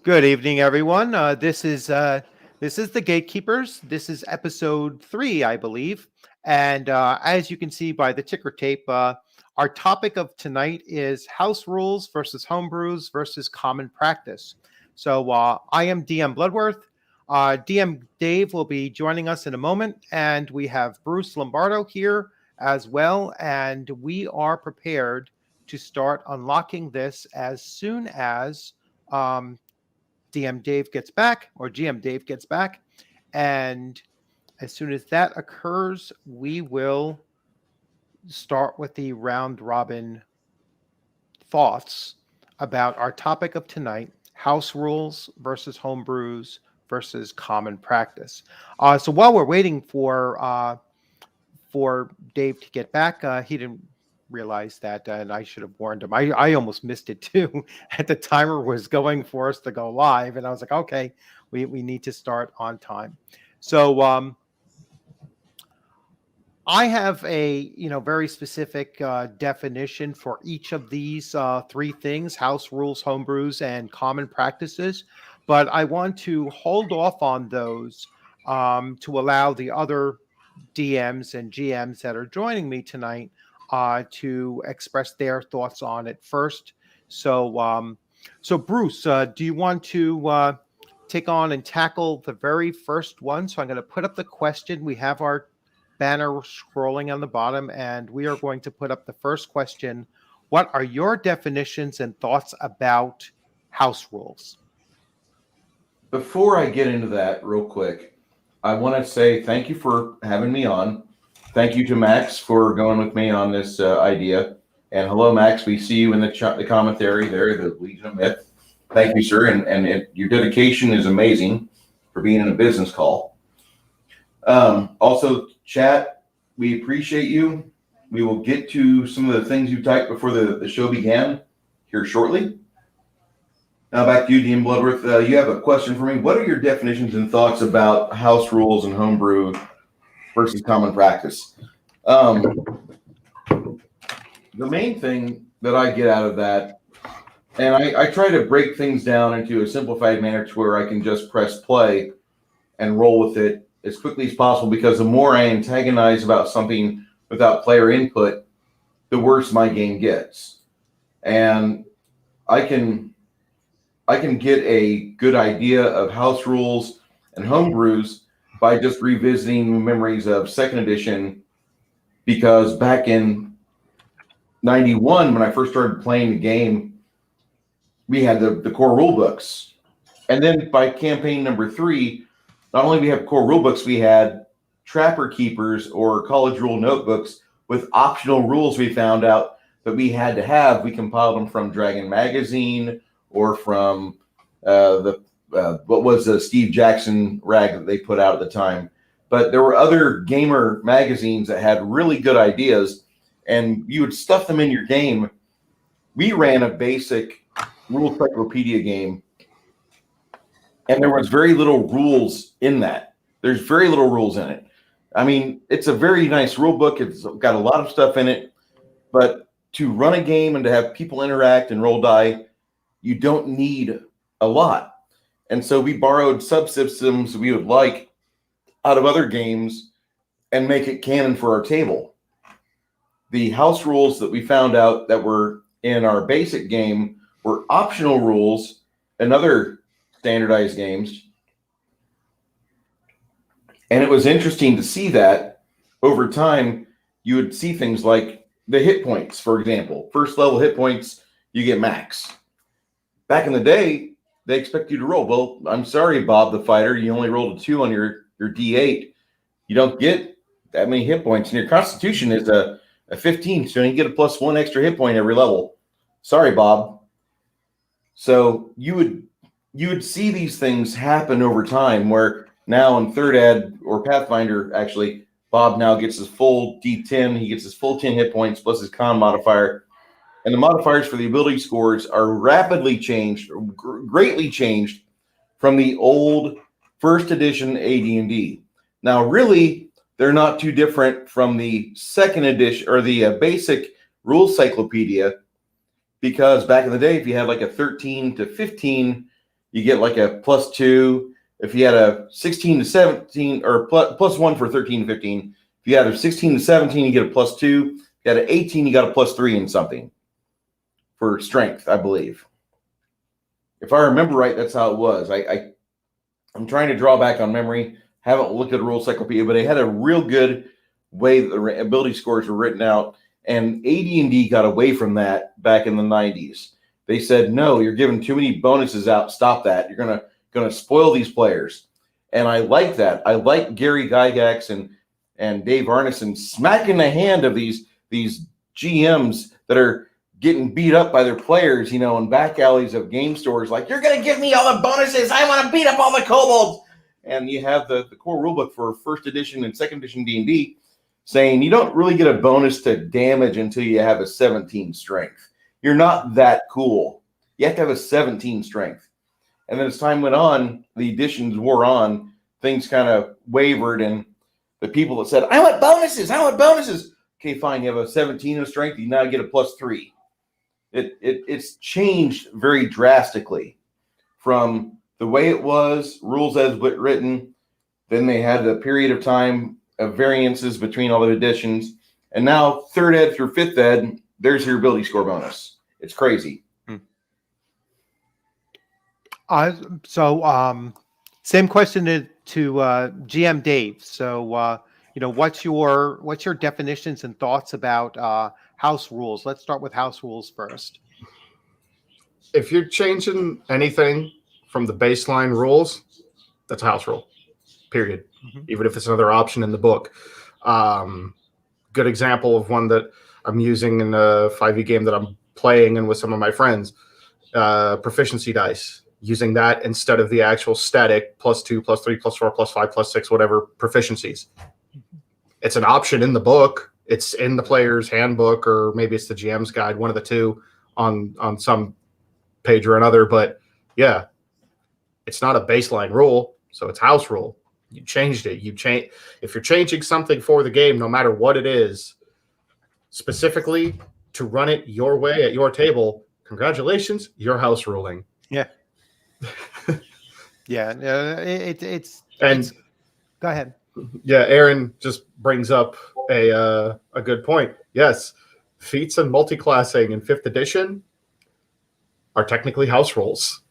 Good evening, everyone. This is the Gatekeepers. This is episode 3, I believe. And as you can see by the ticker tape, our topic of tonight is house rules versus homebrews versus common practice. So I am DM Bloodworth. DM Dave will be joining us in a moment, and we have Bruce Lombardo here as well. And we are prepared to start unlocking this as soon as DM Dave gets back, or GM Dave gets back. And as soon as that occurs, we will start with the round robin thoughts about our topic of tonight: house rules versus homebrews versus common practice. So while we're waiting for Dave to get back, he didn't realize that, and I should have warned him. I almost missed it too. At the timer was going for us to go live, and I was like, okay, we need to start on time. So I have a very specific definition for each of these three things: house rules, homebrews, and common practices. But I want to hold off on those to allow the other DMs and GMs that are joining me tonight to express their thoughts on it first. So Bruce, do you want to take on and tackle the very first one? So I'm going to put up the question. We have our banner scrolling on the bottom, and we are going to put up the first question. What are your definitions and thoughts about house rules? Before I get into that, real quick, I want to say thank you for having me on. Thank you to Max for going with me on this idea. And hello, Max. We see you in the commentary there, the Legion of Myth. Thank you, sir. And your dedication is amazing for being in a business call. Also, chat, we appreciate you. We will get to some of the things you typed before the show began here shortly. Now back to you, Dean Bloodworth. You have a question for me. What are your definitions and thoughts about house rules and homebrew versus common practice? The main thing that I get out of that, and I try to break things down into a simplified manner to where I can just press play and roll with it as quickly as possible, because the more I antagonize about something without player input, the worse my game gets. And I can get a good idea of house rules and homebrews by just revisiting memories of second edition, because back in 91, when I first started playing the game, we had the core rule books. And then by campaign number 3, not only we have core rule books, we had Trapper Keepers or college rule notebooks with optional rules we found out that we had to have. We compiled them from Dragon Magazine or from what was the Steve Jackson rag that they put out at the time. But there were other gamer magazines that had really good ideas, and you would stuff them in your game. We ran a basic rule encyclopedia game, and there was very little rules in that. There's very little rules in it. I mean, it's a very nice rule book. It's got a lot of stuff in it, but to run a game and to have people interact and roll die, you don't need a lot. And so we borrowed subsystems we would like out of other games and make it canon for our table. The house rules that we found out that were in our basic game were optional rules in other standardized games. And it was interesting to see that over time, you would see things like the hit points, for example. First level hit points, you get max. Back in the day, they expect you to roll. Well, I'm sorry, Bob the fighter, you only rolled a 2 on your D8. You don't get that many hit points. And your constitution is a 15, so you get a +1 extra hit point every level. Sorry, Bob. So you would see these things happen over time, where now in 3rd Ed or Pathfinder, actually, Bob now gets his full D10. He gets his full 10 hit points plus his con modifier. And the modifiers for the ability scores are rapidly changed, greatly changed from the old 1st edition AD&D. Now, really, they're not too different from the 2nd edition or the basic rules cyclopedia, because back in the day, if you had like a 13 to 15, you get like a +2. If you had a 16 to 17 or +1 for 13 to 15, if you had a 16 to 17, you get a +2. If you had an 18, you got a +3 in something for strength, I believe. If I remember right, that's how it was. I'm trying to draw back on memory. Haven't looked at the rule encyclopedia, but they had a real good way that the ability scores were written out. And AD&D got away from that back in the 90s. They said, no, you're giving too many bonuses out. Stop that. You're gonna spoil these players. And I like that. I like Gary Gygax and Dave Arneson smacking the hand of these GMs that are getting beat up by their players, in back alleys of game stores. Like, you're going to give me all the bonuses. I want to beat up all the kobolds. And you have the core rulebook for first edition and second edition D&D saying you don't really get a bonus to damage until you have a 17 strength. You're not that cool. You have to have a 17 strength. And then as time went on, the editions wore on, things kind of wavered, and the people that said, I want bonuses. Okay, fine, you have a 17 of strength, you now get a +3. It's changed very drastically from the way it was, rules as written. Then they had a period of time of variances between all the editions. And now 3rd ed through 5th ed, there's your ability score bonus. It's crazy. Same question to GM Dave. So, what's your definitions and thoughts about house rules? Let's start with house rules first. If you're changing anything from the baseline rules, that's a house rule, period. Even if it's another option in the book. Good example of one that I'm using in a 5e game that I'm playing and with some of my friends, proficiency dice. Using that instead of the actual static +2, +3, +4, +5, +6, whatever proficiencies. It's an option in the book. It's in the player's handbook, or maybe it's the GM's guide, one of the two on some page or another. But yeah, it's not a baseline rule, so it's house rule. You changed it. If you're changing something for the game, no matter what it is, specifically to run it your way at your table, congratulations, you're house ruling. Yeah. Yeah. It's go ahead. Yeah, Aaron just brings up a good point. Yes, feats and multiclassing in 5th edition are technically house rules.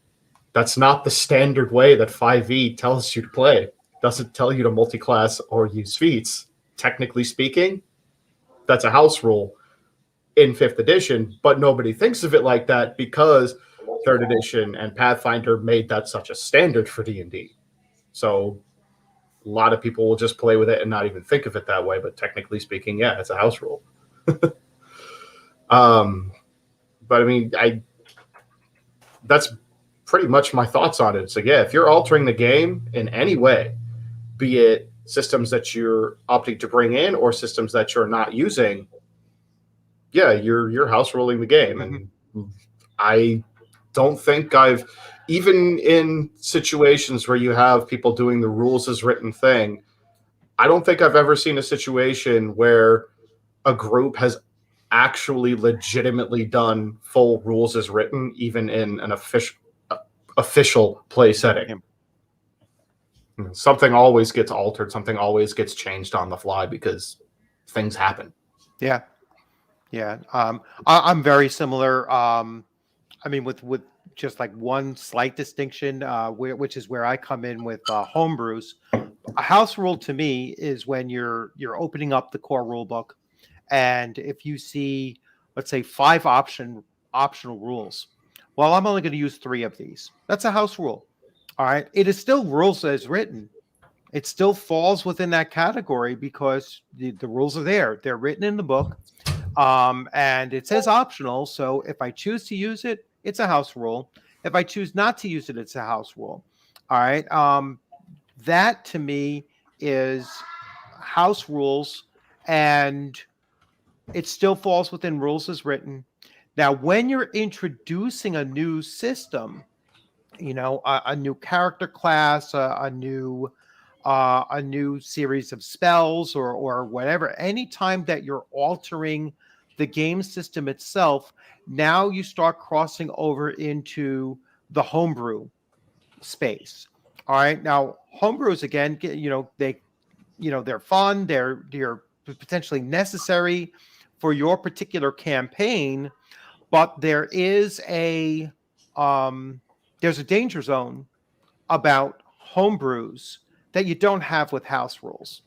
That's not the standard way that 5e tells you to play. It doesn't tell you to multiclass or use feats. Technically speaking, that's a house rule in 5th edition, but nobody thinks of it like that because 3rd edition and Pathfinder made that such a standard for D&D. So a lot of people will just play with it and not even think of it that way, but technically speaking, yeah, it's a house rule. But I mean, that's pretty much my thoughts on it. So yeah, if you're altering the game in any way, be it systems that you're opting to bring in or systems that you're not using, yeah, you're house ruling the game. And I don't think even in situations where you have people doing the rules as written thing, I don't think I've ever seen a situation where a group has actually legitimately done full rules as written, even in an official play setting. Something always gets altered. Something always gets changed on the fly because things happen. Yeah. Yeah. I'm very similar. I mean, with just like one slight distinction, which is where I come in with homebrews. A house rule to me is when you're opening up the core rule book, and if you see, let's say, 5 optional rules, well, I'm only going to use 3 of these. That's a house rule. All right. It is still rules as written. It still falls within that category because the rules are there. They're written in the book. And it says optional. So if I choose to use it, it's a house rule. If I choose not to use it, it's a house rule. All right. That to me is house rules, and it still falls within rules as written. Now, when you're introducing a new system, a new character class, a new series of spells or whatever, anytime that you're altering the game system itself, now you start crossing over into the homebrew space. All right. Now, homebrews again, they're fun. They're potentially necessary for your particular campaign, but there's a danger zone about homebrews that you don't have with house rules.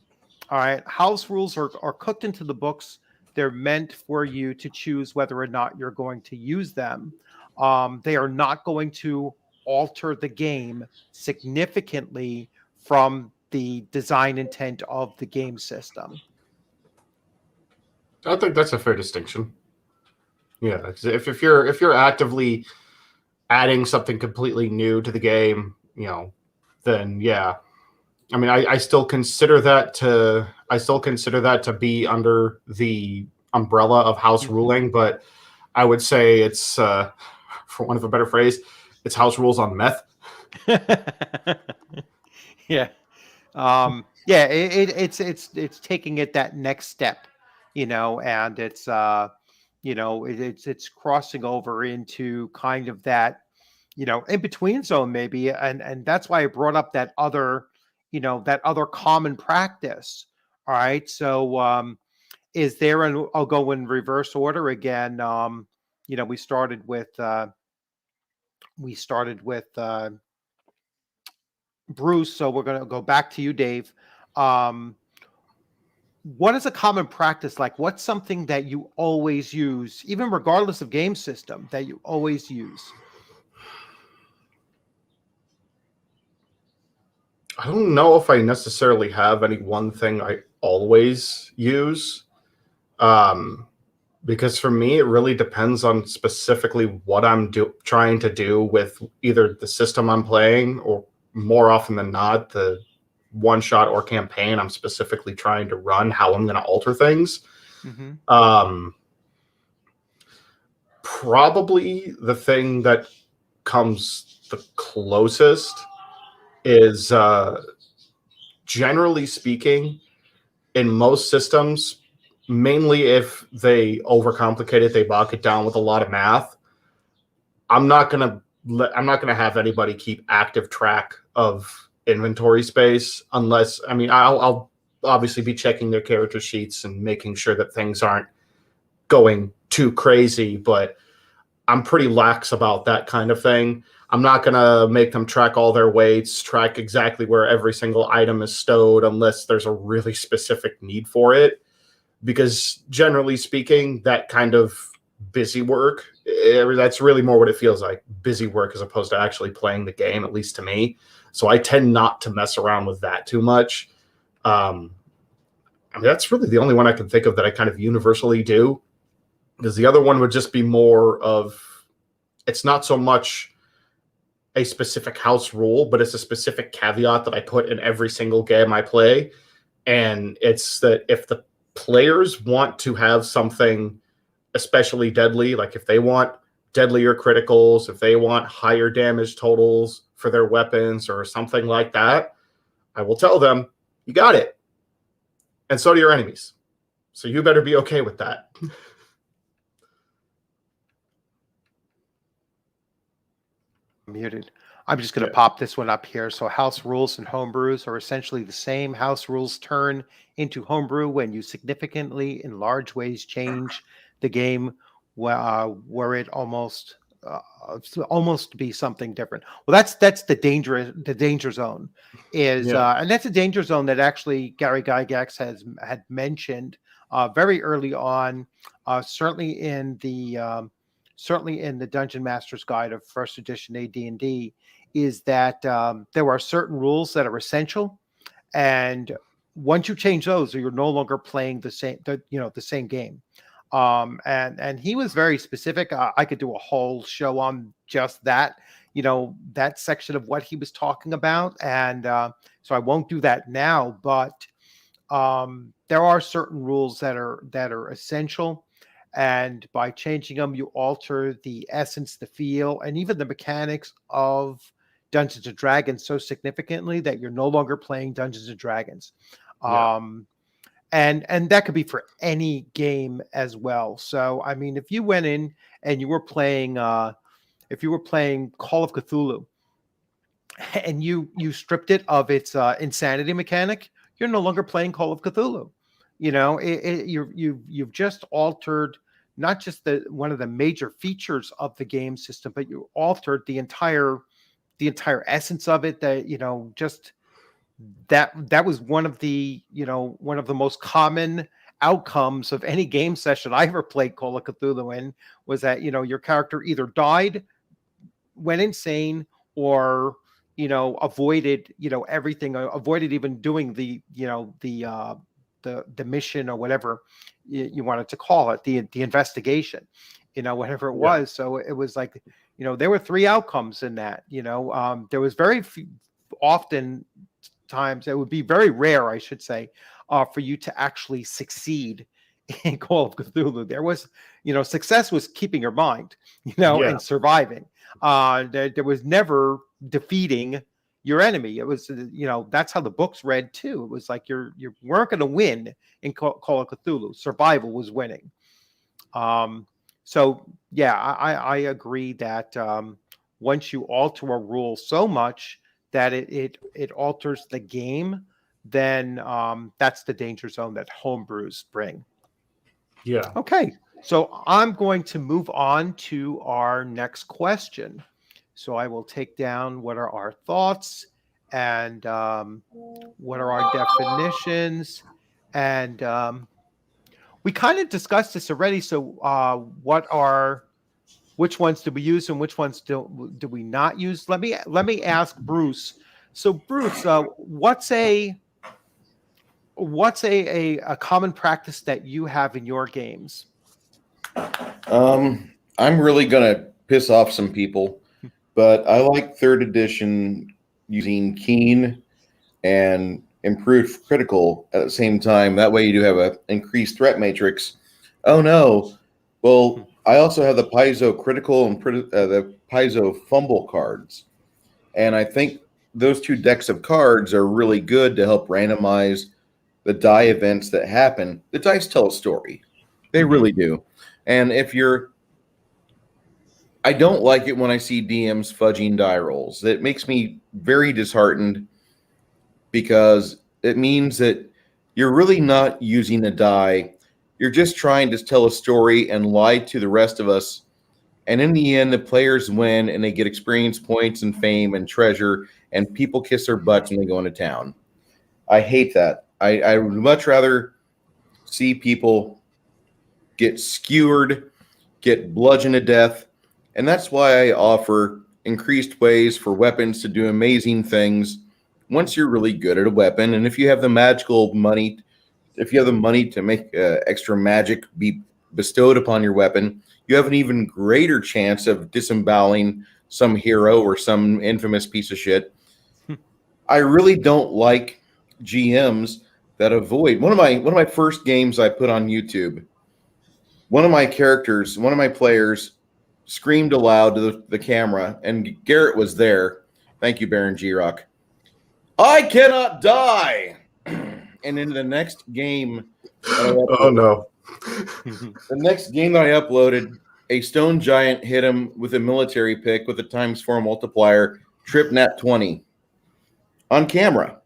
All right. House rules are cooked into the books. They're meant for you to choose whether or not you're going to use them. They are not going to alter the game significantly from the design intent of the game system. I think that's a fair distinction. Yeah, 'cause if you're actively adding something completely new to the game, then yeah. I mean, I still consider that to be under the umbrella of house ruling, but I would say it's for want of a better phrase, it's house rules on meth. Yeah. It's taking it that next step, and it's crossing over into kind of that, in between zone maybe, and that's why I brought up that other common practice. All right, so is there, and I'll go in reverse order again. We started with Bruce, so we're going to go back to you, Dave. What is a common practice like? What's something that you always use, even regardless of game system, that you always use? I don't know if I necessarily have any one thing I always use. Because for me, it really depends on specifically what I'm trying to do with either the system I'm playing, or more often than not, the one shot or campaign I'm specifically trying to run, how I'm going to alter things. Probably the thing that comes the closest is, generally speaking, in most systems, mainly if they overcomplicate it, they bog it down with a lot of math. I'm not gonna have anybody keep active track of inventory space unless, I mean, I'll obviously be checking their character sheets and making sure that things aren't going too crazy, but I'm pretty lax about that kind of thing. I'm not going to make them track all their weights, track exactly where every single item is stowed unless there's a really specific need for it. Because generally speaking, that kind of busy work, that's really more what it feels like, busy work, as opposed to actually playing the game, at least to me. So I tend not to mess around with that too much. I mean, that's really the only one I can think of that I kind of universally do. Because the other one would just be more of, it's not so much a specific house rule, but it's a specific caveat that I put in every single game I play. And it's that if the players want to have something especially deadly, like if they want deadlier criticals, if they want higher damage totals for their weapons or something like that, I will tell them, you got it. And so do your enemies. So you better be okay with that. Muted. I'm just going to pop this one up here. So house rules and homebrews are essentially the same. House rules turn into homebrew when you significantly, in large ways, change the game where it almost be something different. Well, that's the danger zone is, and that's a danger zone that actually Gary Gygax had mentioned very early on, certainly in the Dungeon Master's Guide of First Edition AD&D, is that there are certain rules that are essential, and once you change those, you're no longer playing the same game. And he was very specific. I could do a whole show on just that, that section of what he was talking about, and so I won't do that now. But there are certain rules that are essential. And by changing them, you alter the essence, the feel, and even the mechanics of Dungeons and Dragons so significantly that you're no longer playing Dungeons and Dragons. And that could be for any game as well. So, I mean, if you went in and you were playing, if you were playing Call of Cthulhu, and you stripped it of its insanity mechanic, you're no longer playing Call of Cthulhu. You've just altered not just the one of the major features of the game system, but you altered the entire essence of it. That just that was one of the most common outcomes of any game session I ever played Call of Cthulhu in, was that your character either died, went insane, or avoided everything, avoided even doing the mission, or whatever you wanted to call it, the investigation, whatever it was. So it was like, there were three outcomes in that. There was very few, often times, it would be very rare, I should say, for you to actually succeed in Call of Cthulhu. There was, success was keeping your mind, and surviving. There was never defeating your enemy. It was, that's how the books read too. It was like you weren't going to win in Call of Cthulhu. Survival was winning. So yeah, I agree that once you alter a rule so much that it alters the game, then that's the danger zone that homebrews bring. Yeah. Okay, so I'm going to move on to our next question. So I will take down what are our thoughts, and what are our definitions, and we kind of discussed this already. So which ones do we use and which ones do we not use? Let me ask Bruce. So Bruce, what's a common practice that you have in your games? I'm really gonna piss off some people, but I like third edition using keen and improved critical at the same time. That way you do have an increased threat matrix. Oh no. Well, I also have the Paizo critical and the Paizo fumble cards. And I think those two decks of cards are really good to help randomize the die events that happen. The dice tell a story. They really do. And I don't like it when I see DMs fudging die rolls. It makes me very disheartened, because it means that you're really not using a die. You're just trying to tell a story and lie to the rest of us. And in the end, the players win and they get experience points and fame and treasure, and people kiss their butts when they go into town. I hate that. I would much rather see people get skewered, get bludgeoned to death. And that's why I offer increased ways for weapons to do amazing things once you're really good at a weapon. And if you have the money to make extra magic be bestowed upon your weapon, you have an even greater chance of disemboweling some hero or some infamous piece of shit. I really don't like GMs that avoid. One of my first games I put on YouTube, one of my players screamed aloud to the camera, and Garrett was there. Thank you, Baron G-Rock. I cannot die. And in the next game, The next game that I uploaded, a stone giant hit him with a military pick with a ×4 multiplier, trip nat 20 on camera.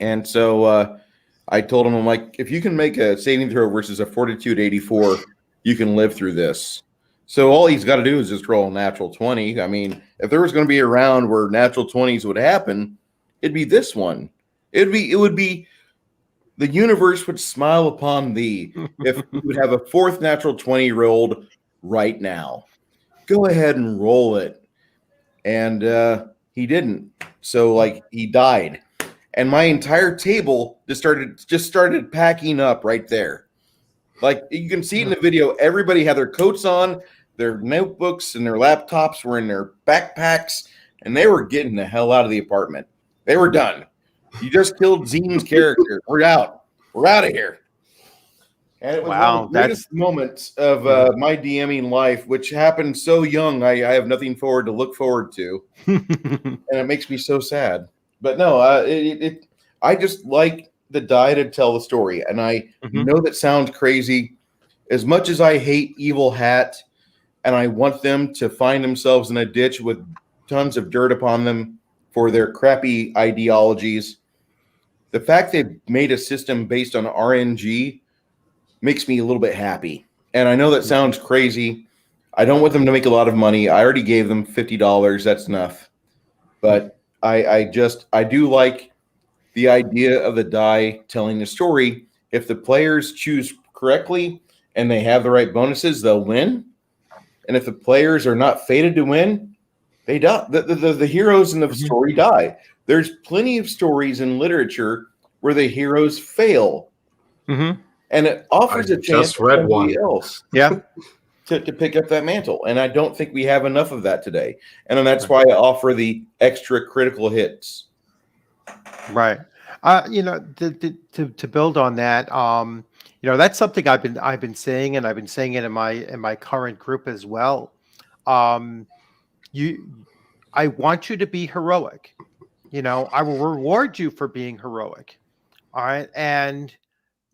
And so I told him, I'm like, if you can make a saving throw versus a fortitude 84, you can live through this. So all he's got to do is just roll a natural 20. I mean, if there was going to be a round where natural 20s would happen, it'd be this one. It would be the universe would smile upon thee if you would have a fourth natural 20 rolled right now. Go ahead and roll it. And he didn't. So he died. And my entire table just started packing up right there. Like you can see in the video, everybody had their coats on, their notebooks and their laptops were in their backpacks, and they were getting the hell out of the apartment. They were done. You just killed Zine's character. We're out. We're out of here. And it was one of the greatest moments of my DMing life, which happened so young. I have nothing to look forward to. And it makes me so sad. But no, I just like the die to tell the story. And I know that sounds crazy. As much as I hate Evil Hat and I want them to find themselves in a ditch with tons of dirt upon them for their crappy ideologies. The fact they've made a system based on RNG makes me a little bit happy. And I know that sounds crazy. I don't want them to make a lot of money. I already gave them $50. That's enough. But I do like the idea of the die telling the story. If the players choose correctly and they have the right bonuses, they'll win. And if the players are not fated to win, they die. The heroes in the story die. There's plenty of stories in literature where the heroes fail. Mm-hmm. And it offers a chance just read for somebody one. else Yeah. to pick up that mantle. And I don't think we have enough of that today. And then that's why I offer the extra critical hits. Right. To build on that, that's something I've been saying, and I've been saying it in my current group as well. I want you to be heroic. I will reward you for being heroic. All right. And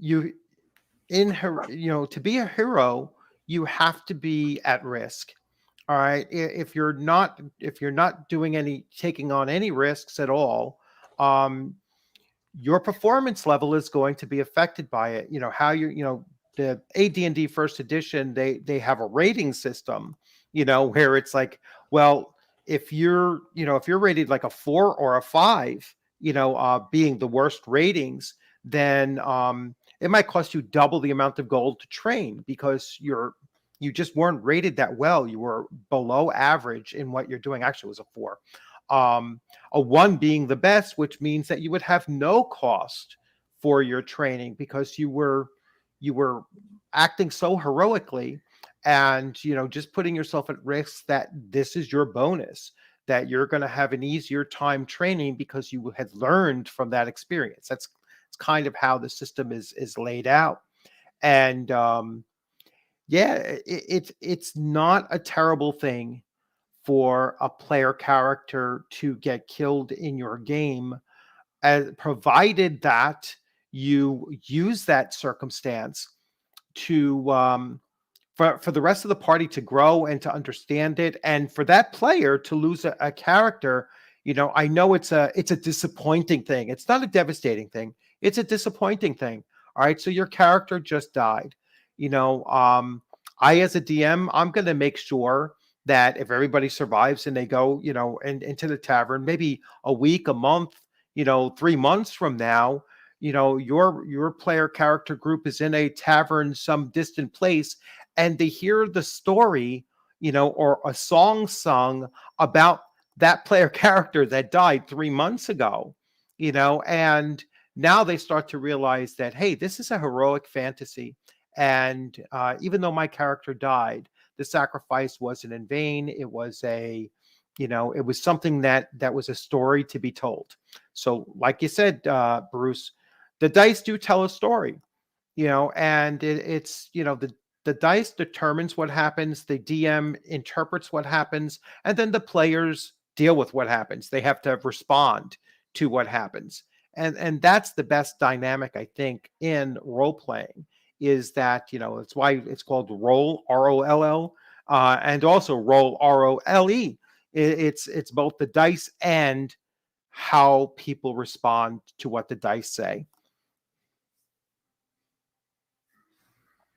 to be a hero, you have to be at risk. All right. If you're not taking on any risks at all, your performance level is going to be affected by it. The AD&D first edition, they have a rating system, where it's like, well, if you're rated like a 4 or a 5, being the worst ratings, then it might cost you double the amount of gold to train because you just weren't rated that well. You were below average in what you're doing. Actually, it was a 4. A 1 being the best, which means that you would have no cost for your training because you were acting so heroically and just putting yourself at risk that this is your bonus, that you're going to have an easier time training because you had learned from that experience. It's kind of how the system is laid out. And it's not a terrible thing for a player character to get killed in your game, provided that you use that circumstance to for the rest of the party to grow and to understand it, and for that player to lose a character. I know it's a disappointing thing. It's not a devastating thing. It's a disappointing thing. All right, so your character just died. I, as a DM, I'm going to make sure that if everybody survives and they go, into the tavern, maybe a week, a month, 3 months from now, your player character group is in a tavern, some distant place, and they hear the story, or a song sung about that player character that died 3 months ago, and now they start to realize that, hey, this is a heroic fantasy. And even though my character died, the sacrifice wasn't in vain. It was it was something that was a story to be told. So like you said, Bruce, the dice do tell a story, and it's, the dice determines what happens. The DM interprets what happens, and then the players deal with what happens. They have to respond to what happens. And that's the best dynamic, I think, in role playing, is that, it's why it's called roll, ROLL, and also roll, ROLE. It's both the dice and how people respond to what the dice say.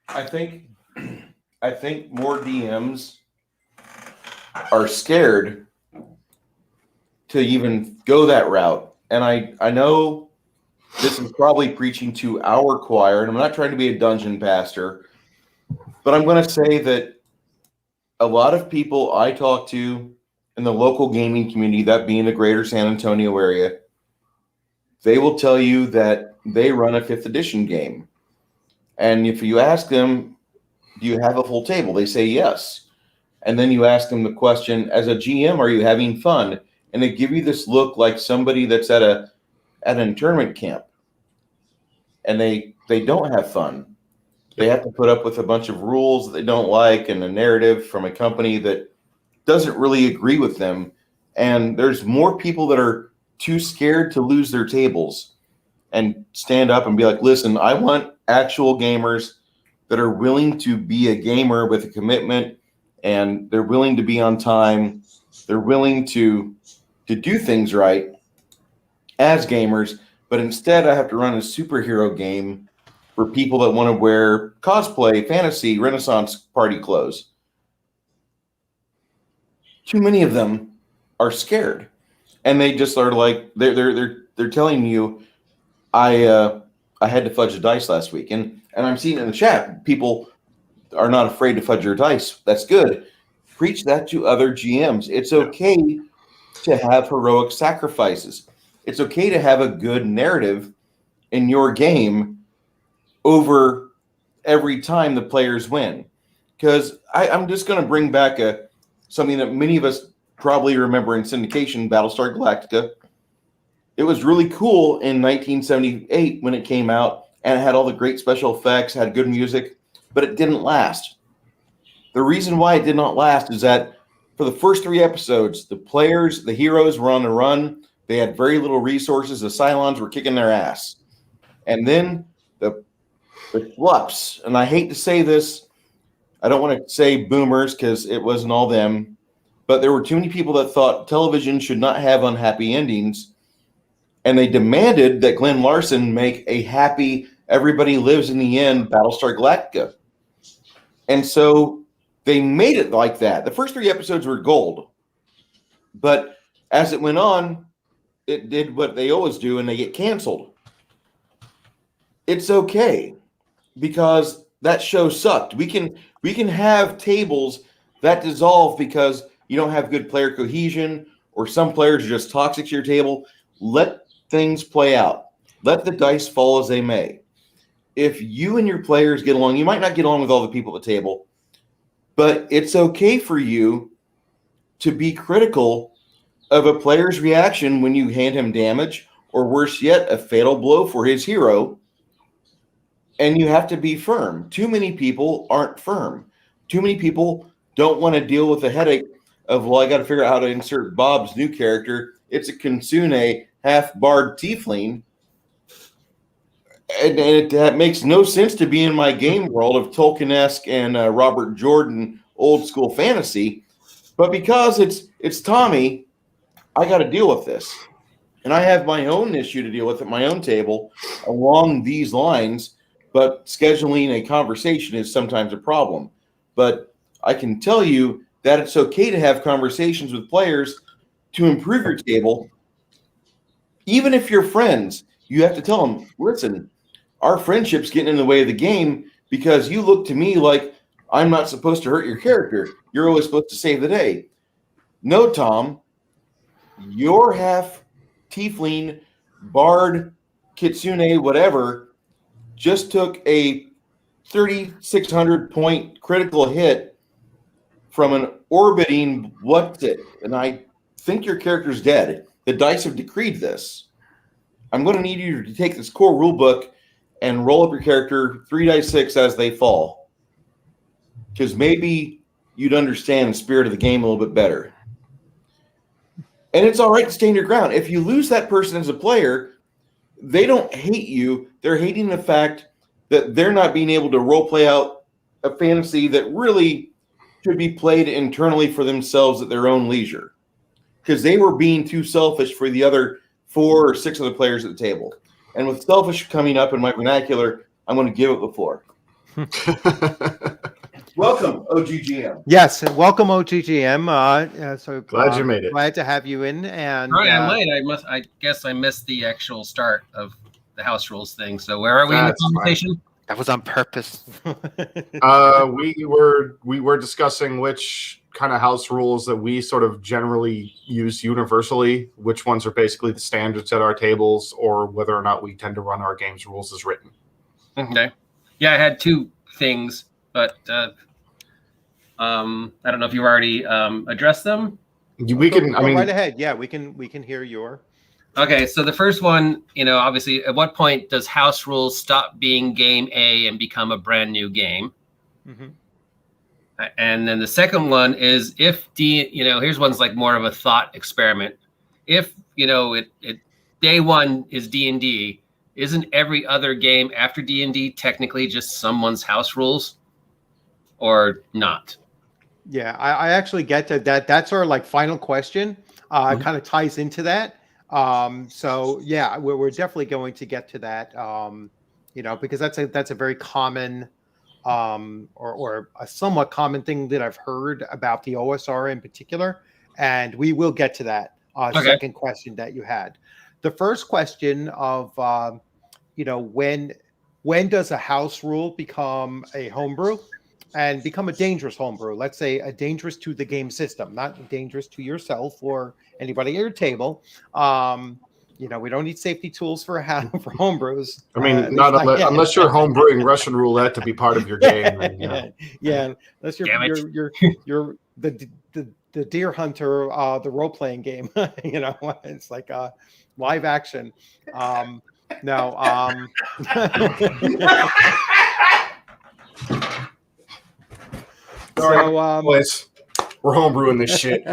I think more DMs are scared to even go that route. And I know this is probably preaching to our choir, and I'm not trying to be a dungeon pastor, but I'm going to say that a lot of people I talk to in the local gaming community, that being the greater San Antonio area, they will tell you that they run a 5th edition game. And if you ask them, do you have a full table? They say yes. And then you ask them the question, as a GM, are you having fun? And they give you this look like somebody that's at an internment camp. And they don't have fun. They have to put up with a bunch of rules that they don't like and a narrative from a company that doesn't really agree with them. And there's more people that are too scared to lose their tables and stand up and be like, listen, I want actual gamers that are willing to be a gamer with a commitment, and they're willing to be on time, They're willing to do things right as gamers, but instead I have to run a superhero game for people that want to wear cosplay, fantasy, Renaissance party clothes. Too many of them are scared, and they just are like they're telling you, I had to fudge the dice last week, and I'm seeing in the chat people are not afraid to fudge your dice. That's good. Preach that to other GMs. It's okay to have heroic sacrifices. It's okay to have a good narrative in your game over every time the players win. Because I'm just going to bring back something that many of us probably remember in syndication, Battlestar Galactica. It was really cool in 1978 when it came out, and it had all the great special effects, had good music, but it didn't last. The reason why it did not last is that for the first 3 episodes, the players, the heroes were on the run. They had very little resources. The Cylons were kicking their ass. And then the flups, and I hate to say this, I don't want to say boomers because it wasn't all them, but there were too many people that thought television should not have unhappy endings, and they demanded that Glenn Larson make a happy, everybody lives in the end Battlestar Galactica. And so they made it like that. The first 3 episodes were gold, but as it went on, it did what they always do, and they get canceled. It's okay, because that show sucked. We can have tables that dissolve because you don't have good player cohesion, or some players are just toxic to your table. Let things play out. Let the dice fall as they may. If you and your players get along, you might not get along with all the people at the table, but it's okay for you to be critical of a player's reaction when you hand him damage, or worse yet, a fatal blow for his hero. And you have to be firm. Too many people aren't firm. Too many people don't want to deal with the headache of, well, I got to figure out how to insert Bob's new character. It's a Kitsune half-bard tiefling. And it makes no sense to be in my game world of Tolkien-esque and Robert Jordan old-school fantasy. But because it's Tommy, I got to deal with this. And I have my own issue to deal with at my own table along these lines. But scheduling a conversation is sometimes a problem. But I can tell you that it's okay to have conversations with players to improve your table. Even if you're friends, you have to tell them, listen, our friendship's getting in the way of the game because you look to me like I'm not supposed to hurt your character. You're always supposed to save the day. No, Tom, you're half tiefling, bard, kitsune, whatever, just took a 3,600 point critical hit from an orbiting what's it, and I think your character's dead. The dice have decreed this. I'm going to need you to take this core rule book and roll up your character 3 dice 6 as they fall, because maybe you'd understand the spirit of the game a little bit better. And it's all right to stand your ground. If you lose that person as a player, they don't hate you. They're hating the fact that they're not being able to role play out a fantasy that really should be played internally for themselves at their own leisure, because they were being too selfish for the other 4 or 6 other players at the table. And with selfish coming up in my vernacular, I'm going to give it the floor. Welcome, OGGM. Yes, and welcome OGGM. So Glad you made it. Glad to have you in. And Right, I'm late. I guess I missed the actual start of the house rules thing. So where are we in the conversation? That was on purpose. We were discussing which kind of house rules that we sort of generally use universally, which ones are basically the standards at our tables, or whether or not we tend to run our games rules as written. Okay. Yeah, I had 2 things, but I don't know if you already addressed them. We can. Go right ahead. Yeah, we can hear your. Okay, so the first one, obviously, at what point does house rules stop being game A and become a brand new game? Mm-hmm. And then the second one is if here's one's like more of a thought experiment. If it day one is D&D, isn't every other game after D&D technically just someone's house rules, or not? Yeah, I actually get to that. That's our like final question. Mhm. Kind of ties into that. So yeah, we're definitely going to get to that. Because that's a very common, or a somewhat common thing that I've heard about the OSR in particular, and we will get to that Okay. second question that you had. The first question of when does a house rule become a homebrew and become a dangerous homebrew? Let's say a dangerous to the game system, not dangerous to yourself or anybody at your table. We don't need safety tools for for homebrews. I mean, At least not yet. unless you're homebrewing Russian roulette to be part of your game. Then, Yeah. Unless Damn it. you're the deer hunter, the role playing game. It's like live action. No. So boys, we're homebrewing this shit.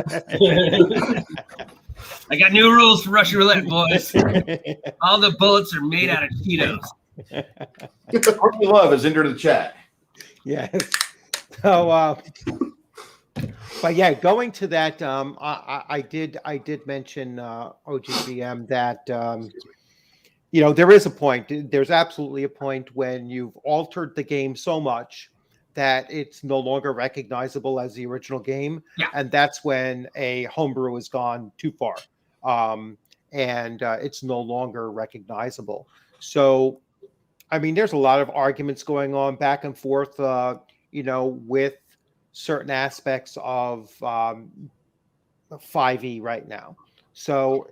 I got new rules for Russian roulette, boys. All the bullets are made out of Cheetos. What we love is enter the chat. Yeah. So, but yeah, going to that, I did mention OGBM that there is a point. There's absolutely a point when you've altered the game so much that it's no longer recognizable as the original game, and that's when a homebrew has gone too far, and it's no longer recognizable. So, I mean, there's a lot of arguments going on back and forth, with certain aspects of 5e right now. So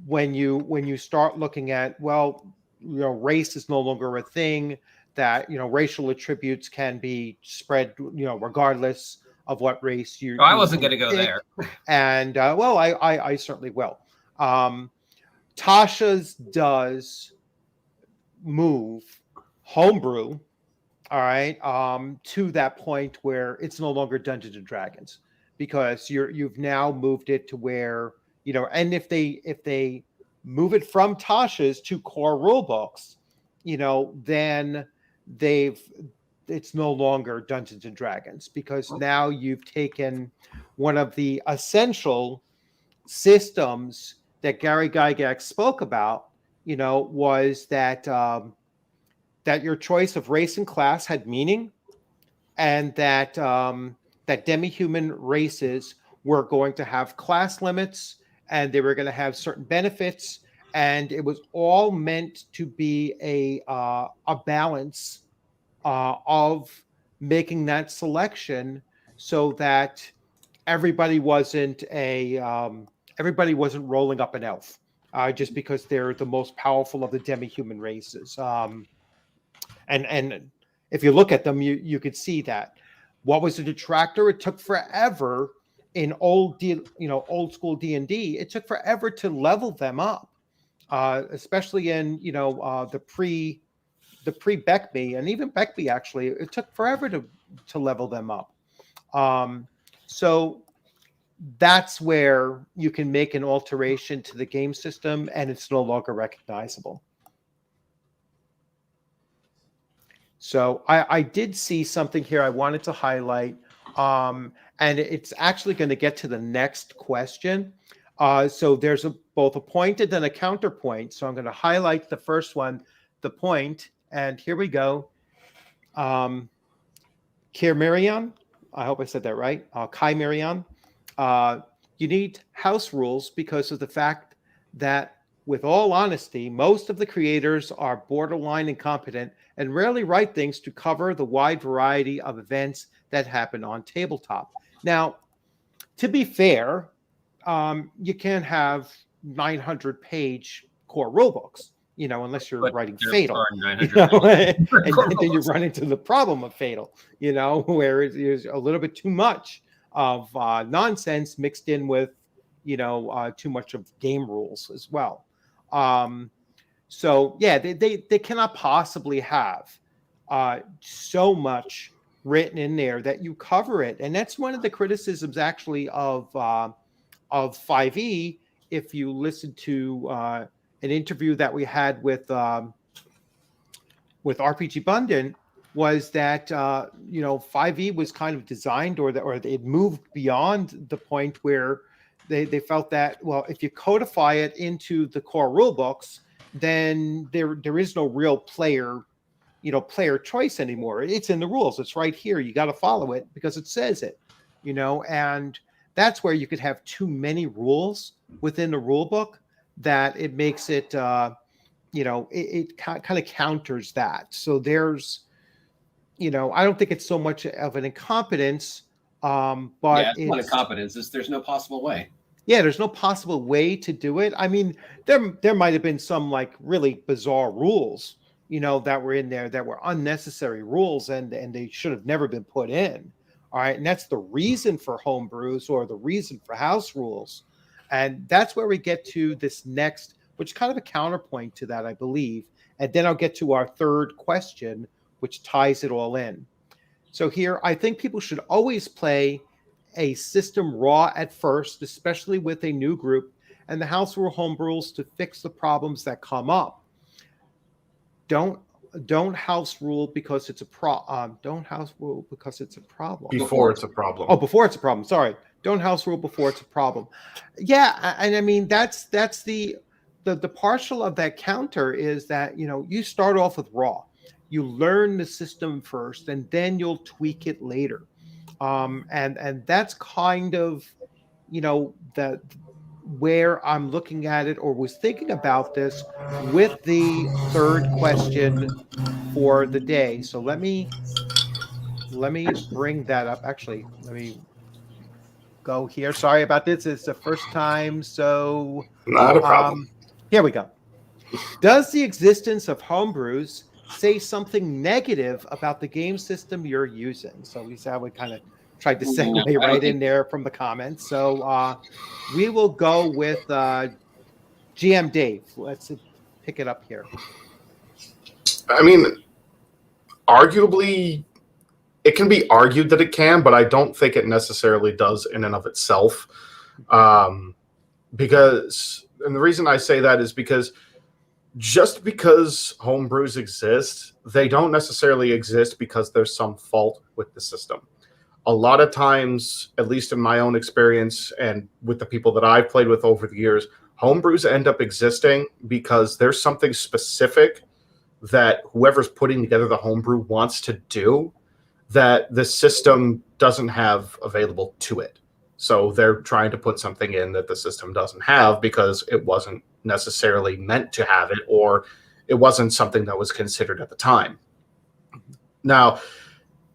when you start looking at, race is no longer a thing, that racial attributes can be spread, regardless of what race you. I wasn't going to go there. And I certainly will. Tasha's does move homebrew, all right, to that point where it's no longer Dungeons and Dragons, because you've now moved it to where, and if they move it from Tasha's to core rule books, then it's no longer Dungeons and Dragons, because now you've taken one of the essential systems that Gary Gygax spoke about, was that that your choice of race and class had meaning, and that that demi-human races were going to have class limits, and they were going to have certain benefits, and it was all meant to be a balance of making that selection, so that everybody wasn't rolling up an elf just because they're the most powerful of the demi-human races. And if you look at them, you could see that. What was a detractor? It took forever in old school D&D. It took forever to level them up, especially in the pre Beckby, and even Beckby actually. It took forever to level them up. So that's where you can make an alteration to the game system, and it's no longer recognizable. So I did see something here I wanted to highlight, and it's actually going to get to the next question. So there's both a point and then a counterpoint. So I'm going to highlight the first one, the point, and here we go. Kier Marion, I hope I said that right. Kai Marion, you need house rules because of the fact that, with all honesty, most of the creators are borderline incompetent and rarely write things to cover the wide variety of events that happen on tabletop. Now, to be fair, you can't have 900-page core rulebooks, unless you're writing Fatal. And then you run into the problem of Fatal, where there's a little bit too much of nonsense mixed in with, too much of game rules as well. So yeah, they cannot possibly have so much written in there that you cover it, and that's one of the criticisms actually of 5e. If you listen to an interview that we had with RPG Bundant, was that 5e was kind of designed, or it moved beyond the point where they felt that, well, if you codify it into the core rule books, then there is no real player choice anymore. It's in the rules. It's right here. You got to follow it because it says it, and that's where you could have too many rules within the rule book, that it makes it, it kind of counters that. So there's, I don't think it's so much of an incompetence, but yeah, it's not incompetence. There's no possible way. Yeah, there's no possible way to do it. I mean, there might have been some like really bizarre rules, that were in there that were unnecessary rules, and they should have never been put in. All right, and that's the reason for homebrews, or the reason for house rules, and that's where we get to this next, which is kind of a counterpoint to that, I believe, and then I'll get to our third question, which ties it all in. So here, I think people should always play a system raw at first, especially with a new group, and the house rule homebrews to fix the problems that come up. Don't house rule because it's a don't house rule because it's a problem. Before it's a problem. Oh, before it's a problem. Sorry. Don't house rule before it's a problem. Yeah, and I mean that's the partial of that counter is that you start off with raw. You learn the system first, and then you'll tweak it later. And that's kind of that where I'm looking at it, or was thinking about this with the third question for the day. So let me bring that up. Actually, let me go here. Sorry about this. It's the first time. So not a problem. Here we go. Does the existence of homebrews say something negative about the game system you're using? So we said we kind of tried to segue right in there from the comments. So we will go with GM Dave. Let's pick it up here. I mean, arguably, it can be argued that it can, but I don't think it necessarily does in and of itself. Because, and the reason I say that is because just because homebrews exist, they don't necessarily exist because there's some fault with the system. A lot of times, at least in my own experience and with the people that I've played with over the years, homebrews end up existing because there's something specific that whoever's putting together the homebrew wants to do that the system doesn't have available to it. So they're trying to put something in that the system doesn't have because it wasn't necessarily meant to have it, or it wasn't something that was considered at the time. Now,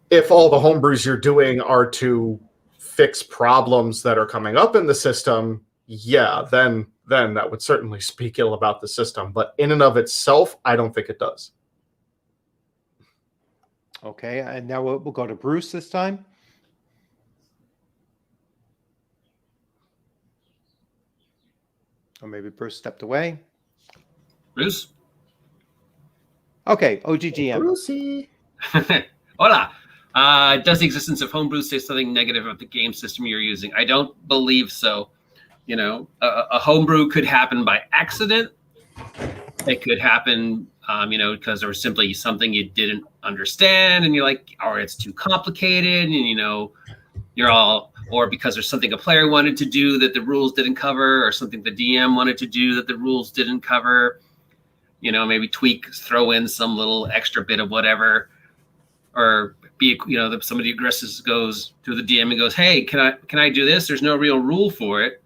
if all the homebrews you're doing are to fix problems that are coming up in the system, yeah, then that would certainly speak ill about the system. But in and of itself, I don't think it does. Okay, and now we'll go to Bruce this time. Or maybe Bruce stepped away. Bruce? Okay, OGGM. Brucey. Hola. Does the existence of homebrews say something negative of the game system you're using? I don't believe so. A homebrew could happen by accident. It could happen, because there was simply something you didn't understand, and you're like, or it's too complicated, and or because there's something a player wanted to do that the rules didn't cover, or something the DM wanted to do that the rules didn't cover. Maybe tweak, throw in some little extra bit of whatever, or somebody aggressive goes to the DM and goes, "Hey, can I do this? There's no real rule for it,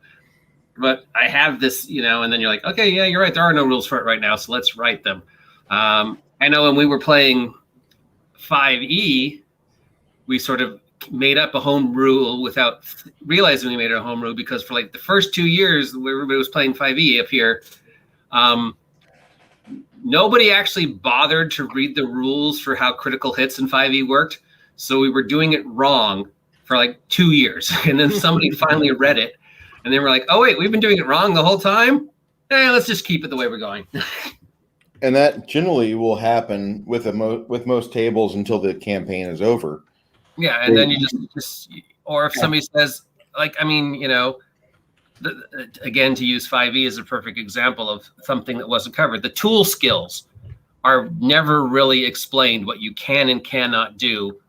but I have this, and then you're like, okay, yeah, you're right. There are no rules for it right now, so let's write them. I know when we were playing 5e, we sort of made up a home rule without realizing we made it a home rule, because for like the first 2 years where everybody was playing 5e up here, nobody actually bothered to read the rules for how critical hits in 5e worked. So we were doing it wrong for like 2 years. And then somebody finally read it. And they were like, oh, wait, we've been doing it wrong the whole time? Let's just keep it the way we're going. And that generally will happen with most tables until the campaign is over. Yeah, and then you just or if somebody says, like, I mean, again, to use 5e as a perfect example of something that wasn't covered, the tool skills. are never really explained what you can and cannot do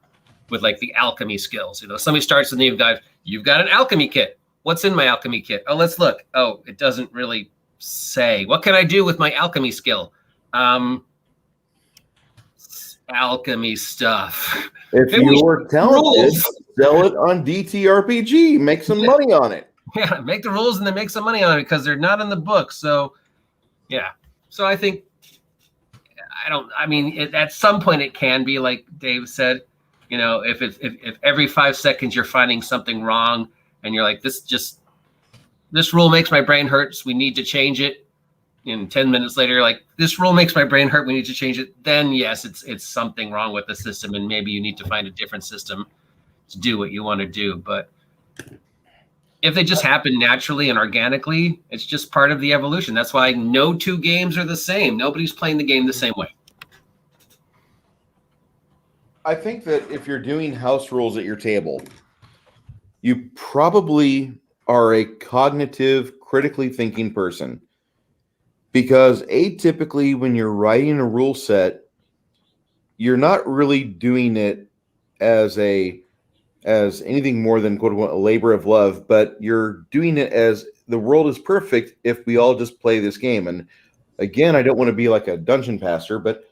with like the alchemy skills. Somebody starts with you've got an alchemy kit. What's in my alchemy kit? Oh, let's look. Oh, it doesn't really say. What can I do with my alchemy skill? Alchemy stuff. If you're talented, sell it on DTRPG. Make some money on it. Yeah, make the rules and then make some money on it because they're not in the book. So, yeah. So I think, at some point it can be like Dave said, if every 5 seconds you're finding something wrong and you're like, this rule makes my brain hurt, so we need to change it. And 10 minutes later, you're like, this rule makes my brain hurt, we need to change it. Then yes, it's something wrong with the system, and maybe you need to find a different system to do what you want to do. But if they just happen naturally and organically, it's just part of the evolution. That's why no two games are the same. Nobody's playing the game the same way. I think that if you're doing house rules at your table, you probably are a cognitive, critically thinking person. Because atypically, when you're writing a rule set, you're not really doing it as anything more than quote unquote a labor of love, but you're doing it as the world is perfect if we all just play this game. And again, I don't want to be like a dungeon pastor, but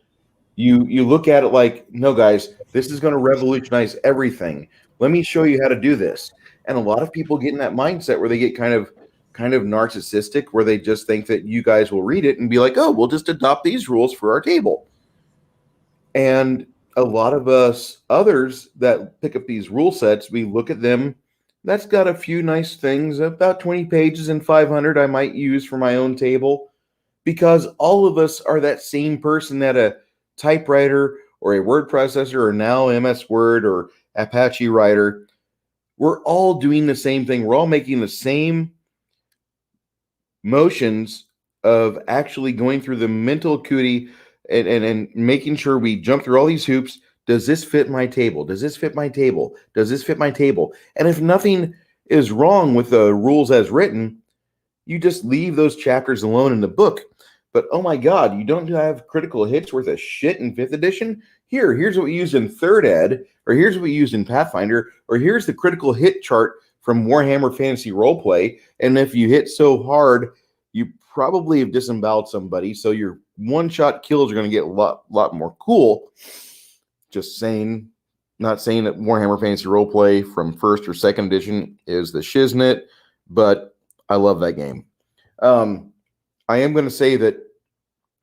you look at it like, no, guys, this is going to revolutionize everything. Let me show you how to do this. And a lot of people get in that mindset where they get kind of narcissistic, where they just think that you guys will read it and be like, oh, we'll just adopt these rules for our table. And a lot of us others that pick up these rule sets, we look at them, that's got a few nice things, about 20 pages and 500 I might use for my own table, because all of us are that same person at a typewriter or a word processor or now MS Word or Apache Writer. We're all doing the same thing. We're all making the same motions of actually going through the mental acuity and making sure we jump through all these hoops. Does this fit my table? Does this fit my table? Does this fit my table? And if nothing is wrong with the rules as written, you just leave those chapters alone in the book. But oh my God, you don't have critical hits worth of shit in 5th edition? Here's what we used in 3rd ed, or here's what we used in Pathfinder, or here's the critical hit chart from Warhammer Fantasy Roleplay. And if you hit so hard, you probably have disemboweled somebody. So your one-shot kills are going to get a lot more cool. Just saying, not saying that Warhammer Fantasy Roleplay from 1st or 2nd edition is the shiznit, but I love that game. I am going to say that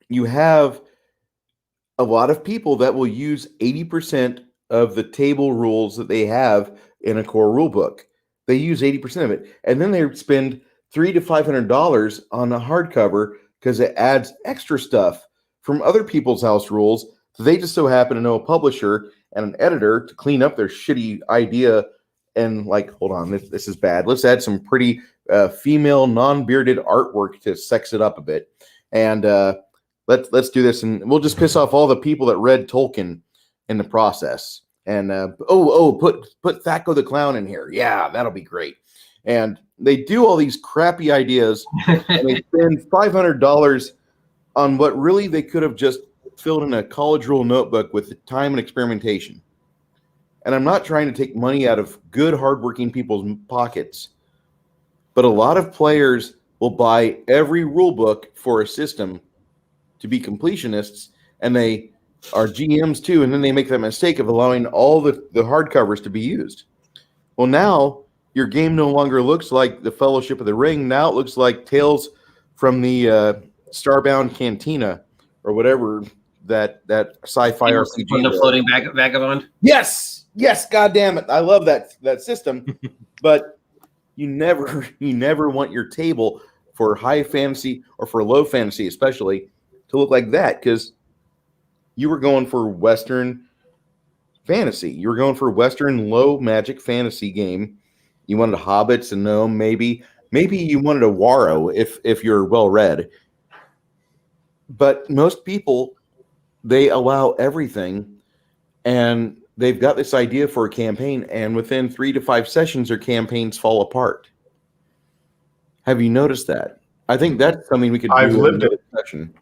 you have a lot of people that will use 80% of the table rules that they have in a core rule book. They use 80% of it, and then they spend $300 to $500 on a hardcover because it adds extra stuff from other people's house rules. So they just so happen to know a publisher and an editor to clean up their shitty idea and like, hold on, this is bad. Let's add some pretty female non-bearded artwork to sex it up a bit, and let's do this, and we'll just piss off all the people that read Tolkien in the process. And put Thaco the Clown in here. Yeah, that'll be great. And they do all these crappy ideas, and they spend $500 on what really they could have just filled in a college rule notebook with time and experimentation. And I'm not trying to take money out of good, hardworking people's pockets, but a lot of players will buy every rule book for a system to be completionists, and they are GMs too, and then they make that mistake of allowing all the hardcovers to be used. Well, now your game no longer looks like the Fellowship of the Ring. Now it looks like Tales from the Starbound Cantina or whatever that sci-fi RPG. The floating vagabond. Yes, God damn it! I love that system, but you never want your table for high fantasy or for low fantasy, especially, to look like that, because you were going for Western fantasy. You were going for Western low magic fantasy game. You wanted hobbits and gnome, maybe you wanted a Waro if you're well read. But most people, they allow everything, and they've got this idea for a campaign, and within 3 to 5 sessions, their campaigns fall apart. Have you noticed that? I think that's something we could do I've lived in it. session.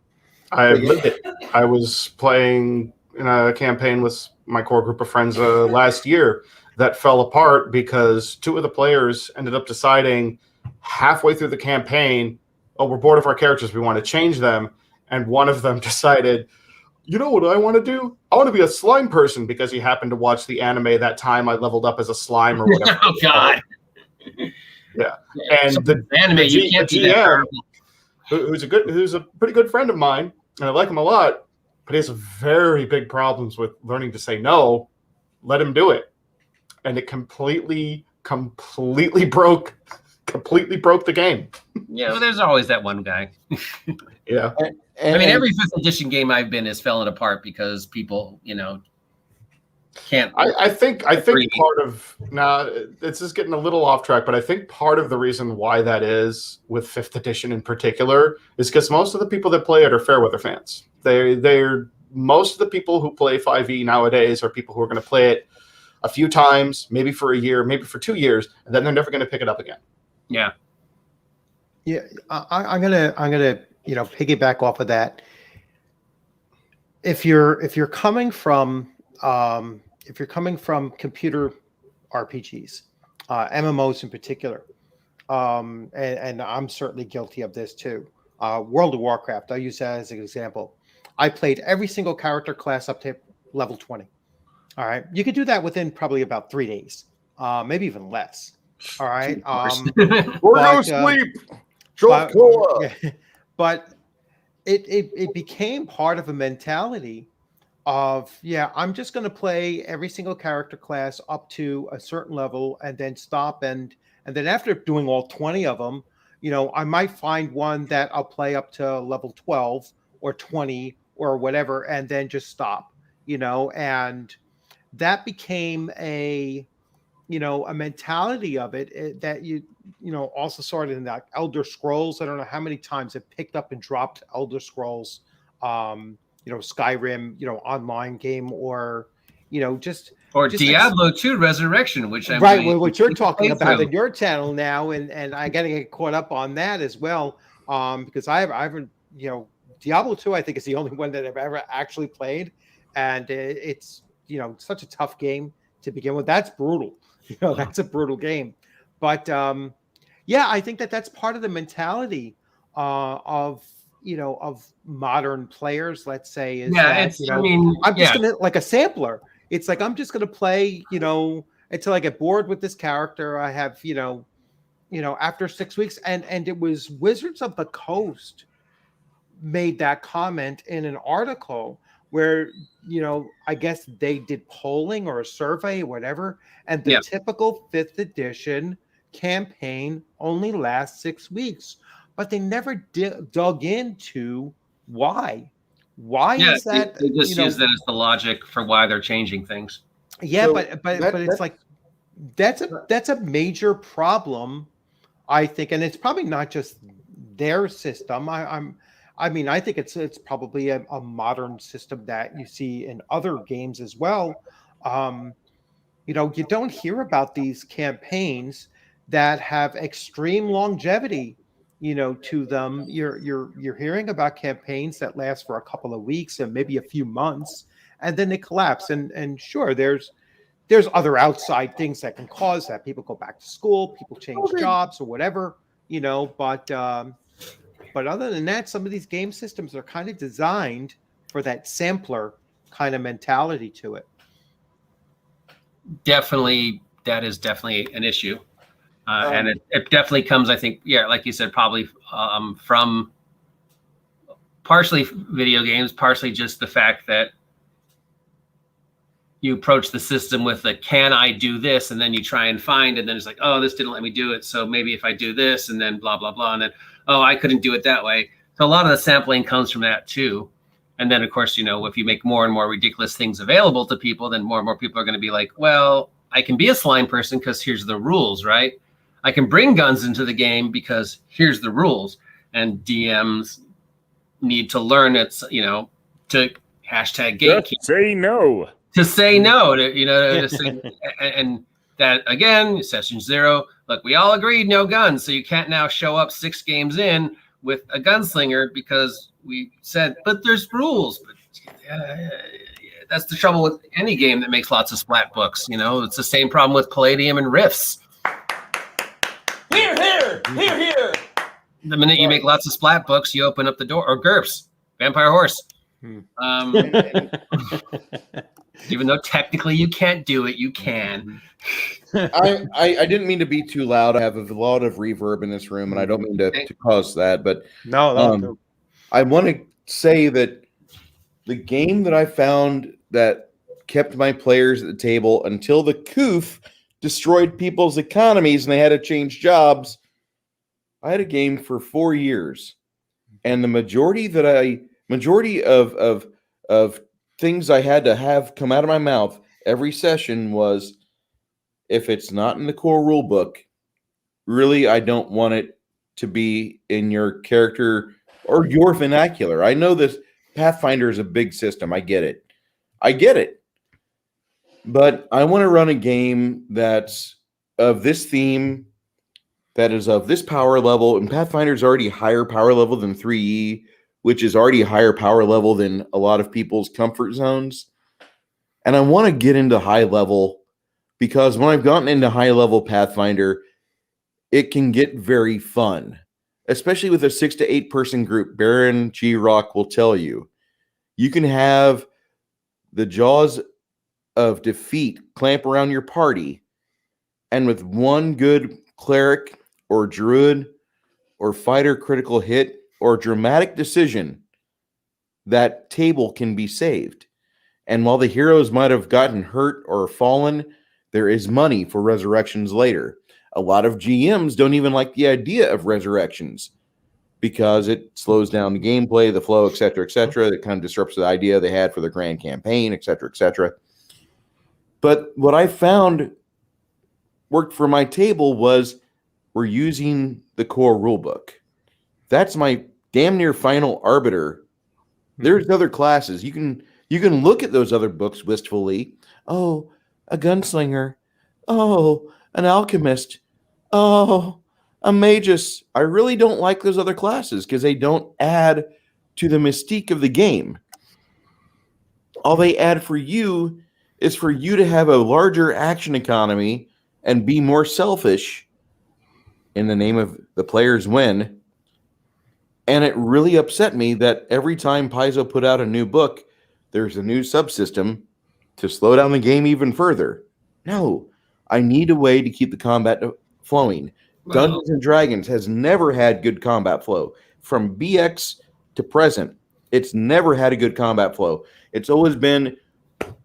I've lived it. I was playing in a campaign with my core group of friends last year that fell apart because two of the players ended up deciding halfway through the campaign, oh, we're bored of our characters, we want to change them. And one of them decided, you know what I want to do? I want to be a slime person, because he happened to watch the anime that time I leveled up as a slime or whatever. Oh God. Yeah. And So the anime, you can't be that GM, powerful. who's a pretty good friend of mine, and I like him a lot, but he has very big problems with learning to say no. Let him do it. And it completely broke the game. Yeah, well, there's always that one guy. Yeah. I mean, every 5th edition game I've been is falling apart because people, can't. I think part of now this is getting a little off track, but I think part of the reason why that is with 5th edition in particular is because most of the people that play it are Fairweather fans. They're most of the people who play 5e nowadays are people who are going to play it a few times, maybe for a year, maybe for 2 years, and then they're never going to pick it up again. Yeah. Yeah, I'm gonna piggyback off of that. If you're coming from computer RPGs, MMOs in particular, and I'm certainly guilty of this too. World of Warcraft, I use that as an example. I played every single character class up to level 20. All right, you could do that within probably about 3 days, maybe even less. All right, We're going to sleep. But it became part of a mentality of, I'm just going to play every single character class up to a certain level and then stop. And then after doing all 20 of them, I might find one that I'll play up to level 12 or 20 or whatever, and then just stop, and that became a mentality of it that also started in that Elder Scrolls. I don't know how many times it picked up and dropped Elder Scrolls, Skyrim, online game, or just Diablo 2 Resurrection, which I'm right, what you're talking about in your channel now, and I got to get caught up on that as well, because I haven't, Diablo 2 I think is the only one that I've ever actually played, and it's such a tough game to begin with. That's brutal. That's a brutal game. But I think that's part of the mentality of modern players, let's say, is I'm just gonna, like a sampler. It's like I'm just gonna play, until I get bored with this character. I have, after 6 weeks, and it was Wizards of the Coast made that comment in an article where I guess they did polling or a survey or whatever, and the typical 5th edition campaign only lasts 6 weeks, but they never dug into why is that. They just use that as the logic for why they're changing things. So but it's like that's a major problem, I think, and it's probably not just their system. I think it's probably a modern system that you see in other games as well. You don't hear about these campaigns that have extreme longevity, to them. You're hearing about campaigns that last for a couple of weeks and maybe a few months, and then they collapse. And sure, there's other outside things that can cause that. People go back to school, people change jobs or whatever, but other than that, some of these game systems are kind of designed for that sampler kind of mentality to it. Definitely, that is definitely an issue. And it definitely comes, I think, like you said, probably from partially video games, partially just the fact that you approach the system with a, can I do this? And then you try and find, and then it's like, oh, this didn't let me do it. So maybe if I do this, and then blah, blah, blah. And then, oh, I couldn't do it that way. So a lot of the sampling comes from that too. And then, of course, if you make more and more ridiculous things available to people, then more and more people are going to be like, well, I can be a slime person because here's the rules, right? I can bring guns into the game because here's the rules. And DMs need to learn to hashtag gatekeep. Say no. To say no, to say, and that again, session 0. Look, we all agreed no guns, so you can't now show up 6 games in with a gunslinger because we said, but there's rules. But that's the trouble with any game that makes lots of splat books. It's the same problem with Palladium and Rifts. Here, here, here, here. The minute you make lots of splat books, you open up the door. Or GURPS, Vampire Horse. Even though technically you can't do it, you can. I didn't mean to be too loud. I have a lot of reverb in this room, and I don't mean to cause that. But No. I want to say that the game that I found that kept my players at the table until the COOF destroyed people's economies and they had to change jobs. I had a game for 4 years, and the majority of things I had to have come out of my mouth every session was, if it's not in the core rule book, really, I don't want it to be in your character or your vernacular. I know this Pathfinder is a big system. I get it. But I want to run a game that's of this theme, that is of this power level, and Pathfinder's already higher power level than 3E, which is already a higher power level than a lot of people's comfort zones. And I want to get into high level, because when I've gotten into high level Pathfinder, it can get very fun, especially with a 6 to 8 person group. Baron G. Rock will tell you, you can have the jaws of defeat clamp around your party, and with one good cleric or druid or fighter critical hit or dramatic decision, that table can be saved. And while the heroes might have gotten hurt or fallen, there is money for resurrections later. A lot of GMs don't even like the idea of resurrections because it slows down the gameplay, the flow, etc., etc. It kind of disrupts the idea they had for the grand campaign, etc., etc. But what I found worked for my table was we're using the core rulebook. That's my damn near final arbiter. There's other classes. You can look at those other books wistfully. Oh, a gunslinger. Oh, an alchemist. Oh, a magus. I really don't like those other classes because they don't add to the mystique of the game. All they add for you is for you to have a larger action economy and be more selfish in the name of the players win. And it really upset me that every time Paizo put out a new book, there's a new subsystem to slow down the game even further. No, I need a way to keep the combat flowing. Well, Dungeons and Dragons has never had good combat flow. From BX to present, it's never had a good combat flow. It's always been,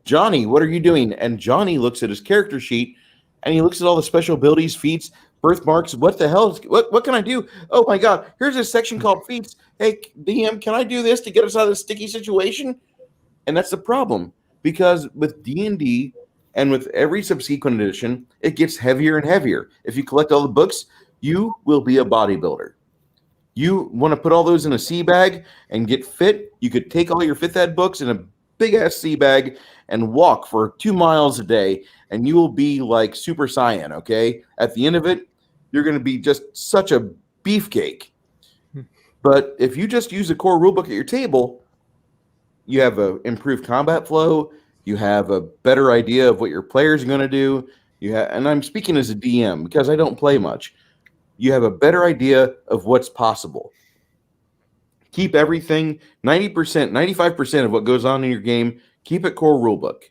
Johnny, what are you doing? And Johnny looks at his character sheet and he looks at all the special abilities, feats, birthmarks. What the hell? What can I do? Oh my God, here's a section called feats. Hey, DM, can I do this to get us out of this sticky situation? And that's the problem, because with D&D and with every subsequent edition, it gets heavier and heavier. If you collect all the books, you will be a bodybuilder. You want to put all those in a sea bag and get fit, you could take all your 5th ed books in a big-ass sea bag and walk for 2 miles a day, and you will be like Super Saiyan, okay? At the end of it, you're going to be just such a beefcake. But if you just use a core rulebook at your table, you have an improved combat flow, you have a better idea of what your players are going to do, and I'm speaking as a DM because I don't play much. You have a better idea of what's possible. Keep everything, 90%, 95% of what goes on in your game, keep it core rulebook.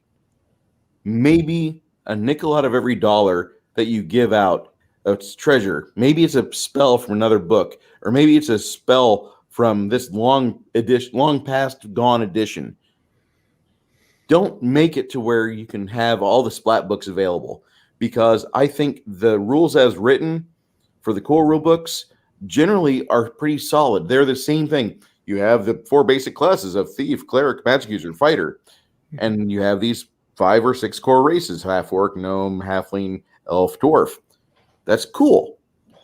Maybe a nickel out of every dollar that you give out, it's treasure. Maybe it's a spell from another book, or maybe it's a spell from this long past gone edition. Don't make it to where you can have all the splat books available, because I think the rules as written for the core rule books generally are pretty solid. They're the same thing. You have the 4 basic classes of thief, cleric, magic user, fighter, and you have these 5 or 6 core races: half-orc, gnome, halfling, elf, dwarf. That's cool.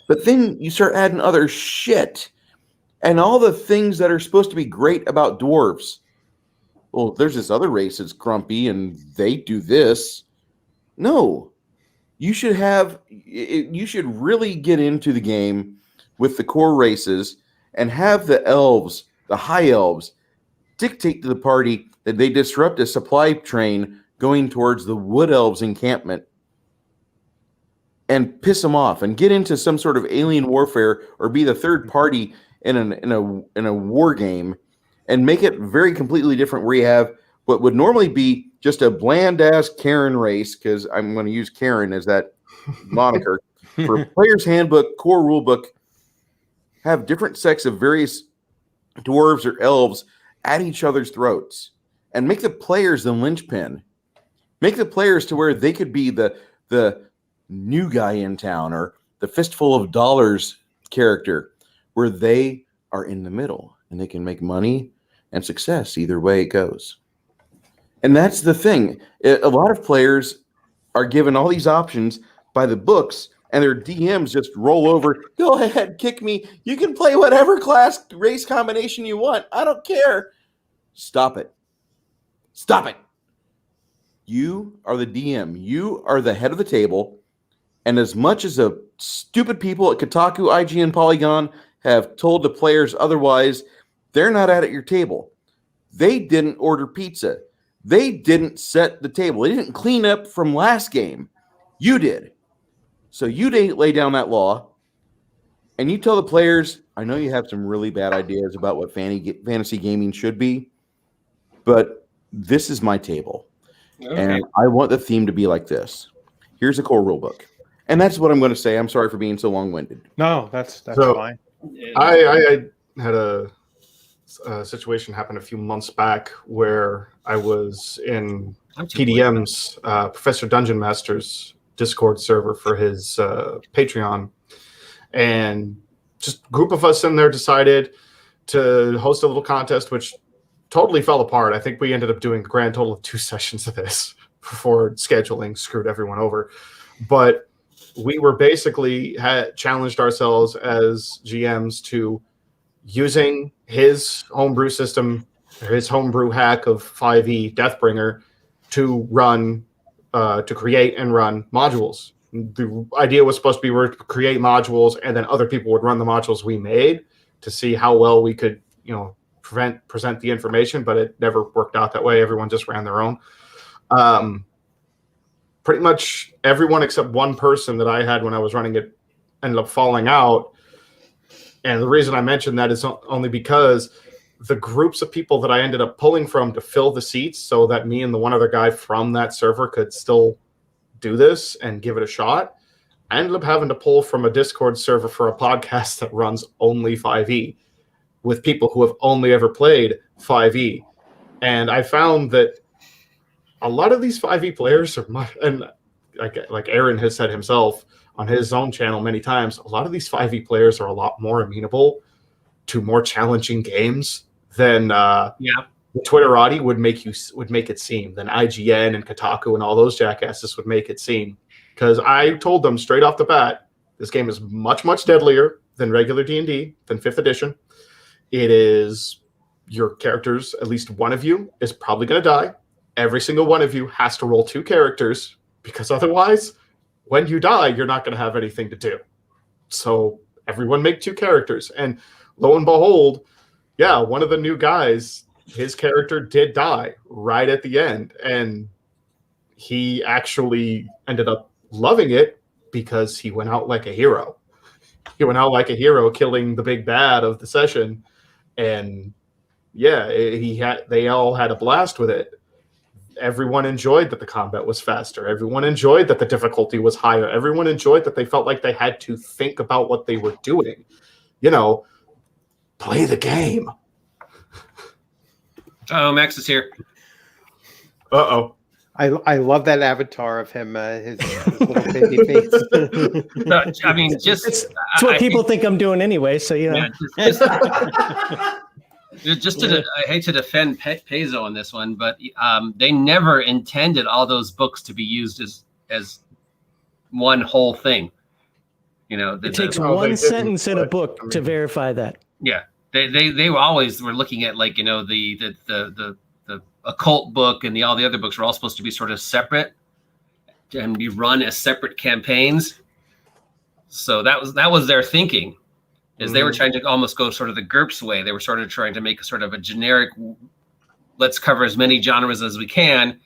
But then you start adding other shit and all the things that are supposed to be great about dwarves. Well, there's this other race that's grumpy and they do this. No, you should really get into the game with the core races and have the elves, the high elves, dictate to the party that they disrupt a supply train going towards the wood elves encampment and piss them off and get into some sort of alien warfare or be the third party in a war game and make it very completely different, where you have what would normally be just a bland ass Karen race, because I'm going to use Karen as that moniker for player's handbook, core rulebook, have different sects of various dwarves or elves at each other's throats and make the players the linchpin. Make the players to where they could be the new guy in town or the fistful of dollars character, where they are in the middle and they can make money and success either way it goes. And that's the thing. A lot of players are given all these options by the books, and their DMs just roll over. Go ahead, kick me. You can play whatever class race combination you want. I don't care. Stop it. Stop it. You are the DM. You are the head of the table. And as much as the stupid people at Kotaku, IGN, Polygon have told the players otherwise, they're not at your table. They didn't order pizza. They didn't set the table. They didn't clean up from last game. You did. So you lay down that law, and you tell the players, I know you have some really bad ideas about what fantasy gaming should be, but this is my table. Okay. And I want the theme to be like this. Here's a core rule book. And that's what I'm going to say. I'm sorry for being so long-winded. No, that's so, fine. I had a situation happen a few months back where I was in PDM's Professor Dungeon Master's Discord server for his Patreon, and just a group of us in there decided to host a little contest, which totally fell apart. I think we ended up doing a grand total of 2 sessions of this before scheduling screwed everyone over. But we were basically challenged ourselves as GMs to using his homebrew system, or his homebrew hack of 5e Deathbringer, to run, to create and run modules. The idea was supposed to be we were to create modules, and then other people would run the modules we made to see how well we could, present the information. But it never worked out that way. Everyone just ran their own. Pretty much everyone except one person that I had when I was running it ended up falling out. And the reason I mentioned that is only because the groups of people that I ended up pulling from to fill the seats so that me and the one other guy from that server could still do this and give it a shot, I ended up having to pull from a Discord server for a podcast that runs only 5e with people who have only ever played 5e. And I found that a lot of these 5e players are much, and like Aaron has said himself on his own channel many times, a lot of these 5e players are a lot more amenable to more challenging games than the Twitterati would make it seem, than IGN and Kotaku and all those jackasses would make it seem. Because I told them straight off the bat, this game is much, much deadlier than regular D&D, than 5th edition. It is, your characters, at least one of you, is probably going to die. Every single one of you has to roll 2 characters, because otherwise, when you die, you're not going to have anything to do. So everyone make 2 characters. And lo and behold, one of the new guys, his character did die right at the end. And he actually ended up loving it because he went out like a hero. He went out like a hero, killing the big bad of the session. And they all had a blast with it. Everyone enjoyed that the combat was faster. Everyone enjoyed that the difficulty was higher. Everyone enjoyed that they felt like they had to think about what they were doing. Play the game. Oh, Max is here. Uh-oh. I love that avatar of him, his little baby face. No, I mean, it's what people think I'm doing anyway, so I hate to defend Paizo on this one, but they never intended all those books to be used as one whole thing. It takes one sentence in a book to verify that. Yeah, they always were looking at the occult book and all the other books were all supposed to be sort of separate and be run as separate campaigns. So that was their thinking. is they were trying to almost go sort of the GURPS way. They were sort of trying to make a sort of a generic, let's cover as many genres as we can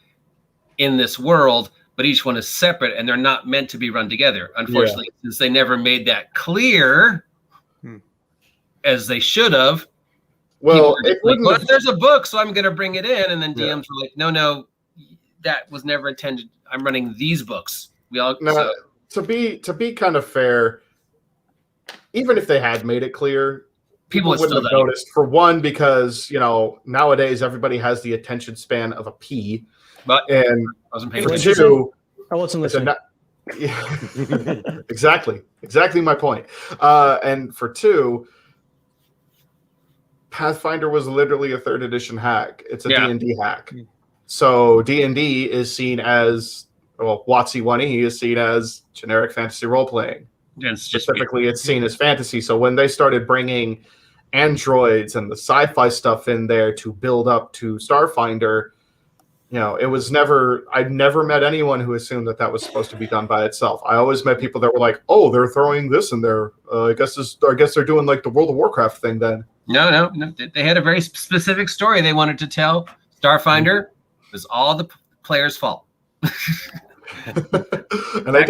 in this world, but each one is separate and they're not meant to be run together. Unfortunately, since they never made that clear as they should have. Well, but there's a book, so I'm going to bring it in. And then DMs were like, no, that was never intended. I'm running these books. To be kind of fair, even if they had made it clear, people wouldn't have noticed. For one, because nowadays everybody has the attention span of a pea, and I wasn't paying attention. Two, I wasn't listening. Exactly my point. And for two, Pathfinder was literally a 3rd edition hack. It's a D&D hack. So D&D is seen as, WotC 1E is seen as generic fantasy role-playing. Specifically, it's seen as fantasy. So when they started bringing androids and the sci-fi stuff in there to build up to Starfinder, it was I'd never met anyone who assumed that was supposed to be done by itself. I always met people that were like, oh, they're throwing this in there. I guess they're doing like the World of Warcraft thing then. No. They had a very specific story they wanted to tell. Starfinder was all the players' fault. And I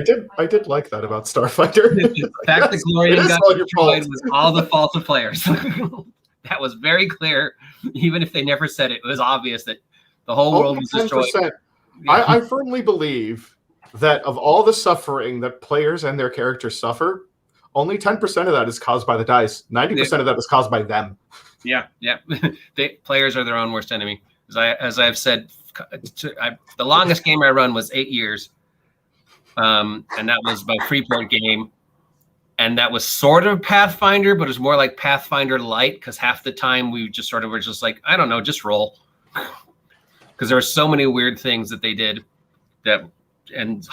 did like that about Starfinder. The fact that Glorian got destroyed was all the fault of players. That was very clear. Even if they never said it, it was obvious that the whole world was destroyed. I firmly believe that of all the suffering that players and their characters suffer, only 10% of that is caused by the dice. 90% of that is caused by them. Yeah. Players are their own worst enemy. As I've said, the longest game I run was 8 years, and that was my Freeport game, and that was sort of Pathfinder, but it was more like Pathfinder Light because half the time we just sort of were just like, I don't know, just roll, because there were so many weird things that they did and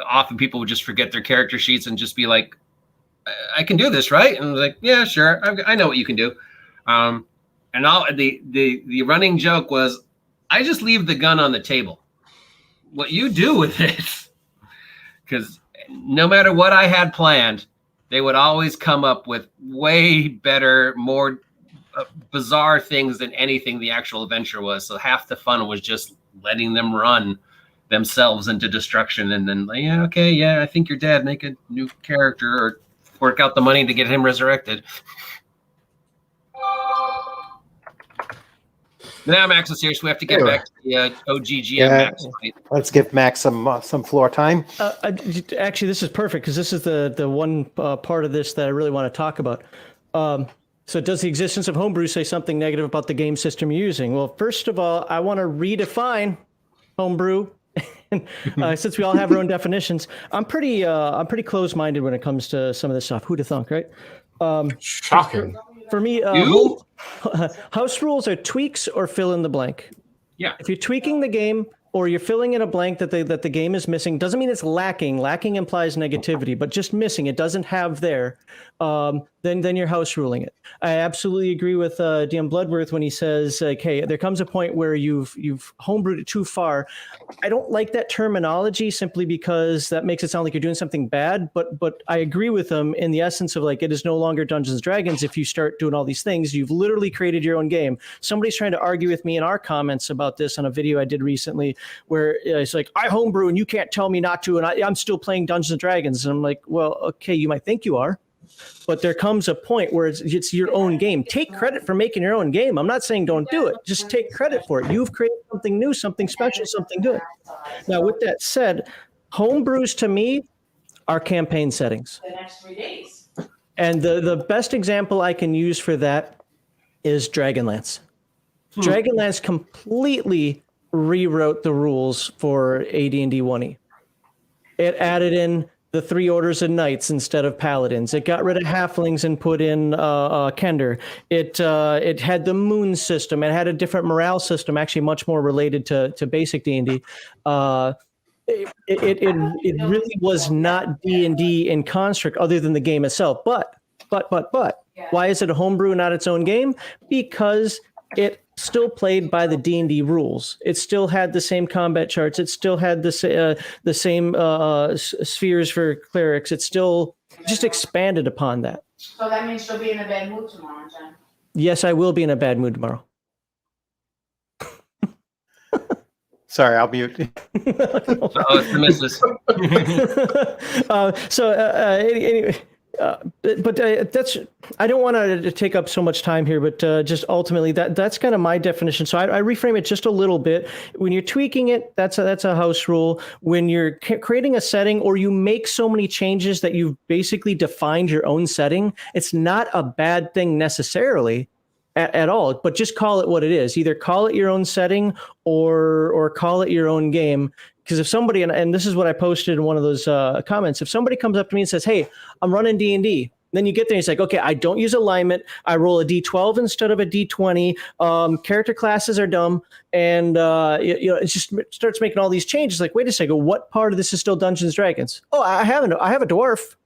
often people would just forget their character sheets and just be like, I can do this, right? And I was like, yeah, sure, I know what you can do. And the running joke was, I just leave the gun on the table. What you do with it, because no matter what I had planned, they would always come up with way better, more bizarre things than anything the actual adventure was. So half the fun was just letting them run themselves into destruction, and then I think you're dead. Make a new character or work out the money to get him resurrected. Now Max is here, so we have to get back to the OGGM Max. Let's give Max some floor time. Actually, this is perfect because this is the one part of this that I really want to talk about. So does the existence of homebrew say something negative about the game system you're using? Well, first of all, I want to redefine homebrew. Since we all have our own definitions, I'm pretty close-minded when it comes to some of this stuff. Who'd have thunk, right? Shocking. For me, house rules are tweaks or fill in the blank. Yeah. If you're tweaking the game or you're filling in a blank that the game is missing, doesn't mean it's lacking. Lacking implies negativity, but just missing, it doesn't have there. Then you're house ruling it. I absolutely agree with DM Bloodworth when he says, okay, there comes a point where you've homebrewed it too far. I don't like that terminology simply because that makes it sound like you're doing something bad, but I agree with him in the essence of like, it is no longer Dungeons & Dragons if you start doing all these things. You've literally created your own game. Somebody's trying to argue with me in our comments about this on a video I did recently where it's like, I homebrew and you can't tell me not to, and I'm still playing Dungeons & Dragons. And I'm like, well, okay, you might think you are. But there comes a point where it's your own game. Take credit for making your own game. I'm not saying don't do it. Just take credit for it. You've created something new, something special, something good. Now, with that said, homebrews to me are campaign settings. The next 3 days. And the best example I can use for that is Dragonlance. Dragonlance completely rewrote the rules for AD&D 1E. It added in the 3 orders of knights instead of paladins. It got rid of halflings and put in Kender. It had the moon system. It had a different morale system, actually much more related to basic D&D. It really was not D&D in construct other than the game itself. But why is it a homebrew and not its own game? Because it still played by the D&D rules. It still had the same combat charts. It still had the same spheres for clerics. It still just expanded upon that. So that means she'll be in a bad mood tomorrow, John. Yes, I will be in a bad mood tomorrow. Sorry, I'll mute. Oh, it's the missus. Anyway, that's, I don't want to take up so much time here, but just ultimately that's kind of my definition. So I reframe it just a little bit. When you're tweaking it, that's a house rule. When you're creating a setting, or you make so many changes that you've basically defined your own setting, it's not a bad thing necessarily at all, but just call it what it is. Either call it your own setting or call it your own game. Because if somebody, and this is what I posted in one of those comments, if somebody comes up to me and says, hey, I'm running D&D, then you get there and it's like, okay, I don't use alignment. I roll a D12 instead of a D20. Character classes are dumb. And it just starts making all these changes. Like, wait a second, what part of this is still Dungeons & Dragons? Oh, I have a dwarf.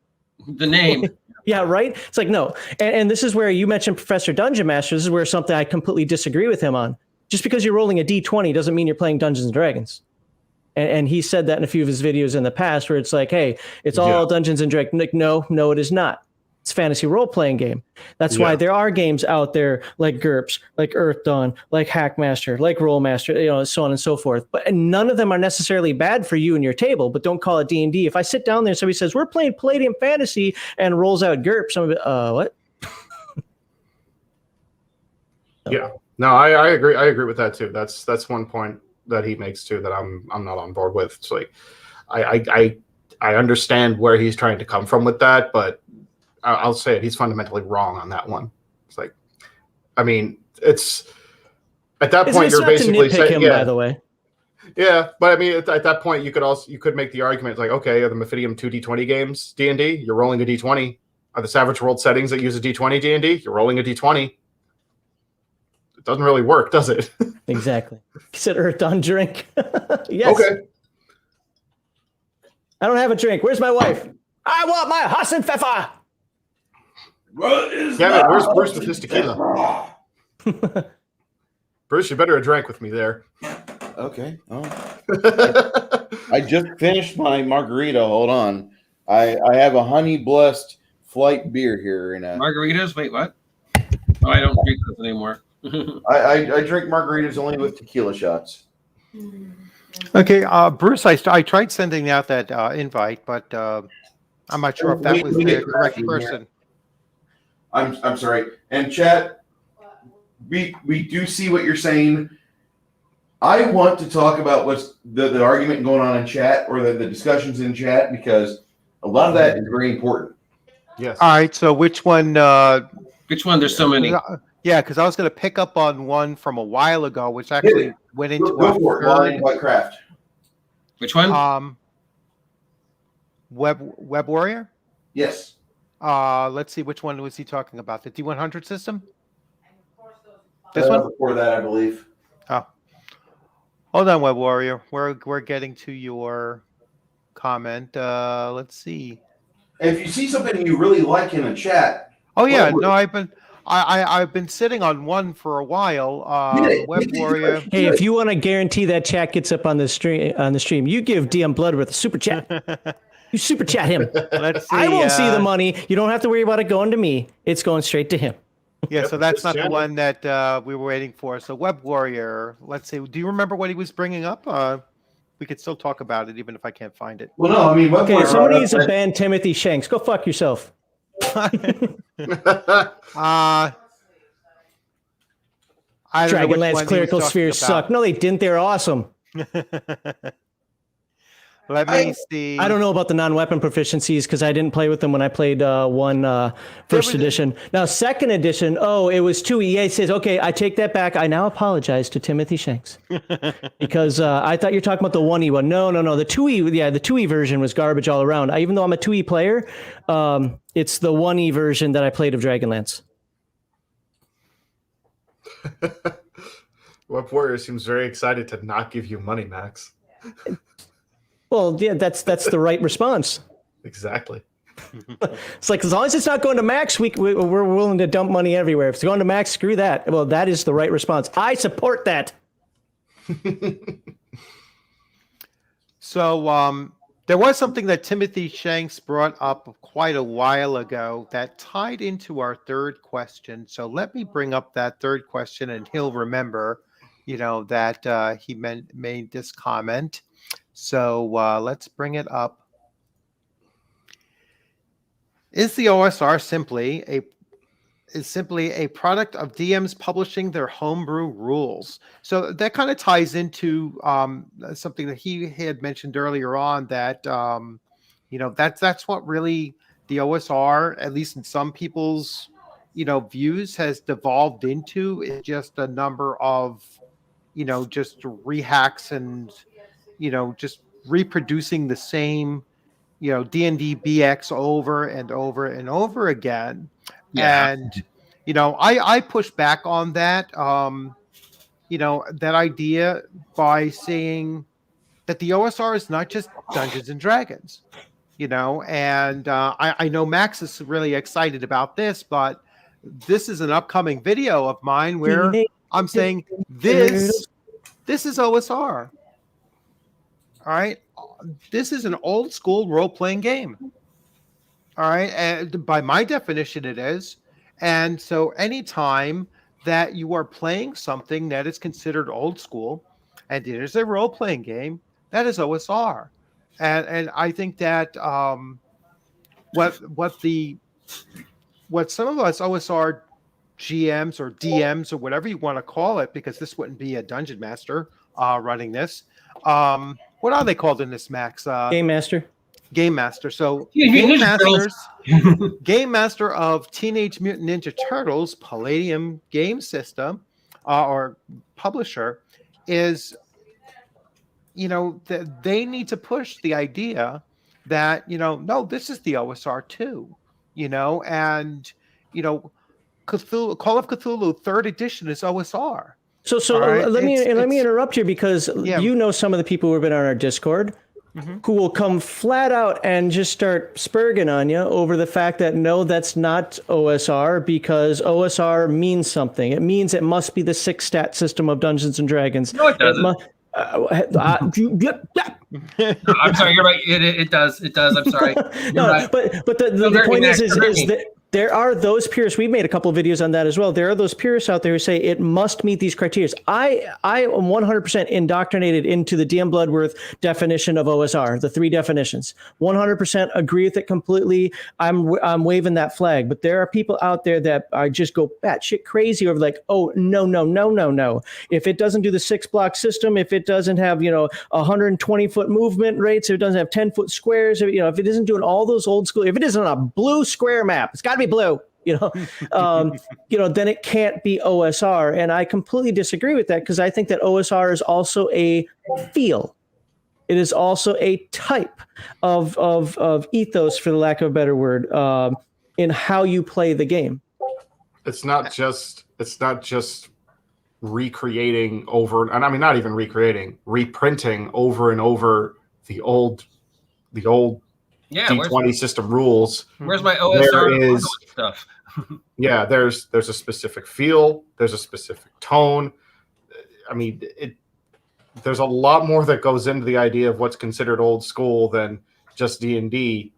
The name. Yeah, right? It's like, no. And this is where you mentioned Professor Dungeon Master. This is where something I completely disagree with him on. Just because you're rolling a D20 doesn't mean you're playing Dungeons & Dragons. And he said that in a few of his videos in the past, where it's like, hey, it's all Dungeons & Dragons. Like, no, it is not. It's a fantasy role-playing game. That's why there are games out there like GURPS, like Earth Dawn, like Hackmaster, like Rollmaster, so on and so forth. But none of them are necessarily bad for you and your table, but don't call it D&D. If I sit down there and somebody says, we're playing Palladium Fantasy and rolls out GURPS, I'm what? Yeah. No, I agree. I agree with that too. That's one point that he makes too that I'm not on board with. It's like I understand where he's trying to come from with that, but I'll say it, he's fundamentally wrong on that one. It's like, I mean, it's at that point you're basically saying, by the way. Yeah, but I mean, at that point you could make the argument like, okay, are the Mephidium 2D20 games D&D? You're rolling a D20. Are the Savage World settings that use a D20 D&D? You're rolling a D20. It doesn't really work, does it? Exactly. Said Earth Dawn drink. Yes. Okay. I don't have a drink. Where's my wife? I want my Hassenpfeffer. What is Damn it, where's Bruce with his tequila? Bruce, you better drink with me there. Okay. Oh. I just finished my margarita. Hold on. I have a honey blessed flight beer here in a Margaritas? Wait, what? Oh, I don't drink those anymore. I drink margaritas only with tequila shots. Okay, Bruce, I tried sending out that invite, but I'm not sure if that was the correct person. I'm sorry. And chat, we do see what you're saying. I want to talk about what's the argument going on in chat, or the discussions in chat, because a lot of that is very important. Yes. All right, so which one? Which one? There's so many. Yeah, because I was going to pick up on one from a while ago, which actually went into White Craft. Which one? Web Warrior. Yes. Let's see, which one was he talking about? The D100 system? This one? Before that, I believe. Oh, hold on, Web Warrior. We're getting to your comment. Let's see. If you see something you really like in the chat. Oh yeah, no, I've been sitting on one for a while. Web Warrior. Hey, if you want to guarantee that chat gets up on the stream, you give DM Bloodworth a super chat. You super chat him. Let's see, I won't see the money. You don't have to worry about it going to me. It's going straight to him. Yeah, so that's not the one that we were waiting for. So Web Warrior, let's see. Do you remember what he was bringing up? We could still talk about it even if I can't find it. Well, no, I mean, okay, somebody needs to ban Timothy Shanks. Go fuck yourself. Dragonlance clerical spheres suck. No, they didn't. They're awesome. Let me see. I don't know about the non-weapon proficiencies because I didn't play with them when I played first edition. Now, second edition, it was 2E. It says, okay, I take that back. I now apologize to Timothy Shanks because I thought you were talking about the 1E one. No. The 2E, the 2E version was garbage all around. Even though I'm a 2E player, it's the 1E version that I played of Dragonlance. Web Warrior seems very excited to not give you money, Max. Well, yeah, that's the right response. Exactly. It's like, as long as it's not going to max, we're willing to dump money everywhere. If it's going to max, screw that. Well, that is the right response. I support that. So there was something that Timothy Shanks brought up quite a while ago that tied into our third question. So let me bring up that third question, and he'll remember, that he made this comment. So let's bring it up. Is the OSR simply a product of DMs publishing their homebrew rules? So that kind of ties into something that he had mentioned earlier on, that that's what really the OSR, at least in some people's views, has devolved into, is just a number of just rehacks and just reproducing the same D&D BX over and over and over again. Yeah. And I push back on that that idea by saying that the OSR is not just Dungeons and Dragons, and I know Max is really excited about this, but this is an upcoming video of mine where I'm saying this is OSR. All right. This is an old school role-playing game. All right. And by my definition, it is. And so anytime that you are playing something that is considered old school and it is a role-playing game, that is OSR. And I think that what some of us OSR GMs or DMs or whatever you want to call it, because this wouldn't be a dungeon master running this. What are they called in this, Max? Game Master. Game Master. So Ninja Game Master of Teenage Mutant Ninja Turtles Palladium game system or publisher is, that they need to push the idea that, no, this is the OSR too, and, Cthulhu, Call of Cthulhu 3rd edition is OSR. So right? let me interrupt you, because some of the people who have been on our Discord who will come flat out and just start spurging on you over the fact that no, that's not OSR, because OSR means something. It means it must be the 6 stat system of Dungeons and Dragons. No, it doesn't. I'm sorry, you're right. It does. I'm sorry. No, right. but the point is that there are those purists. We've made a couple of videos on that as well. There are those purists out there who say it must meet these criteria. I am 100% indoctrinated into the DM Bloodworth definition of OSR, the 3 definitions. 100% agree with it completely. I'm waving that flag. But there are people out there that just go batshit crazy over like, oh, no. If it doesn't do the 6-block system, if it doesn't have 120-foot movement rates, if it doesn't have 10-foot squares, if it isn't doing all those old school, if it isn't a blue square map, it's got to be blue, then it can't be OSR. And I completely disagree with that, because I think that OSR is also a feel. It is also a type of ethos, for the lack of a better word, in how you play the game. It's not just recreating over, and I mean, not even recreating, reprinting over and over the old D20 system rules. Where's my OSR stuff? Yeah, there's a specific feel, there's a specific tone. I mean, there's a lot more that goes into the idea of what's considered old school than just D&D.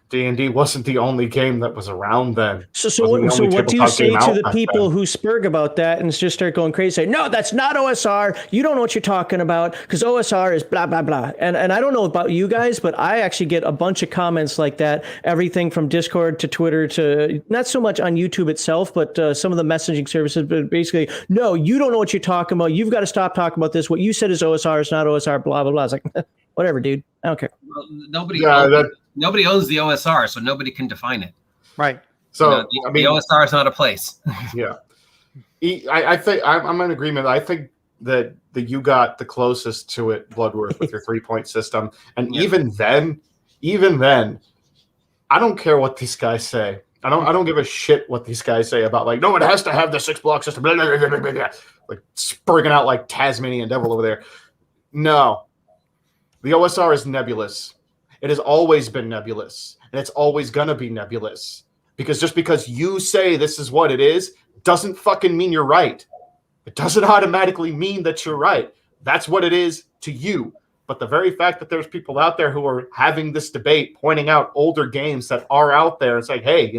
D&D wasn't the only game that was around then. So what do you say to the people who spurg about that and just start going crazy? Say, no, that's not OSR. You don't know what you're talking about, because OSR is blah, blah, blah. And I don't know about you guys, but I actually get a bunch of comments like that. Everything from Discord to Twitter to not so much on YouTube itself, but some of the messaging services. But basically, no, you don't know what you're talking about. You've got to stop talking about this. What you said is OSR. It's not OSR, blah, blah, blah. It's like, whatever, dude. I don't care. Well, nobody owns the OSR, so nobody can define it. Right. So the OSR is not a place. Yeah. I think I'm in agreement. I think that you got the closest to it, Bloodworth, with your 3-point system. And even then, I don't care what these guys say. I don't give a shit what these guys say about, like, no, it has to have the 6-block system. Blah, blah, blah, blah, blah, like spurging out like Tasmanian devil over there. No. The OSR is nebulous. It has always been nebulous. and it's always going to be nebulous. Because just because you say this is what it is, doesn't fucking mean you're right. It doesn't automatically mean that you're right. That's what it is to you. But the very fact that there's people out there who are having this debate, pointing out older games that are out there and saying, hey,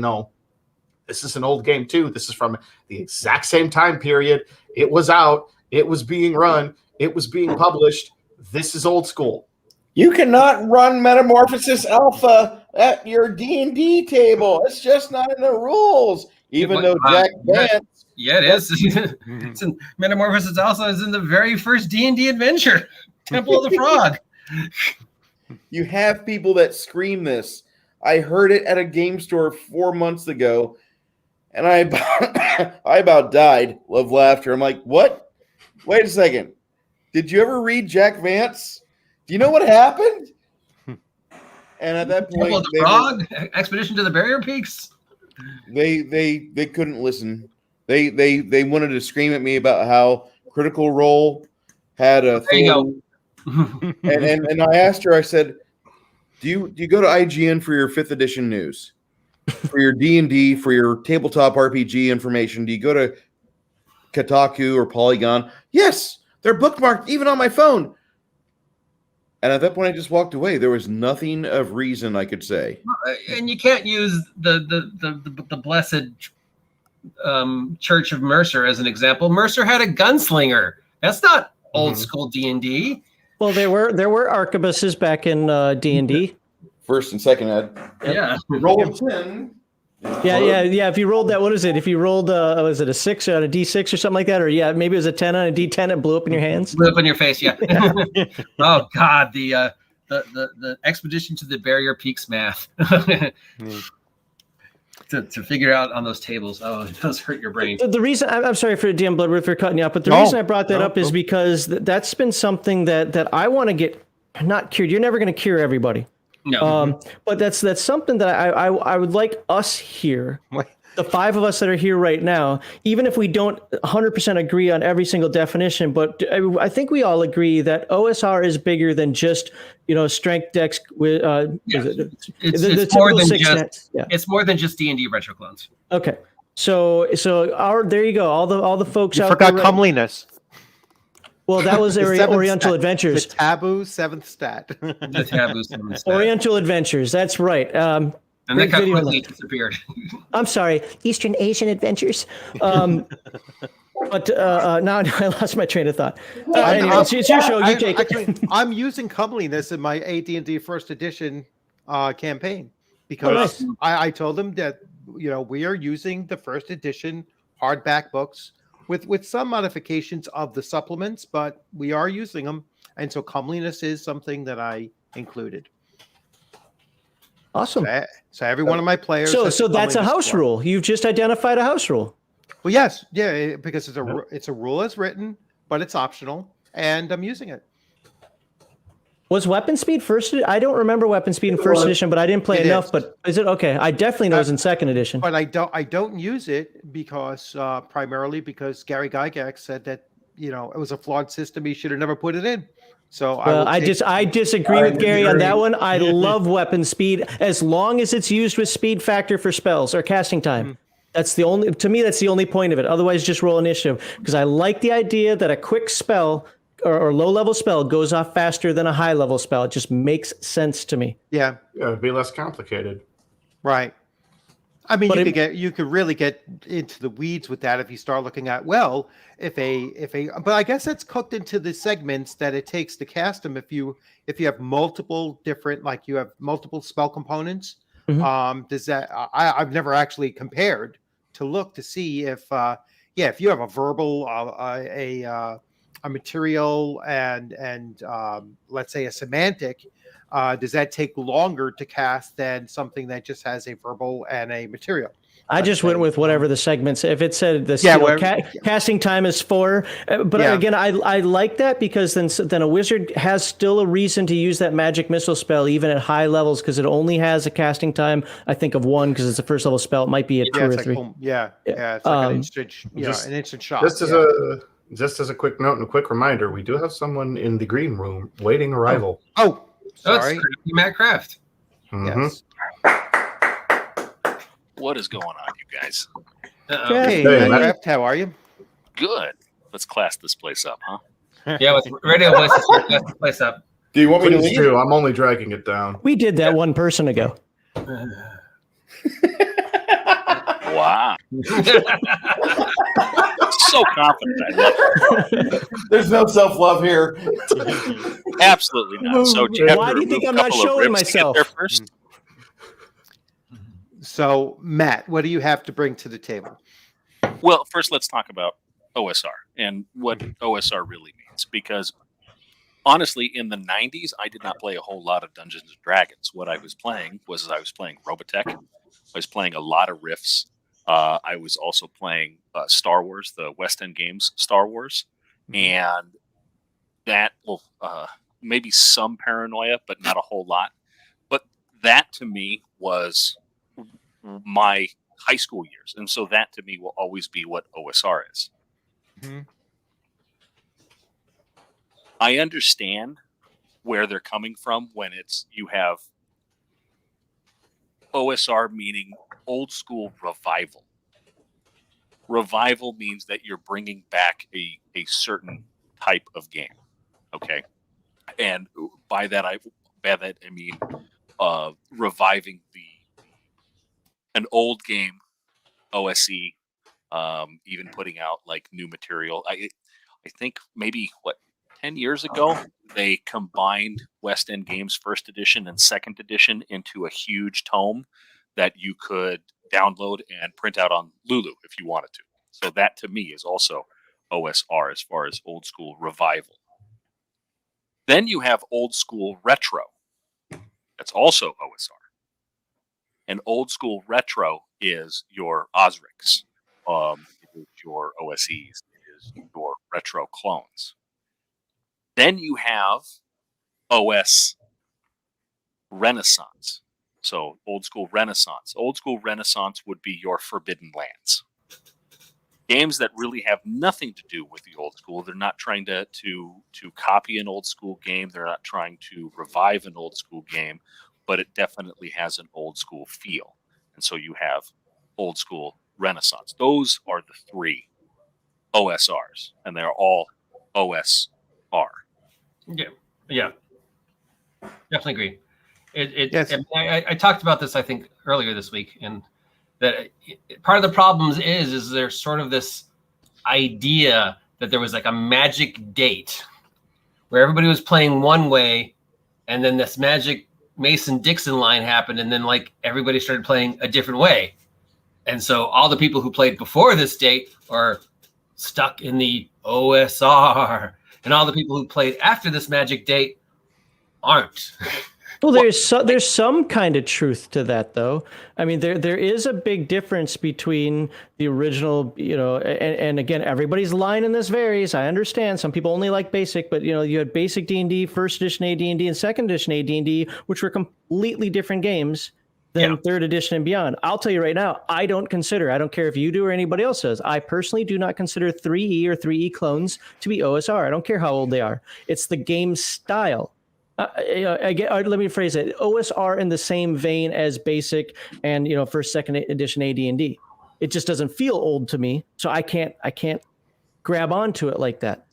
this is an old game too. This is from the exact same time period. It was out. It was being run. It was being published. This is old school. You cannot run Metamorphosis Alpha at your D&D table. It's just not in the rules. Even though Jack Vance... Yeah, it is. It's in Metamorphosis Alpha is in the very first D&D adventure, Temple of the Frog. You have people that scream this. I heard it at a game store 4 months ago, and I about died of laughter. I'm like, what? Wait a second. Did you ever read Jack Vance? Do you know what happened? And at that point, the Frog, Expedition to the Barrier Peaks. They couldn't listen. They wanted to scream at me about how Critical Role had a there you go. and I asked her, I said, do you go to IGN for your 5th edition news? For your D&D, for your tabletop RPG information? Do you go to Kotaku or Polygon? Yes, they're bookmarked even on my phone. And at that point, I just walked away. There was nothing of reason I could say. And you can't use the blessed Church of Mercer as an example. Mercer had a gunslinger. That's not old school D&D. Well, there were arquebuses back in D&D. First and second ed. Yeah. Roll 10. Yeah. If you rolled that, what is it? If you rolled, was it a 6 on a D6 or something like that? Or maybe it was a 10 on a D10 and blew up in your hands. Blew up in your face, yeah. Oh God, the Expedition to the Barrier Peaks math. To figure out on those tables. Oh, it does hurt your brain. The reason I'm sorry for DM Bloodworth for cutting you up, but the reason I brought that up is because that's been something that I want to get not cured. You're never going to cure everybody. No. But that's something that I would like us here, the 5 of us that are here right now, even if we don't 100% agree on every single definition, but I think we all agree that OSR is bigger than just strength dex with it's more than just it's more than just D&D retro clones. Okay, so there you go. All the folks out forgot there. comeliness. Well, that was Oriental Adventures. The taboo 7th stat. The taboo 7th stat. Oriental Adventures. That's right. And that got quickly disappeared. I'm sorry, Eastern Asian Adventures. But now I lost my train of thought. Anyway, it's your show. You take it. I'm using comeliness in my AD&D First Edition campaign because I told them that we are using the First Edition hardback books with some modifications of the supplements, but we are using them, and so comeliness is something that I included. Awesome. So every one of my players. So that's a house rule. You've just identified a house rule. Well, yes, because it's a rule as written, but it's optional, and I'm using it. Was weapon speed first? I don't remember weapon speed in first edition, but I didn't play enough. But is it okay? I definitely know it's in second edition. But I don't use it because primarily because Gary Gygax said that it was a flawed system. He should have never put it in. So I disagree with Gary on that one. I love weapon speed as long as it's used with speed factor for spells or casting time. Mm-hmm. That's the only point of it. Otherwise, just roll initiative because I like the idea that a quick spell or low-level spell goes off faster than a high-level spell. It just makes sense to me. Yeah, it'd be less complicated. Right. I mean, you could really get into the weeds with that if you start looking at but I guess that's cooked into the segments that it takes to cast them. If you have multiple different, like you have multiple spell components, does that? I've never actually compared to look to see if you have a verbal, a material, and let's say a semantic. Does that take longer to cast than something that just has a verbal and a material? I just went with whatever the segments. If it said casting time is 4, but again, I like that because then a wizard has still a reason to use that magic missile spell even at high levels because it only has a casting time I think of 1 because it's a first level spell. It might be a 2 or 3. It's like an instant shot. Just as a quick note and a quick reminder, we do have someone in the green room waiting arrival. Oh. Sorry. It's Matt Kraft. Yes. What is going on, you guys? Hey, Hey, Matt. Craft, how are you? Good. Let's class this place up, huh? Yeah, with radio voices, let's the place up. Do you want me to Please leave? do. I'm only dragging it down. We did that one person ago. Wow. So confident. I love it. There's no self-love here. Absolutely not. So do you have Why to do you think remove I'm a not couple of showing ribs to get myself? there first? So, Matt, what do you have to bring to the table? Well, first let's talk about OSR and what OSR really means. Because honestly, in the 90s, I did not play a whole lot of Dungeons and Dragons. What I was playing was Robotech. I was playing a lot of Riffs. I was also playing Star Wars, the West End games, Star Wars. And that, maybe some Paranoia, but not a whole lot. But that to me was my high school years. And so that to me will always be what OSR is. Mhm. I understand where they're coming from when you have OSR meaning old school revival. Revival means that you're bringing back a certain type of game. Okay. And by that I mean reviving an old game, OSE, even putting out like new material. I think maybe 10 years ago they combined West End Games First Edition and Second Edition into a huge tome that you could download and print out on Lulu if you wanted to. So that to me is also OSR as far as old school revival. Then you have old school retro. That's also OSR. And old school retro is your Osrics. It is your OSEs. It is your retro clones. Then you have OS Renaissance. So old school Renaissance. Old school Renaissance would be your Forbidden Lands. Games that really have nothing to do with the old school. They're not trying to copy an old school game. They're not trying to revive an old school game, but it definitely has an old school feel. And so you have old school Renaissance. Those are the three OSRs, and they're all OSR. Yeah, definitely agree. Yes. I talked about this, I think, earlier this week, and that part of the problems is there's sort of this idea that there was like a magic date where everybody was playing one way, and then this magic Mason-Dixon line happened, and then like everybody started playing a different way. And so all the people who played before this date are stuck in the OSR, and all the people who played after this magic date aren't. Well, there's some kind of truth to that, though. I mean, there is a big difference between the original, and again, everybody's line in this varies. I understand some people only like basic, but you had basic D&D, first edition AD&D, and second edition AD&D, which were completely different games than third edition and beyond. I'll tell you right now, I don't care if you do or anybody else does. I personally do not consider 3E or 3E clones to be OSR. I don't care how old they are. It's the game style. Let me phrase it. OSR in the same vein as basic and first, second edition AD&D. It just doesn't feel old to me, so I can't grab onto it like that.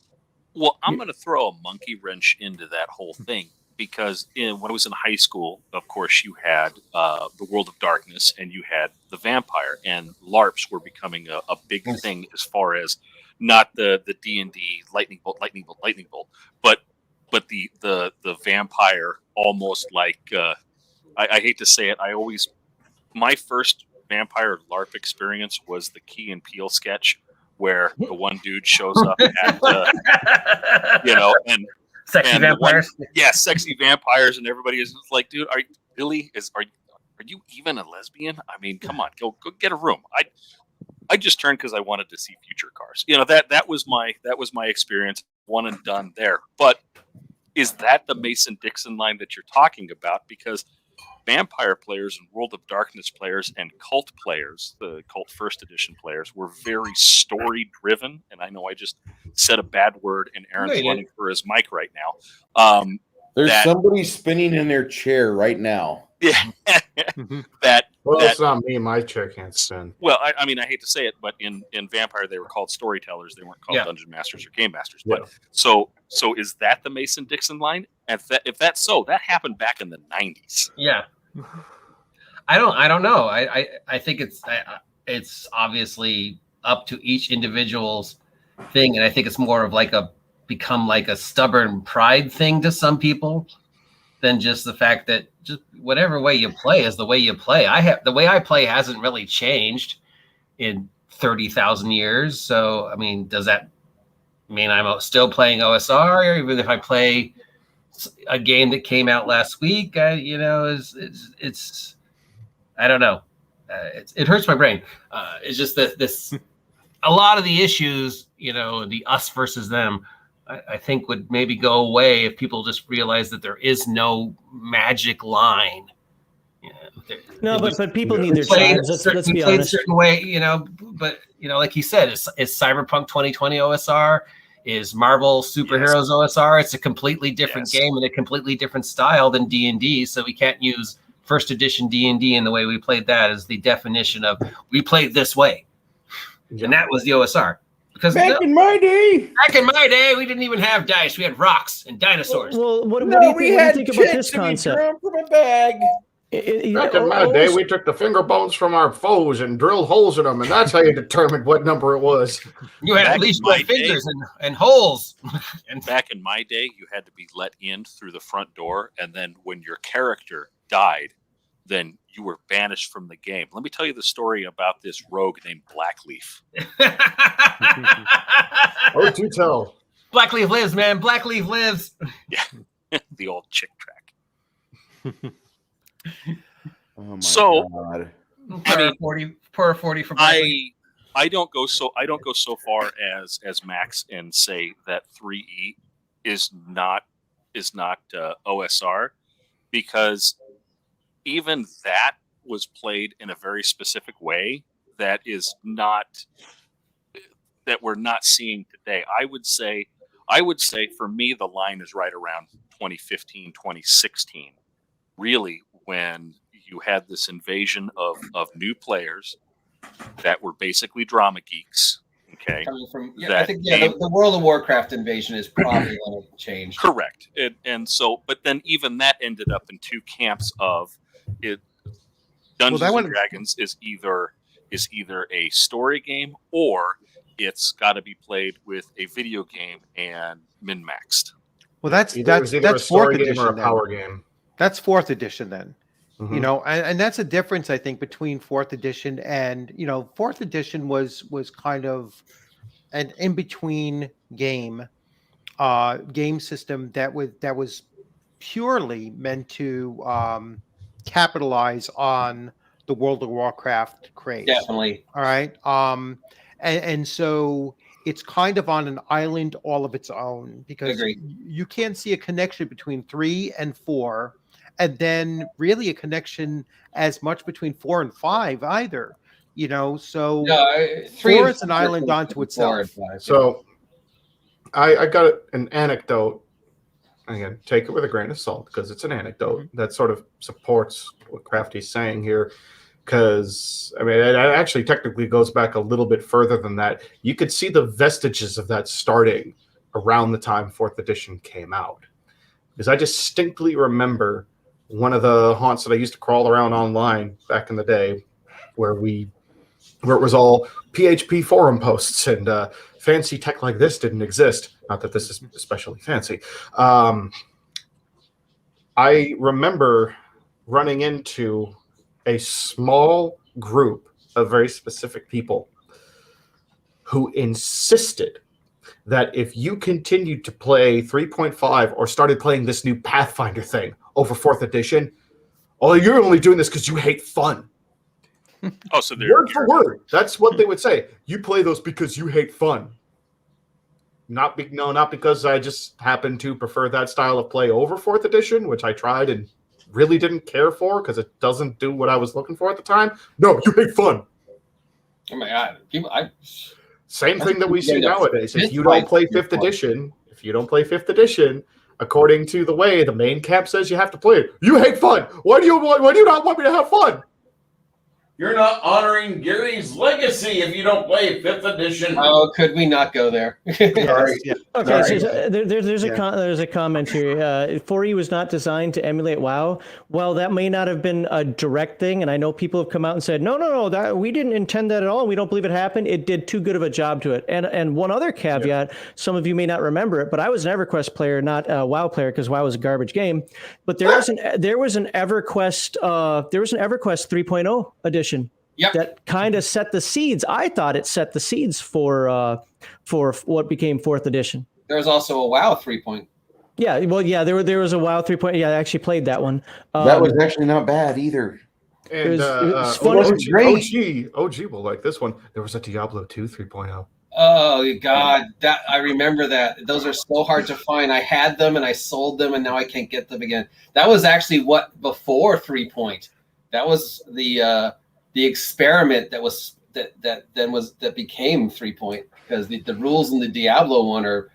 Well, I'm going to throw a monkey wrench into that whole thing because when I was in high school, of course, you had the World of Darkness and you had the Vampire, and LARPs were becoming a big thing as far as not the D&D lightning bolt, but the Vampire, almost like I hate to say it, my first Vampire LARP experience was the Key and Peele sketch where the one dude shows up at and Sexy vampires. Sexy vampires, and everybody is like, dude, are you even a lesbian? I mean, come on, go get a room. I just turned because I wanted to see future cars. That was my experience, one and done there. But is that the Mason-Dixon line that you're talking about? Because Vampire players and World of Darkness players and Cult players, the Cult First Edition players, were very story-driven. And I know I just said a bad word, and Aaron's running for his mic right now. There's somebody spinning in their chair right now. Yeah. Mhm. that Well, that it's not me. My chair can't spin. well, I mean, I hate to say it, but in Vampire they were called storytellers. They weren't called Yeah. dungeon masters or game masters. Yeah. But so is that the Mason Dixon line? If that's so, that happened back in the 90s. Yeah. I don't know. I think it's obviously up to each individual's thing, and I think it's more of like become like a stubborn pride thing to some people than just the fact that just whatever way you play is the way you play. The way I play hasn't really changed in 30,000 years. So I mean, does that mean I'm still playing OSR, even if I play a game that came out last week? It's I don't know. It hurts my brain. It's just that a lot of the issues, the us versus them, I think would maybe go away if people just realize that there is no magic line. No, but people need their tribes. Let's be played a honest. certain way, but like he said, is Cyberpunk 2020 OSR? Is Marvel Superheroes OSR? It's a completely different game and a completely different style than D&D. So we can't use first edition D&D and the way we played that as the definition of we played this way. And that was the OSR. Because back in my day, we didn't even have dice. We had rocks and dinosaurs. Well, what do you think about this concept? From a bag. Back in my day, we took the finger bones from our foes and drilled holes in them, and that's how you determined what number it was. You had at least my fingers and holes. And back in my day, you had to be let in through the front door, and then when your character died, then you were banished from the game. Let me tell you the story about this rogue named Blackleaf. Oh, do tell. Blackleaf lives, man. Blackleaf lives. Yeah, the old chick track. Oh my So, God. I mean, 40 for Blackleaf. I don't go so far as Max and say that 3E is not OSR, because even that was played in a very specific way that we're not seeing today. I would say for me the line is right around 2015, 2016, really, when you had this invasion of new players that were basically drama geeks. Okay. Coming from, I think the World of Warcraft invasion is probably going to change. Correct. And so, but then even that ended up in two camps of it. Dungeons and Dragons is either a story game or it's got to be played with a video game and min-maxed. Either Well, that's a fourth story game edition or a power game. That's fourth edition then. Mhm. And that's a difference, I think, between fourth edition and fourth edition was kind of an in between game system that was purely meant to capitalize on the World of Warcraft craze. Definitely. All right. And so it's kind of on an island all of its own, because you can't see a connection between 3 and 4, and then really a connection as much between 4 and 5 either. So 4 is an island onto itself. So I got an anecdote. Again, take it with a grain of salt because it's an anecdote that sort of supports what Crafty's saying here. Because, I mean, it actually technically goes back a little bit further than that. You could see the vestiges of that starting around the time 4th edition came out. Because I distinctly remember one of the haunts that I used to crawl around online back in the day where it was all PHP forum posts and fancy tech like this didn't exist. Not that this is especially fancy. I remember running into a small group of very specific people who insisted that if you continued to play 3.5 or started playing this new Pathfinder thing over 4th edition, oh, you're only doing this because you hate fun. Oh, so word for word, that's what they would say. You play those because you hate fun. Not because I just happen to prefer that style of play over 4th edition, which I tried and really didn't care for because it doesn't do what I was looking for at the time. No, you hate fun. Oh my God, Same thing that we see nowadays. If you don't play 5th edition, according to the way the main camp says you have to play it. You hate fun. Why do you not want me to have fun? You're not honoring Gary's legacy if you don't play 5th edition. Oh, could we not go there? Sorry. Yeah. Okay, Sorry. so there's a Yeah. there's a comment here. 4E was not designed to emulate WoW. Well, that may not have been a direct thing, and I know people have come out and said, no, that we didn't intend that at all. We don't believe it happened. It did too good of a job to it. And one other caveat, some of you may not remember it, but I was an EverQuest player, not a WoW player, because WoW was a garbage game. But there was an EverQuest 3.0 edition. Yep. That kind of set the seeds. I thought it set the seeds for what became 4th edition. There was also a WoW 3. Yeah, well, yeah, there was a WoW 3.0. Yeah, I actually played that one. That was actually not bad either. And it was fun. OG will like this one. There was a Diablo 2 3.0. Oh God, that I remember that. Those are so hard to find. I had them and I sold them, and now I can't get them again. That was actually what before 3. That was the experiment that became 3. Because the rules in the Diablo one are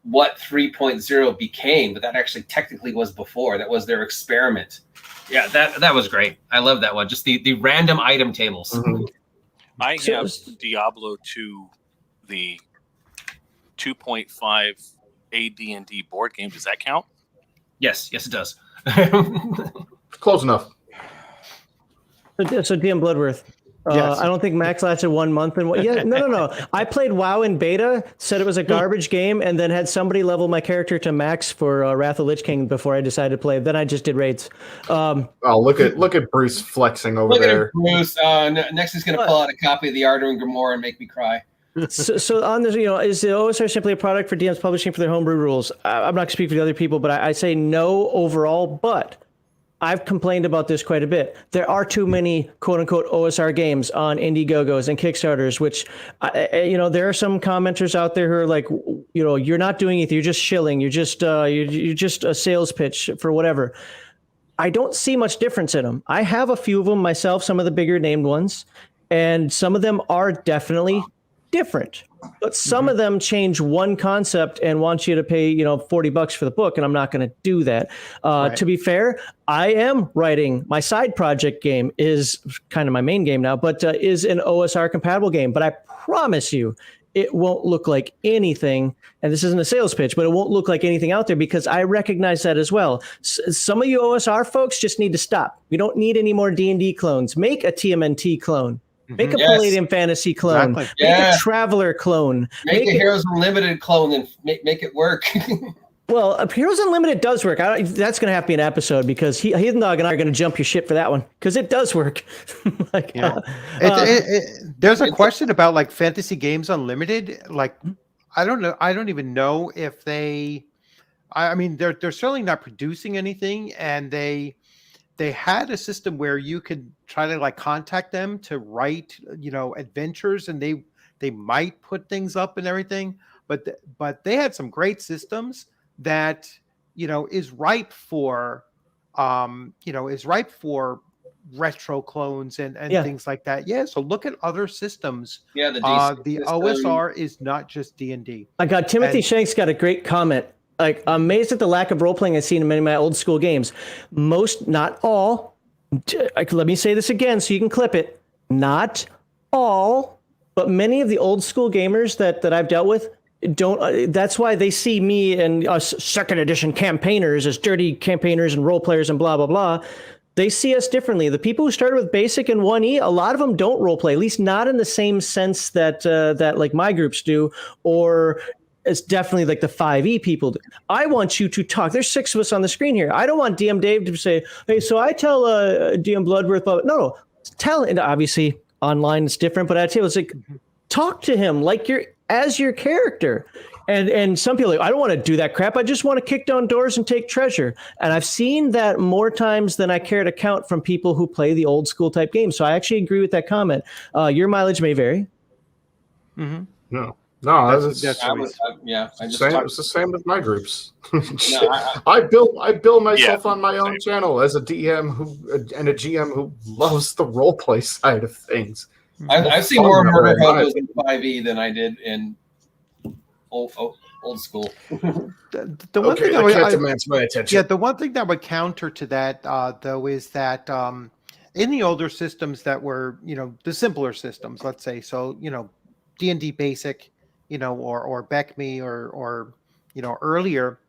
what 3.0 became, but that actually technically was before. That was their experiment. Yeah, that was great. I love that one. Just the random item tables. Mm-hmm. I have Diablo 2, the 2.5 AD&D board game. Does that count? Yes, it does. Close enough. So DM Bloodworth. Yes. I don't think Max lasted 1 month. No. I played WoW in beta, said it was a garbage game, and then had somebody level my character to max for Wrath of Lich King before I decided to play. Then I just did raids. Look at Bruce flexing over Look there. at him, Bruce. Next he's going to pull out a copy of the Ardarin Grimoire and make me cry. So on this, is the OSR simply a product for DMs publishing for their homebrew rules? I'm not going to speak for the other people, but I say no overall, but I've complained about this quite a bit. There are too many quote unquote OSR games on Indiegogos and Kickstarters, which, there are some commenters out there who are like, you're not doing anything. You're just shilling. You're just a sales pitch for whatever. I don't see much difference in them. I have a few of them myself, some of the bigger named ones, and some of them are definitely different. But some of them change one concept and want you to pay, $40 for the book, and I'm not going to do that. Right. To be fair, I am writing my side project game is kind of my main game now, but is an OSR compatible game. But I promise you, it won't look like anything. And this isn't a sales pitch, but it won't look like anything out there because I recognize that as well. Some of you OSR folks just need to stop. We don't need any more D&D clones. Make a TMNT clone. Make a Palladium Fantasy clone. Exactly. Make a Traveler clone. Make a Heroes Unlimited clone and make it work. Well, Heroes Unlimited does work. That's going to have to be an episode because Heathen Dog and I are going to jump your shit for that one because it does work. There's a question about like Fantasy Games Unlimited. Like, I don't know. I don't even know if they. I mean, they're certainly not producing anything, and they had a system where you could try to like contact them to write, adventures, and they might put things up and everything. But they had some great systems that is ripe for retro clones and things like that. Yeah. So look at other systems. Yeah. The OSR is not just D&D. I got Timothy Shanks got a great comment. Like, I'm amazed at the lack of role playing I've seen in many of my old school games. Most, not all. Let me say this again so you can clip it. Not all, but many of the old school gamers that I've dealt with don't. That's why they see me and us second edition campaigners as dirty campaigners and role players and blah blah blah. They see us differently. The people who started with basic and 1E, a lot of them don't role play, at least not in the same sense that like my groups do, or it's definitely like the 5e people do. I want you to talk. There's 6 of us on the screen here. I don't want DM Dave to say, hey, so I tell DM Bloodworth, no, tell, and obviously online it's different, but I tell you, it's like, talk to him like you're as your character. And some people are like, I don't want to do that crap. I just want to kick down doors and take treasure. And I've seen that more times than I care to count from people who play the old school type games. So I actually agree with that comment. Your mileage may vary. No, That's it's the same with my groups. No, I build myself on my own channel as a DM and a GM who loves the role play side of things. I've seen more murder hobos in 5e than I did in Old school. The one Okay, thing that can't demand my attention. yeah, the one thing that would counter to that, though, is that in the older systems that were, the simpler systems, let's say, so D&D Basic, or BECME or earlier,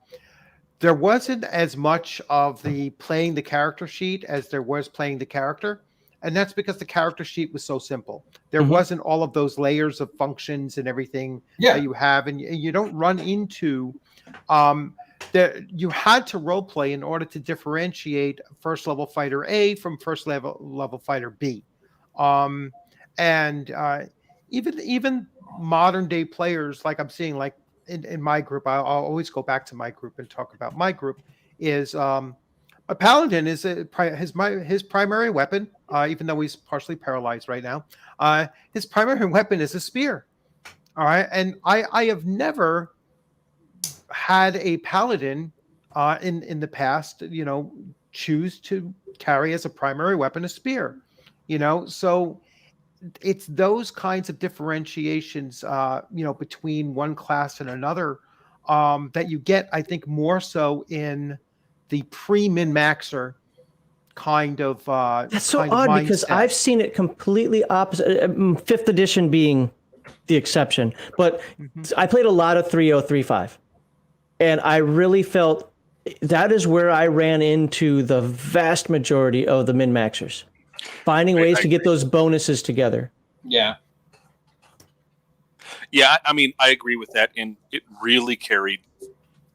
there wasn't as much of the playing the character sheet as there was playing the character. And that's because the character sheet was so simple. There wasn't all of those layers of functions and everything that you have. And you don't run into, you had to role play in order to differentiate first level fighter A from first level fighter B. Even modern day players, like I'm seeing, like in my group, I'll always go back to my group and talk about my group, is a paladin is his primary weapon, even though he's partially paralyzed right now. His primary weapon is a spear. All right. And I have never had a paladin in the past, choose to carry as a primary weapon a spear, so it's those kinds of differentiations, between one class and another, that you get, I think, more so in the pre-min-maxer kind of That's so odd because I've seen it completely opposite. 5th edition being the exception, but I played a lot of 3.0, 3.5, and I really felt that is where I ran into the vast majority of the min-maxers. Finding ways to get those bonuses together. Yeah. Yeah, I mean, I agree with that. And it really carried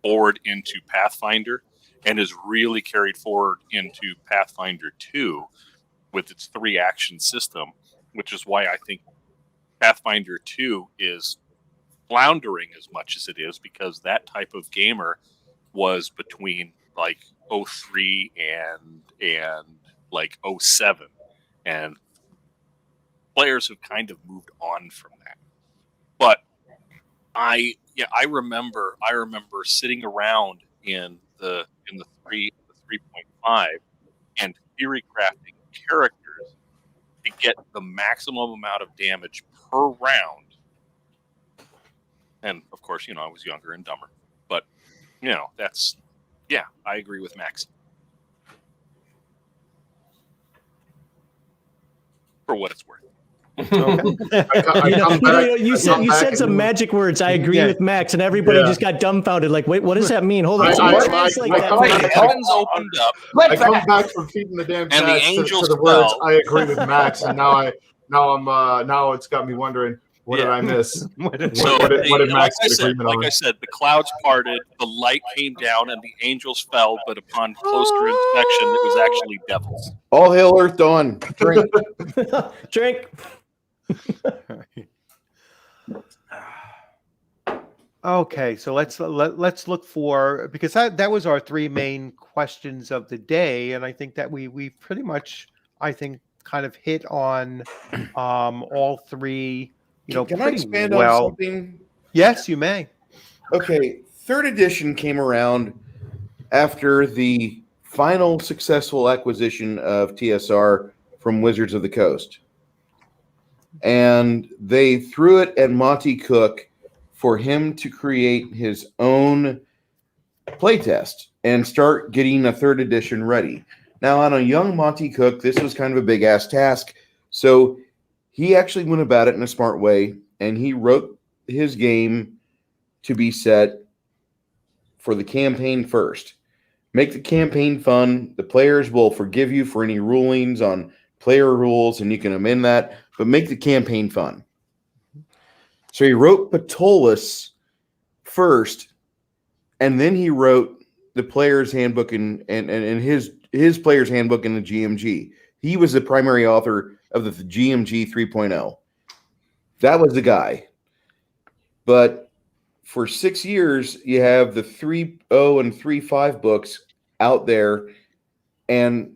forward into Pathfinder and is really carried forward into Pathfinder 2 with its 3-action system, which is why I think Pathfinder 2 is floundering as much as it is, because that type of gamer was between like 03 and like 07. And players have kind of moved on from that. But I remember sitting around in the 3.5 and theory crafting characters to get the maximum amount of damage per round. And of course, I was younger and dumber. But I agree with Max. For what it's worth. You said some magic words. I agree with Max, and everybody just got dumbfounded. Like, wait, what does that mean? Hold on. Heavens opened up. I come back from feeding the damn cats and the angels to the words. I agree with Max, and now it's got me wondering. What did I miss? What did Max agree on? Like I said, the clouds parted, the light came down, and the angels fell. But upon closer inspection, it was actually devils. All hail Earth Dawn. Drink. Drink. Okay, so let's look for, because that was our 3 main questions of the day, and I think that we pretty much, I think, kind of hit on all 3. Can I expand on something? Yes, you may. Okay, 3rd edition came around after the final successful acquisition of TSR from Wizards of the Coast. And they threw it at Monty Cook for him to create his own playtest and start getting a 3rd edition ready. Now, on a young Monty Cook, this was kind of a big-ass task, so he actually went about it in a smart way, and he wrote his game to be set for the campaign first. Make the campaign fun. The players will forgive you for any rulings on player rules, and you can amend that, but make the campaign fun. So he wrote Patolus first, and then he wrote the player's handbook and his player's handbook in the GMG. He was the primary author of the GMG 3.0. That was the guy. But for 6 years, you have the 3.0 and 3.5 books out there. And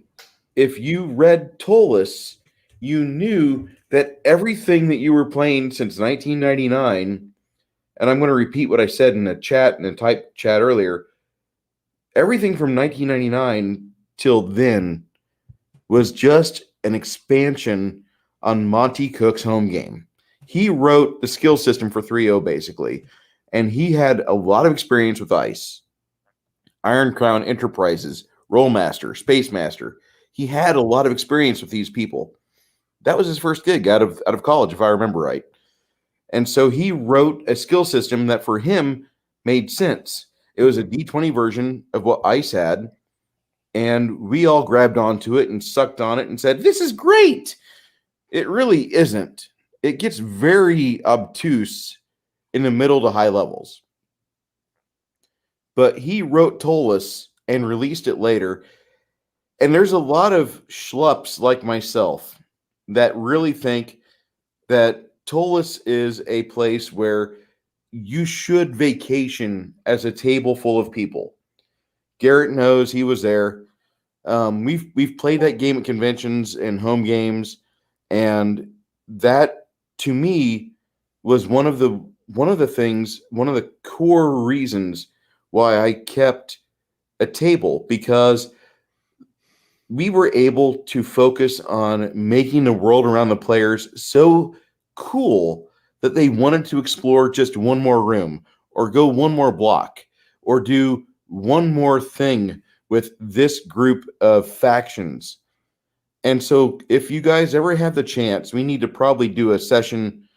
if you read Tolus, you knew that everything that you were playing since 1999, and I'm going to repeat what I said in the chat, in the type chat earlier, everything from 1999 till then was just an expansion on Monty Cook's home game. He wrote the skill system for 3.0 basically, and he had a lot of experience with ICE, Iron Crown Enterprises, Rollmaster, Space Master. He had a lot of experience with these people. That was his first gig out of college, if I remember right. And so he wrote a skill system that for him made sense. It was a D20 version of what ICE had, and we all grabbed onto it and sucked on it and said, "This is great." It really isn't. It gets very obtuse in the middle to high levels. But he wrote Tolus and released it later. And there's a lot of schlups like myself that really think that Tolus is a place where you should vacation as a table full of people. Garrett knows, he was there. We've played that game at conventions and home games, and that to me was one of the core reasons why I kept a table, because we were able to focus on making the world around the players so cool that they wanted to explore just one more room or go one more block or do one more thing with this group of factions. And so if you guys ever have the chance, we need to probably do a session,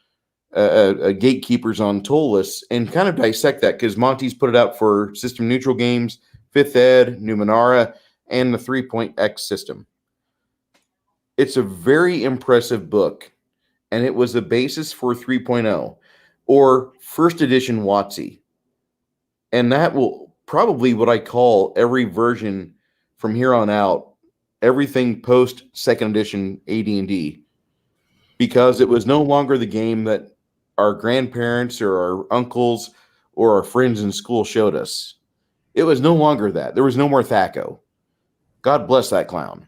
a Gatekeepers on Tolus, and kind of dissect that, because Monty's put it out for System Neutral Games, 5th Ed, Numenera, and the 3.x system. It's a very impressive book, and it was the basis for 3.0 or first edition WotC. And that will probably what I call every version from here on out, everything post second edition AD&D, because it was no longer the game that our grandparents or our uncles or our friends in school showed us. It was no longer that. There was no more Thaco. God bless that clown.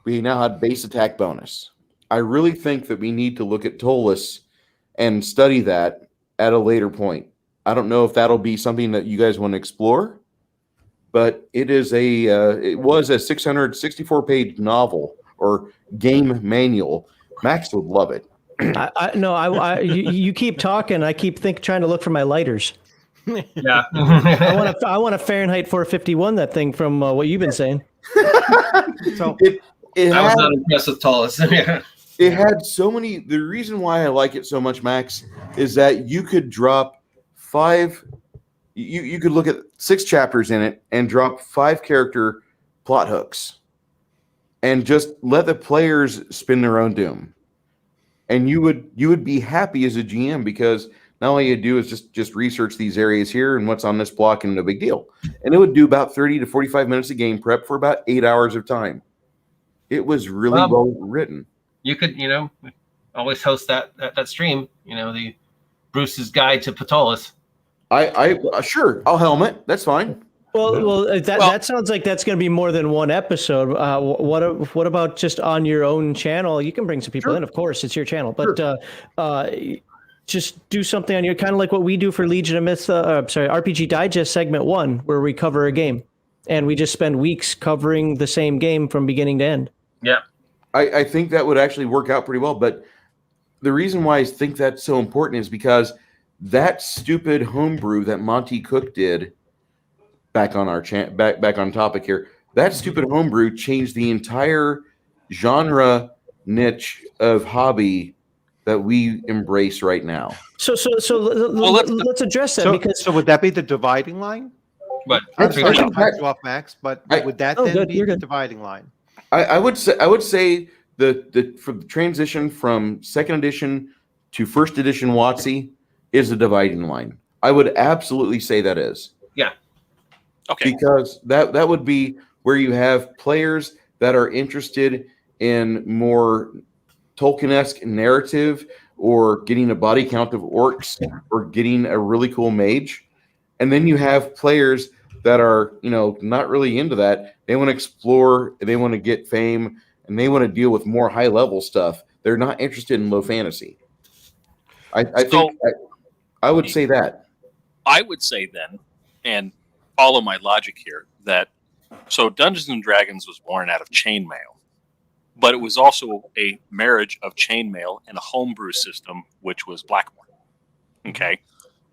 We now had base attack bonus. I really think that we need to look at Tolus and study that at a later point. I don't know if that'll be something that you guys want to explore, but it was a 664-page novel or game manual. Max would love it. You keep talking. I keep trying to look for my lighters. Yeah. I want a Fahrenheit 451, that thing from what you've been saying. So I was not impressed with Tolus. Yeah. It had so many. The reason why I like it so much, Max, is that you could drop 5. You could look at 6 chapters in it and drop 5 character plot hooks, and just let the players spin their own doom. And you would be happy as a GM, because not all you do is just research these areas here and what's on this block, and no big deal. And it would do about 30 to 45 minutes of game prep for about 8 hours of time. It was really well written. You could, always host that stream, the Bruce's Guide to Ptolus. I sure, I'll helmet. That's fine. Well, that sounds like that's going to be more than one episode. What about just on your own channel? You can bring some people in, of course, it's your channel, but just do something on your, kind of like what we do for Legion of Myth. RPG Digest segment 1, where we cover a game, and we just spend weeks covering the same game from beginning to end. Yeah, I think that would actually work out pretty well. But the reason why I think that's so important is because that stupid homebrew that Monty Cook did, back on our back on topic here, that stupid homebrew changed the entire genre niche of hobby that we embrace right now. So let's address that, because so would that be the dividing line? but I can cut you off, Max, but would that then be you're the good. dividing line? I would say the for the transition from second edition to first edition WotC is a dividing line. I would absolutely say that is. Okay. Because that would be where you have players that are interested in more Tolkien-esque narrative, or getting a body count of orcs, or getting a really cool mage. And then you have players that are, not really into that. They want to explore, they want to get fame, and they want to deal with more high-level stuff. They're not interested in low fantasy. I would say that. I would say then, and follow my logic here, that so Dungeons and Dragons was born out of chainmail, but it was also a marriage of chainmail and a homebrew system, which was Blackmore. Okay.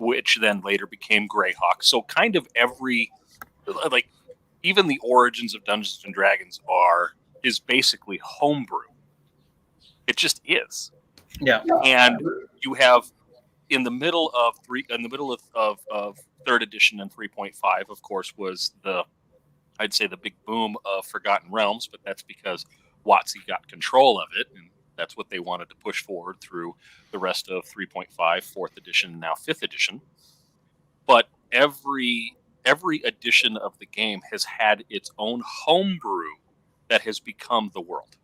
which then later became Greyhawk. So kind of every, like, even the origins of Dungeons and Dragons is basically homebrew. It just is. Yeah. And you have in the middle of third edition and 3.5, of course, was I'd say the big boom of Forgotten Realms, but that's because WotC got control of it, and that's what they wanted to push forward through the rest of 3.5, fourth edition, and now fifth edition. But every edition of the game has had its own homebrew that has become the world.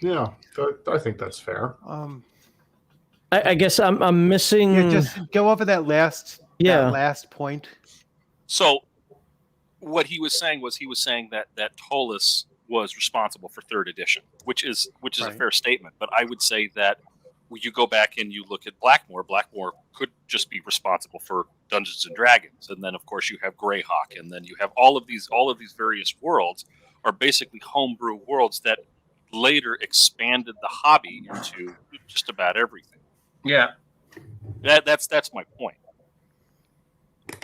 Yeah, I think that's fair. I guess I'm missing. Yeah, just go over that last point. So what he was saying that Tolis was responsible for third edition, which is Right. a fair statement. But I would say that when you go back and you look at Blackmoor could just be responsible for Dungeons and Dragons, and then of course you have Greyhawk, and then you have all of these various worlds are basically homebrew worlds that later expanded the hobby into just about everything. Yeah. That's my point.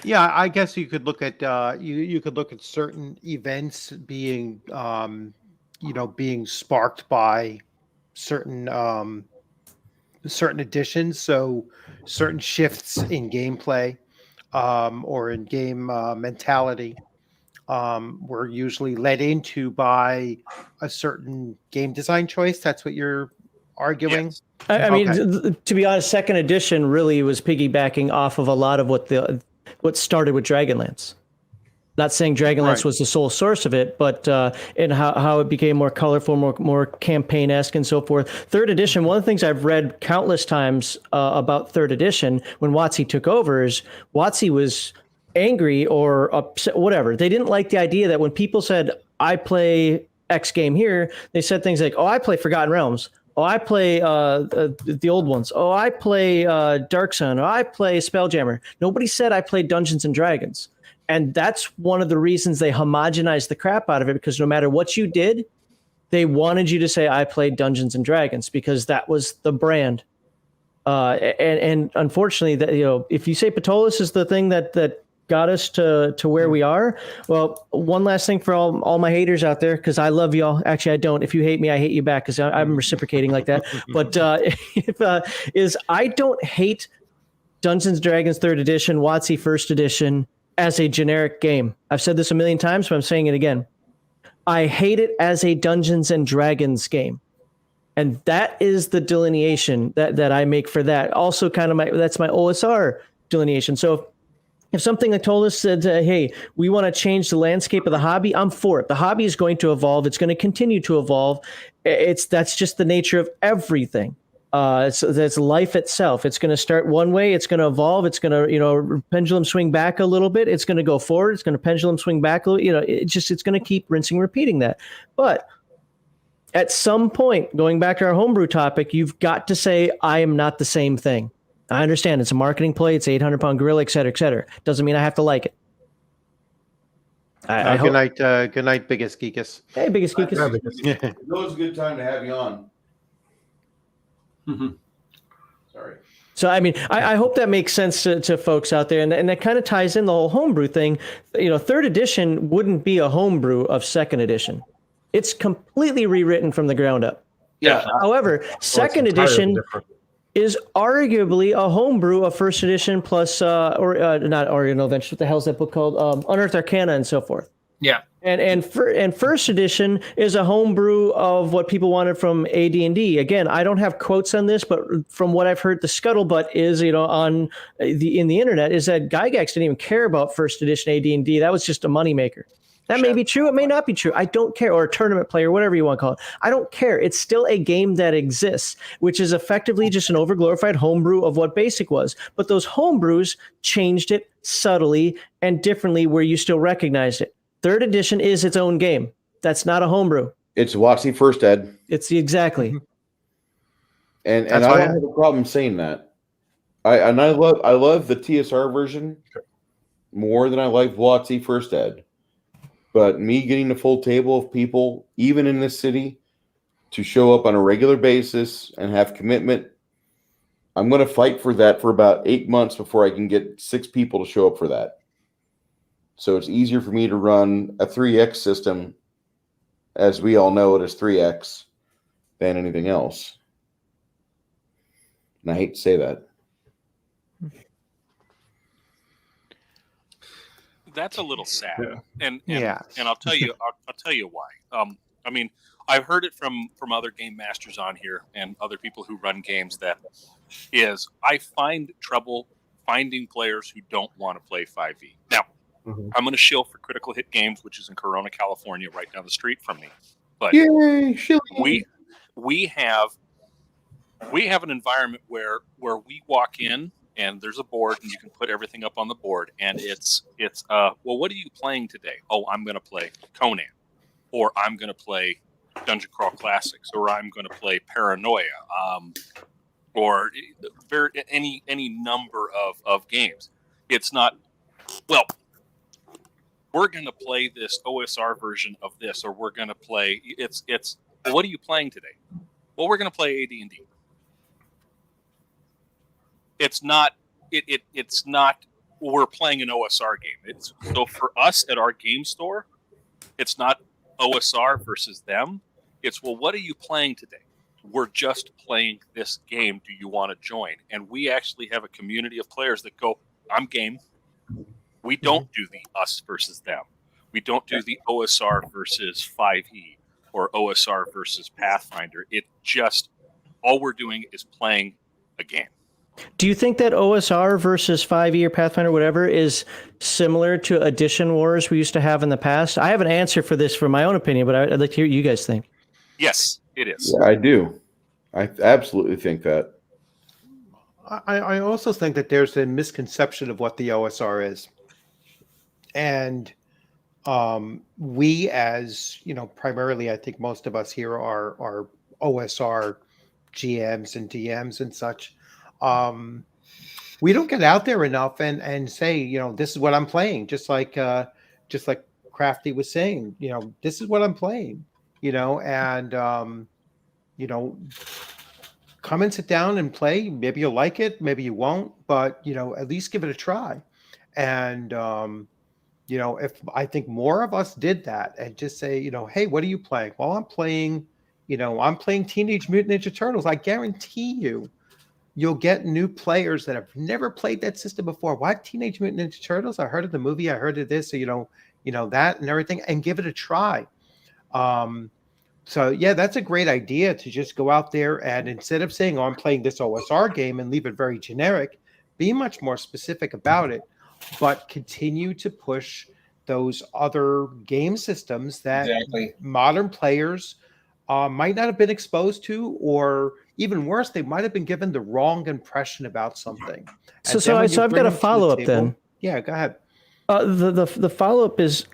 Yeah, I guess you could look at you could look at certain events being being sparked by certain additions, so certain shifts in gameplay or in game mentality were usually led into by a certain game design choice. That's what you're arguing. Yes. I mean, Okay. to be honest, second edition really was piggybacking off of a lot of what started with Dragonlance. Not saying Dragonlance Right. was the sole source of it, but and how it became more colorful, more campaign-esque and so forth. Third edition, one of the things I've read countless times about third edition when WotC took over is WotC was angry or upset, whatever. They didn't like the idea that when people said, I play X game here, they said things like, oh, I play Forgotten Realms. Oh, I play the old ones. Oh, I play Dark Sun. Oh, I play Spelljammer. Nobody said I played Dungeons and Dragons. And that's one of the reasons they homogenized the crap out of it, because no matter what you did, they wanted you to say, I played Dungeons and Dragons, because that was the brand. And unfortunately, that if you say Patolis is the thing that got us to where we are. Well, one last thing for all my haters out there, because I love y'all. Actually, I don't. If you hate me, I hate you back, because I'm reciprocating like that. But I don't hate Dungeons & Dragons 3rd edition, WotC 1st edition as a generic game. I've said this a million times, but I'm saying it again. I hate it as a Dungeons & Dragons game. And that is the delineation that I make for that. Also, that's my OSR delineation. So if something like Tolis said, hey, we want to change the landscape of the hobby, I'm for it. The hobby is going to evolve. It's going to continue to evolve. That's just the nature of everything. That's life itself. It's going to start one way. It's going to evolve. It's going to, pendulum swing back a little bit. It's going to go forward. It's going to pendulum swing back a little. It's going to keep rinsing, repeating that. But at some point, going back to our homebrew topic, you've got to say, I am not the same thing. I understand it's a marketing play. It's 800-pound gorilla, et cetera, et cetera. Doesn't mean I have to like it. Good night, Biggest Geekus. Hey, Biggest Geekus. It was a good time to have you on. Sorry. So, I mean, I hope that makes sense to folks out there. And that kind of ties in the whole homebrew thing. 3rd edition wouldn't be a homebrew of 2nd edition. It's completely rewritten from the ground up. Yeah. However, 2nd edition is arguably a homebrew of 1st edition plus, not Oriental Adventure. What the hell's that book called? Unearthed Arcana and so forth. Yeah. And 1st edition is a homebrew of what people wanted from AD&D. Again, I don't have quotes on this, but from what I've heard, the scuttlebutt is, on in the internet, is that Gygax didn't even care about 1st edition AD&D. That was just a moneymaker. That may be true. It may not be true. I don't care. Or a tournament player, whatever you want to call it. I don't care. It's still a game that exists, which is effectively just an overglorified homebrew of what BASIC was. But those homebrews changed it subtly and differently where you still recognized it. 3rd edition is its own game. That's not a homebrew. It's WotC First Ed. It's exactly. And That's I why don't have a problem saying that. I love the TSR version more than I like WotC First Ed. But me getting a full table of people, even in this city, to show up on a regular basis and have commitment, I'm going to fight for that for about 8 months before I can get 6 people to show up for that. So it's easier for me to run a 3X system, as we all know it is 3X, than anything else. And I hate to say that. That's a little sad, Yeah. and Yes. and I'll tell you why. I mean, I've heard it from other game masters on here and other people who run games. That is, I find trouble finding players who don't want to play 5e. Now, Mhm. I'm going to shill for Critical Hit Games, which is in Corona, California, right down the street from me. But Yay, shilling. we have an environment where we walk in and there's a board and you can put everything up on the board, and it's well, what are you playing today? Oh, I'm going to play Conan, or I'm going to play Dungeon Crawl Classics, or I'm going to play Paranoia, or any number of games. It's not, well, we're going to play this OSR version of this, or we're going to play it's well, what are you playing today? Well, we're going to play AD&D. It's not we're playing an OSR game. So for us at our game store, it's not OSR versus them. It's, well, what are you playing today? We're just playing this game. Do you want to join? And we actually have a community of players that go, I'm game. We don't do the us versus them. We don't do the OSR versus 5e or OSR versus Pathfinder. It just, all we're doing is playing a game. Do you think that OSR versus 5e or Pathfinder, whatever, is similar to Edition Wars we used to have in the past? I have an answer for this from my own opinion, but I'd like to hear what you guys think. Yes, it is. Yeah, I do. I absolutely think that. I also think that there's a misconception of what the OSR is. And we, as primarily, I think most of us here are OSR GMs and DMs and such. We don't get out there enough and say, this is what I'm playing. Just like Crafty was saying, this is what I'm playing. And come and sit down and play. Maybe you'll like it, maybe you won't, but at least give it a try. And if I think more of us did that and just say, hey, what are you playing? Well, I'm playing Teenage Mutant Ninja Turtles. I guarantee you'll get new players that have never played that system before. Why Teenage Mutant Ninja Turtles? I heard of the movie, I heard of this, so that and everything, and give it a try. So yeah, that's a great idea to just go out there and instead of saying, I'm playing this OSR game and leave it very generic, be much more specific about it, but continue to push those other game systems that modern players might not have been exposed to, or even worse, they might have been given the wrong impression about something. So I've got a follow-up then. Yeah, go ahead. The follow-up is,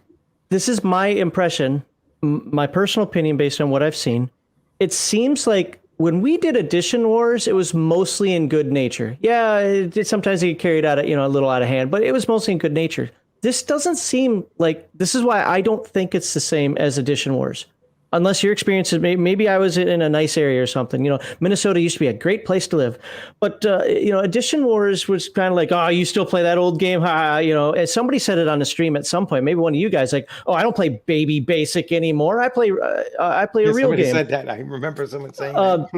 this is my impression, my personal opinion based on what I've seen. It seems like when we did Edition Wars, it was mostly in good nature. Yeah, sometimes it get carried out, a little out of hand, but it was mostly in good nature. This doesn't seem like, this is why I don't think it's the same as Edition Wars. Unless your experience is, maybe I was in a nice area or something. Minnesota used to be a great place to live. But, Edition Wars was kind of like, oh, you still play that old game? As somebody said it on the stream at some point, maybe one of you guys, like, oh, I don't play Baby Basic anymore. I play a real game. Somebody said that. I remember someone saying that.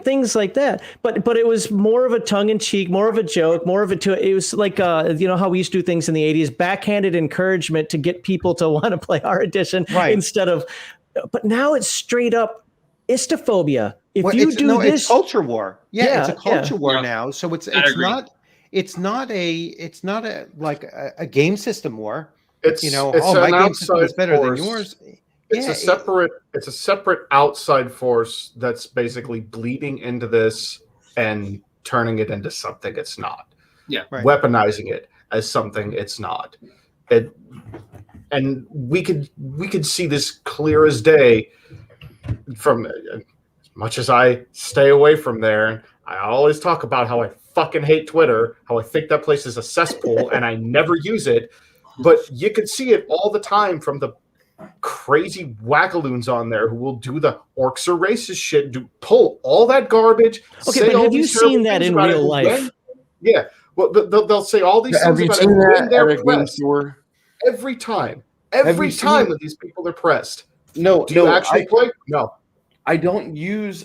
Things like that. But it was more of a tongue in cheek, more of a joke, it was like, how we used to do things in the 80s, backhanded encouragement to get people to want to play our edition instead of, but now it's straight up istophobia. It's culture war. Yeah, it's a culture war Yeah. now. So it's agree. not a like a game system war. It's my an game system is outside better force. than yours. It's a separate outside force that's basically bleeding into this and turning it into something it's not. Yeah. Right. Weaponizing it as something it's not. And we could see this clear as day from, as much as I stay away from there. I always talk about how I fucking hate Twitter, how I think that place is a cesspool and I never use it. But you could see it all the time from the crazy wackaloons on there who will do the orcs are racist shit, pull all that garbage. Okay, say but all have you these terrible seen that things in about it, real and life? when- yeah. Well, they'll say all these Have things you about seen it when that at they're a game pressed. store? Every time. Have Every you time seen- that these people are pressed. No, Do you actually play? No. I don't use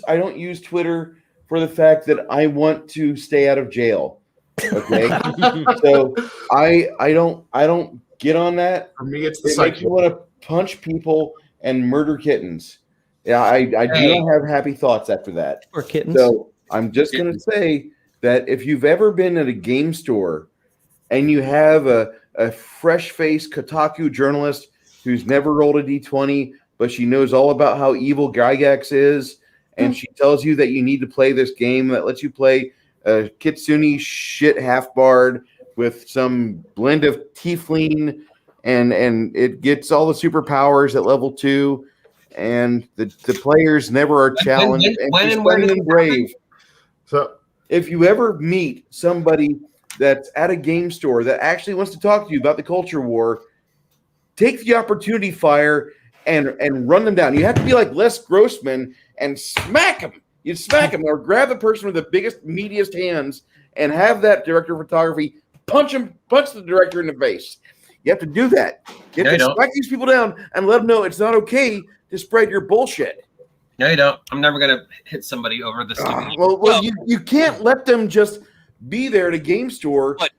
Twitter for the fact that I want to stay out of jail. Okay, so I don't get on that. For me, it's the It makes me cycle. want to punch people and murder kittens. Yeah, I do Hey. not have happy thoughts after that. Or kittens. So I'm just going to say that if you've ever been at a game store and you have a fresh-faced Kotaku journalist who's never rolled a D20, but she knows all about how evil Gygax is, and she tells you that you need to play this game that lets you play a Kitsune shit half-bard with some blend of tiefling, and it gets all the superpowers at level 2, and the players never are challenged. when she's and where cunning did and it brave. So If you ever meet somebody that's at a game store that actually wants to talk to you about the culture war, take the opportunity fire and run them down. You have to be like Les Grossman and smack them. You smack them or grab the person with the biggest, meatiest hands and have that director of photography punch the director in the face. You have to do that. You have to smack these people down and let them know it's not okay to spread your bullshit. No, you don't. I'm never gonna hit somebody over the stupid. Well, you can't let them just be there at a game store. But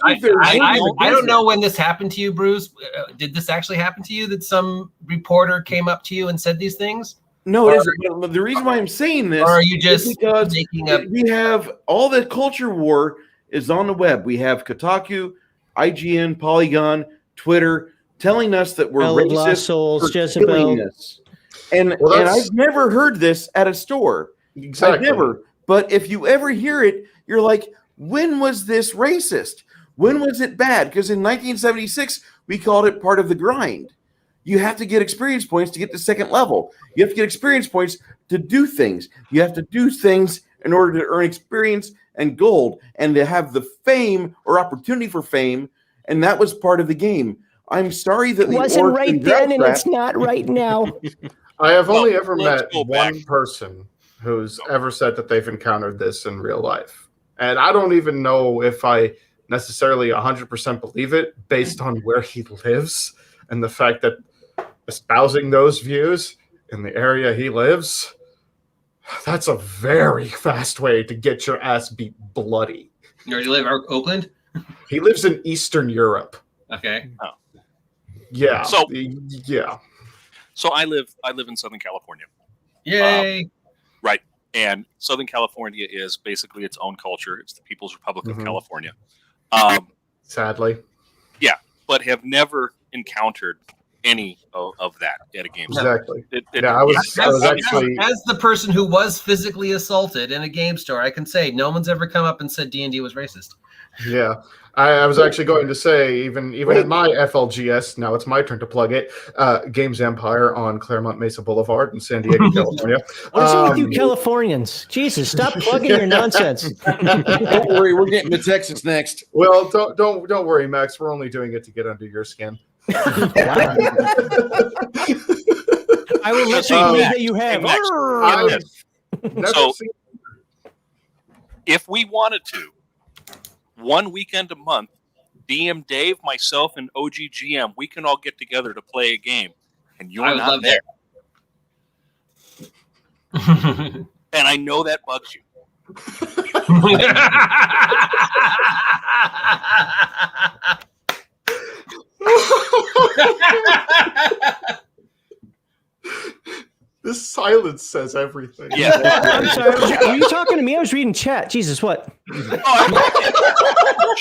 I don't know when this happened to you, Bruce. Did this actually happen to you? That some reporter came up to you and said these things? No, it isn't. But the reason why I'm saying this Or are you just is because making up? we have all the culture war is on the web. We have Kotaku, IGN, Polygon, Twitter telling us that we're Bell of Lost racist Souls, for Jezebel. killing this. And I've never heard this at a store. Exactly. I've never. But if you ever hear it, you're like, when was this racist? When was it bad? Because in 1976, we called it part of the grind. You have to get experience points to get to second level. You have to get experience points to do things. You have to do things in order to earn experience and gold and to have the fame or opportunity for fame. And that was part of the game. I'm sorry that It wasn't right then, and it's not right now. I have only ever let's met go back. one person who's ever said that they've encountered this in real life. And I don't even know if I necessarily 100% believe it based on where he lives and the fact that espousing those views in the area he lives, that's a very fast way to get your ass beat bloody. You already live in Oakland? He lives in Eastern Europe. Okay. Yeah. So- yeah. So I live in Southern California. Yay. Right. And Southern California is basically its own culture. It's the People's Republic of Mhm. California. Sadly. But have never encountered any of that at a game store. Exactly. It- Yeah, I was actually As the person who was physically assaulted in a game store, I can say no one's ever come up and said D&D was racist. yeah. I was actually going to say, even in my FLGS, now it's my turn to plug it. Games Empire on Claremont Mesa Boulevard in San Diego, California. What is it with you Californians? Jesus, stop plugging your nonsense. Don't worry, we're getting to Texas next. Well, don't worry, Max. We're only doing it to get under your skin. I will let you believe that you have. Max, I've never So- seen. If we wanted to, one weekend a month, DM Dave, myself, and OGGM, we can all get together to play a game. And you're I would not love there. that. And I know that bugs you. This silence says everything. Yeah. I'm sorry, were you talking to me? I was reading chat. Jesus, what?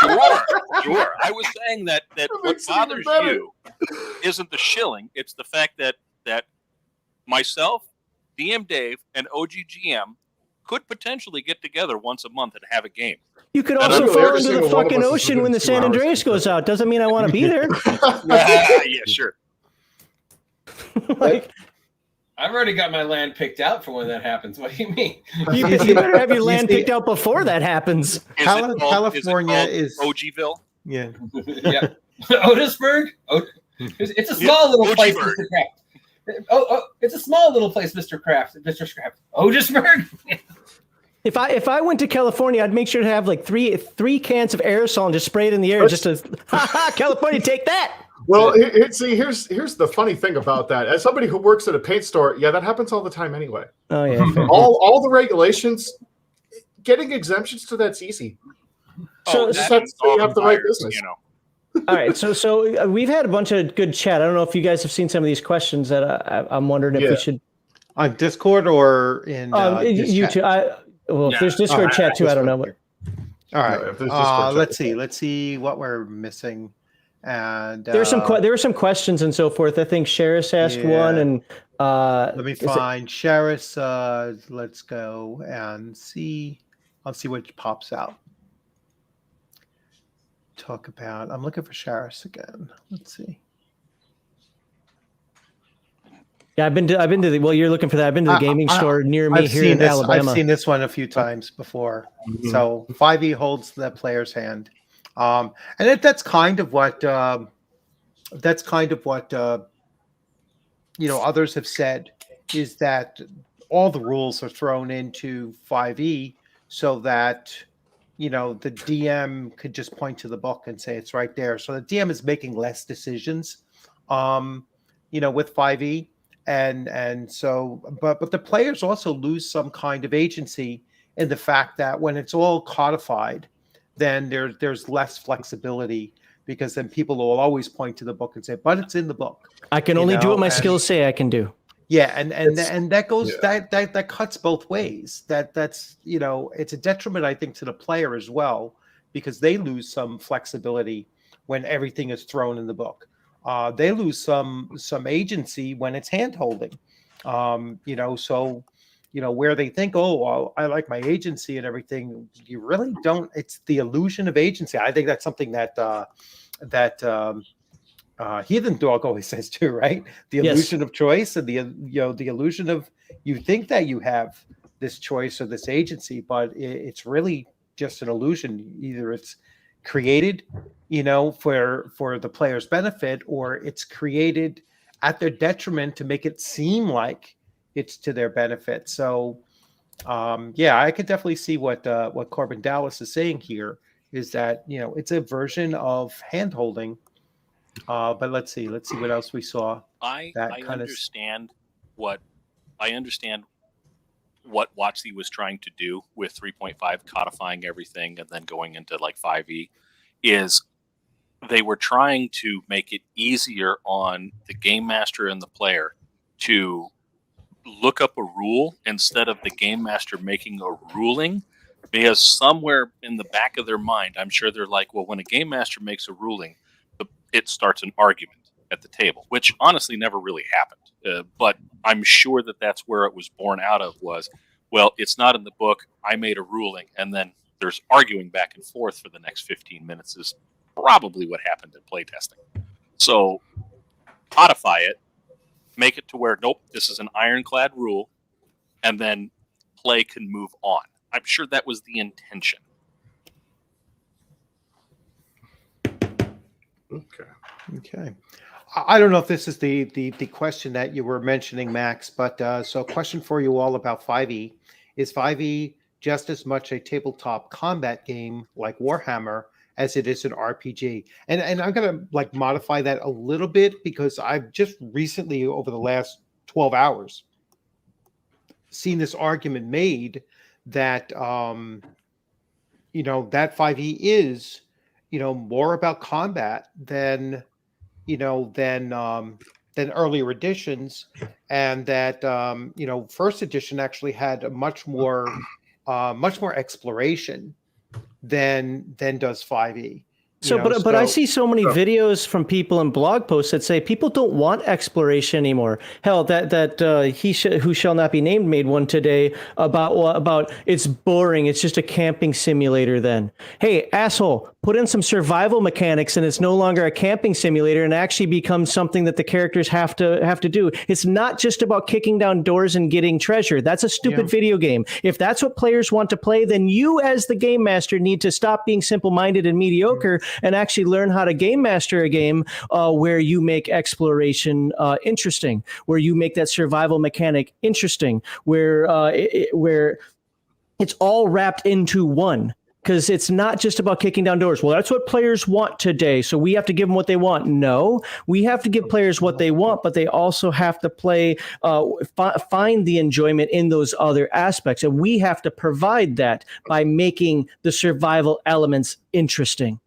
Sure. I was saying that what makes it even bothers better. you isn't the shilling. It's the fact that myself, DM Dave, and OGGM could potentially get together once a month and have a game. You could And also I'm fall every into the single one of fucking us is ocean within when the 2 San hours. Andreas goes out. Doesn't mean I want to be there. Yeah, sure. Like, I've already got my land picked out for when that happens. What do you mean? you better have your land picked out before that happens. Is it called California is is Ogville? yeah. Yeah. Otisburg? It's a small little Oji place, Berg. Mr. Kraft. Oh, it's a small little place, Mr. Kraft. Mr. Scraft. Ogisberg. If I went to California, I'd make sure to have like three cans of aerosol and just spray it in the air, just to California, take that. Well, here's the funny thing about that. As somebody who works at a paint store, yeah, that happens all the time anyway. Oh yeah. fair. All the regulations, getting exemptions to that's easy. So- You just have to say you have the right business. You know. All right, so we've had a bunch of good chat. I don't know if you guys have seen some of these questions that I'm wondering if Yeah. we should. On Discord or in this chat? YouTube. If there's Discord chat too, I don't know. But All right. No, if there's Discord chat, Let's see what we're missing. And there were some questions and so forth. I think Sheris asked one, and let me find Sheris. Let's go and see. I'll see what pops out. Talk about. I'm looking for Sheris again. Let's see. Yeah, I've been to the. Well, you're looking for that. I've been to the gaming store near me here in Alabama. I've seen this one a few times before. Mhm. So 5e holds the player's hand, and that's kind of what others have said, is that all the rules are thrown into 5e so that the DM could just point to the book and say it's right there. So the DM is making less decisions, with 5e. And so, but the players also lose some kind of agency in the fact that when it's all codified, then there's less flexibility, because then people will always point to the book and say, "But it's in the book." I can only do what my skills say I can do. Yeah, and that goes that cuts both ways. That's it's a detriment, I think, to the player as well, because they lose some flexibility when everything is thrown in the book. They lose some agency when it's hand holding, so where they think, oh, well, I like my agency and everything, you really don't. It's the illusion of agency. I think that's something that Heathen Dog always says too, right? The illusion of choice, and the illusion of, you think that you have this choice or this agency, but it's really just an illusion. Either it's created for the player's benefit, or it's created at their detriment to make it seem like it's to their benefit. So I could definitely see what Corbin Dallas is saying here, is that it's a version of hand holding. But let's see what else we saw. I understand what WotC was trying to do with 3.5, codifying everything and then going into like 5e, is they were trying to make it easier on the game master and the player to look up a rule instead of the game master making a ruling, because somewhere in the back of their mind, I'm sure they're like, well, when a game master makes a ruling, it starts an argument at the table, which honestly never really happened. But I'm sure that's where it was born out of, was, well, it's not in the book, I made a ruling, and then there's arguing back and forth for the next 15 minutes is probably what happened in playtesting. So codify it, make it to where, nope, this is an ironclad rule, and then play can move on. I'm sure that was the intention. Okay. I don't know if this is the question that you were mentioning, Max, but so a question for you all about 5e. Is 5e just as much a tabletop combat game like Warhammer as it is an RPG? And I'm going to modify that a little bit, because I've just recently, over the last 12 hours, seen this argument made that, that 5e is, more about combat than earlier editions, and that first edition actually had a much more exploration than does 5e. But I see so many videos from people and blog posts that say people don't want exploration anymore. Hell, that who shall not be named made one today about it's boring. It's just a camping simulator. Then, hey, asshole, put in some survival mechanics, and it's no longer a camping simulator and actually becomes something that the characters have to do. It's not just about kicking down doors and getting treasure. That's a stupid video game. If that's what players want to play, then you as the game master need to stop being simple-minded and mediocre and actually learn how to game master a game where you make exploration interesting, where you make that survival mechanic interesting, where it's all wrapped into one. Because it's not just about kicking down doors. Well, that's what players want today, so we have to give them what they want. No, we have to give players what they want, but they also have to play, find the enjoyment in those other aspects. And we have to provide that by making the survival elements interesting.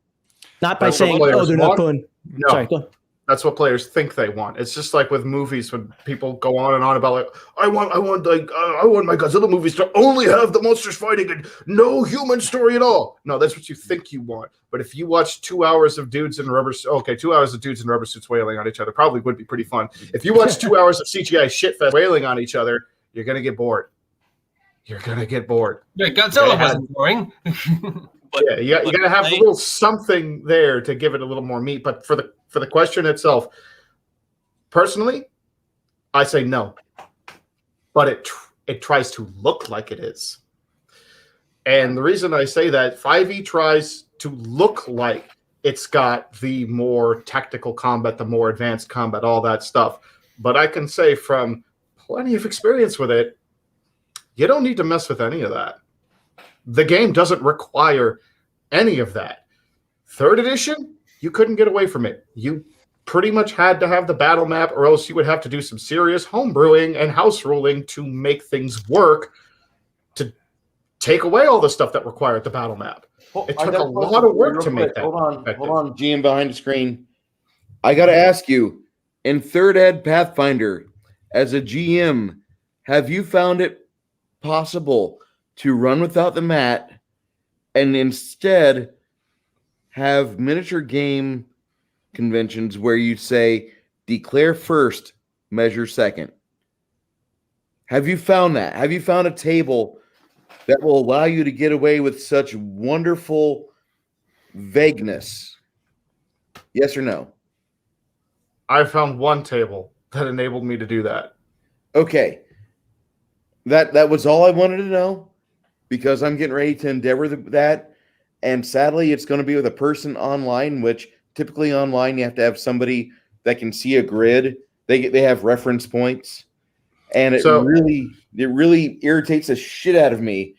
Not by saying, oh, they're not fun. No. Sorry, go on. That's what players think they want. It's just like with movies when people go on and on about like, I want my Godzilla movies to only have the monsters fighting and no human story at all. No, that's what you think you want. But if you watch 2 hours of dudes in rubber suits wailing on each other, probably would be pretty fun. If you watch 2 hours of CGI shitfest wailing on each other, you're gonna get bored. Yeah, Godzilla wasn't boring. But you gotta have a little something there to give it a little more meat. But for the question itself, personally, I say no. But it tries to look like it is. And the reason I say that, 5e tries to look like it's got the more tactical combat, the more advanced combat, all that stuff. But I can say from plenty of experience with it, you don't need to mess with any of that. The game doesn't require any of that. 3rd edition, you couldn't get away from it. You pretty much had to have the battle map, or else you would have to do some serious homebrewing and house ruling to make things work, to take away all the stuff that required the battle map. It took a lot of work to make that. Hold on, GM behind the screen. I got to ask you, in 3rd Ed Pathfinder, as a GM, have you found it possible to run without the mat and instead have miniature game conventions where you say declare first, measure second? Have you found that? Have you found a table that will allow you to get away with such wonderful vagueness? Yes or no? I found one table that enabled me to do that. Okay. That was all I wanted to know, because I'm getting ready to endeavor that. And sadly, it's going to be with a person online, which typically online you have to have somebody that can see a grid. They have reference points. And it really irritates the shit out of me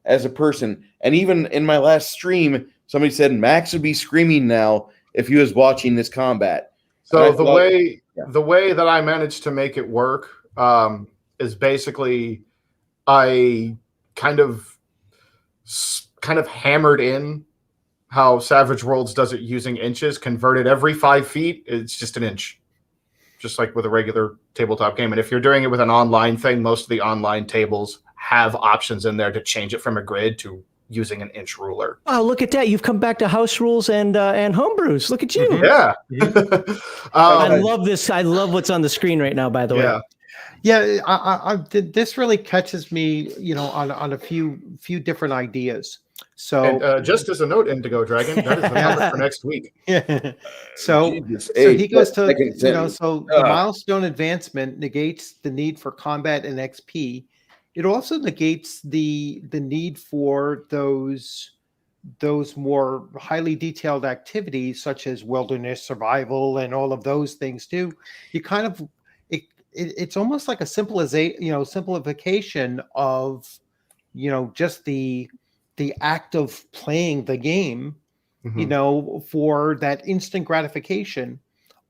as a person. And even in my last stream, somebody said Max would be screaming now if he was watching this combat. So the way that I managed to make it work is basically I kind of hammered in how Savage Worlds does it using inches, converted every 5 feet. It's just an inch, just like with a regular tabletop game. And if you're doing it with an online thing, most of the online tables have options in there to change it from a grid to using an inch ruler. Oh, look at that. You've come back to house rules and homebrews. Look at you. Yeah. I love this. I love what's on the screen right now, by the way. Yeah, this really catches me, on a few different ideas. So, and just as a note, Indigo Dragon, that is the number for next week. Yeah. So he goes to, the milestone advancement negates the need for combat and XP. It also negates the need for those more highly detailed activities such as wilderness survival and all of those things too. You kind of it's almost like a simplification of just the act of playing the game, for that instant gratification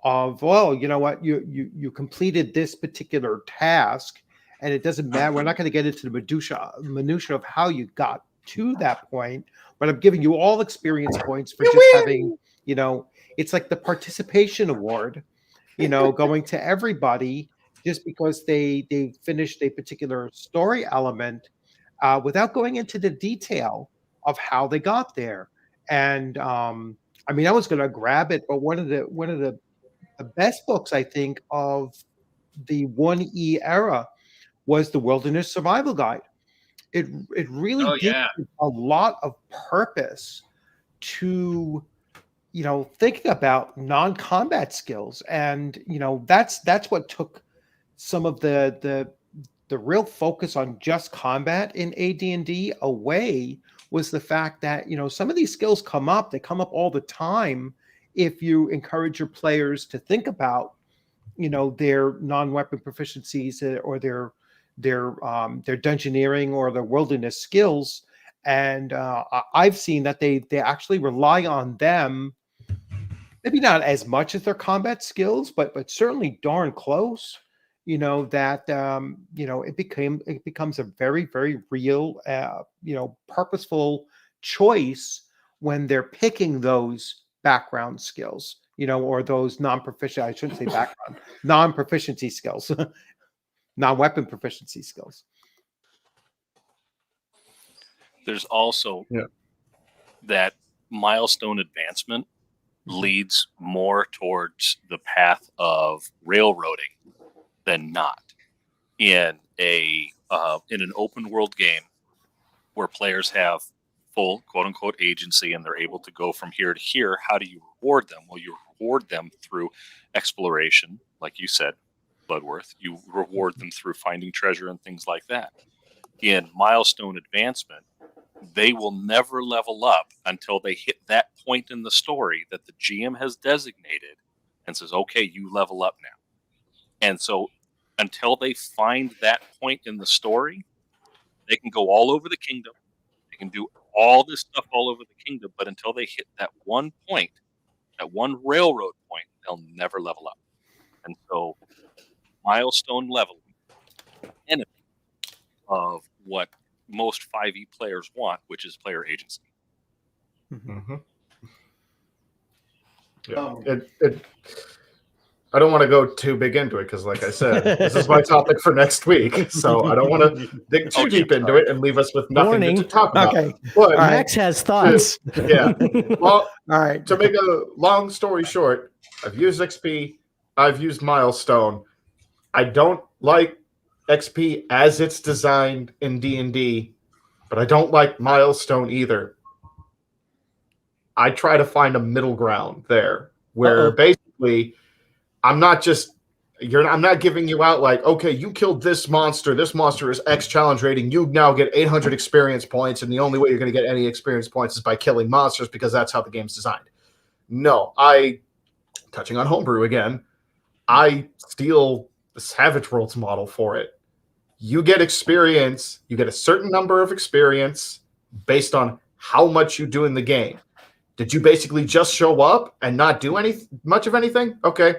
of, well, you know what, you completed this particular task, and it doesn't matter. We're not going to get into the minutia of how you got to that point, but I'm giving you all experience points for having, it's like the participation award, going to everybody just because they finished a particular story element without going into the detail of how they got there. And I was going to grab it, but one of the best books, I think, of the 1E era was the Wilderness Survival Guide. It really did a lot of purpose to, thinking about non-combat skills. And, that's what took some of the real focus on just combat in AD&D away, was the fact that, some of these skills they come up all the time if you encourage your players to think about, their non-weapon proficiencies, or their dungeoneering or their wilderness skills. And I've seen that they actually rely on them, maybe not as much as their combat skills, but certainly darn close. That it becomes a very, very real, purposeful choice when they're picking those background skills, or those non-proficient, I shouldn't say background, non-proficiency skills, non-weapon proficiency skills. There's also that milestone advancement leads more towards the path of railroading than not. In an open world game where players have full quote unquote agency and they're able to go from here to here, how do you reward them? Well, you reward them through exploration, like you said, Bloodworth. You reward them through finding treasure and things like that. In milestone advancement, they will never level up until they hit that point in the story that the GM has designated and says, okay, you level up now. And so until they find that point in the story, they can go all over the kingdom. They can do all this stuff all over the kingdom, but until they hit that one point, that one railroad point, they'll never level up. And so milestone leveling, enemy of what most 5e players want, which is player agency. Mm-hmm. Yeah. I don't want to go too big into it because, like I said, this is my topic for next week. So I don't want to dig too deep into it and leave us with nothing to talk about. Okay. But Max has thoughts. Yeah. Well, all right. To make a long story short, I've used XP. I've used Milestone. I don't like XP as it's designed in D&D, but I don't like Milestone either. I try to find a middle ground there where basically I'm not giving you out like, okay, you killed this monster. This monster is X challenge rating. You now get 800 experience points, and the only way you're going to get any experience points is by killing monsters because that's how the game's designed. No, touching on homebrew again, I steal the Savage Worlds model for it. You get experience. You get a certain number of experience based on how much you do in the game. Did you basically just show up and not do much of anything? Okay.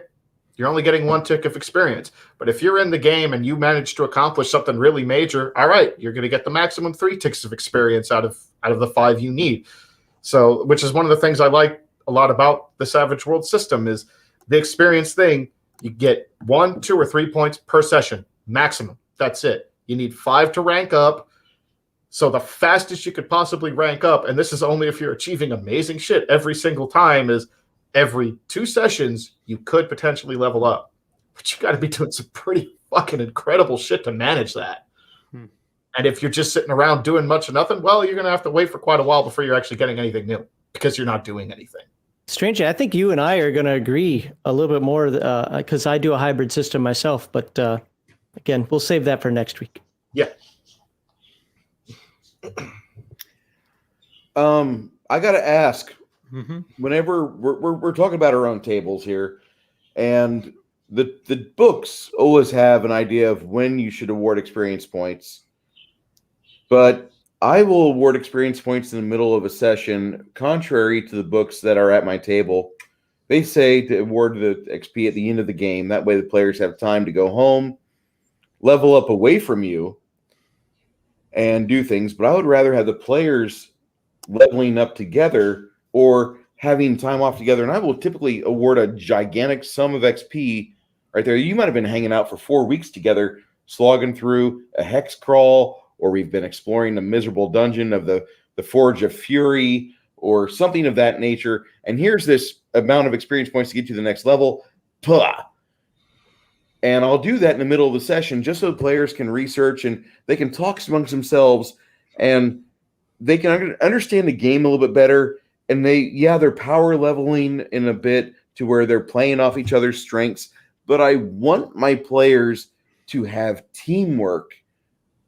You're only getting one tick of experience. But if you're in the game and you manage to accomplish something really major, all right, you're going to get the maximum 3 ticks of experience out of the 5 you need. So, which is one of the things I like a lot about the Savage World system is the experience thing. You get 1, 2, or 3 points per session, maximum. That's it. You need 5 to rank up. So the fastest you could possibly rank up, and this is only if you're achieving amazing shit every single time, is every 2 sessions, you could potentially level up. But you got to be doing some pretty fucking incredible shit to manage that. And if you're just sitting around doing much of nothing, well, you're going to have to wait for quite a while before you're actually getting anything new because you're not doing anything. Strangely, I think you and I are going to agree a little bit more because I do a hybrid system myself. But again, we'll save that for next week. Yeah. I got to ask, whenever we're talking about our own tables here, and the books always have an idea of when you should award experience points, but I will award experience points in the middle of a session, contrary to the books that are at my table. They say to award the XP at the end of the game. That way the players have time to go home, level up away from you, and do things. But I would rather have the players leveling up together or having time off together. And I will typically award a gigantic sum of XP right there. You might have been hanging out for 4 weeks together, slogging through a hex crawl, or we've been exploring the miserable dungeon of the Forge of Fury or something of that nature. And here's this amount of experience points to get you to the next level. Pah! And I'll do that in the middle of the session just so the players can research and they can talk amongst themselves and they can understand the game a little bit better and they're power leveling in a bit to where they're playing off each other's strengths, but I want my players to have teamwork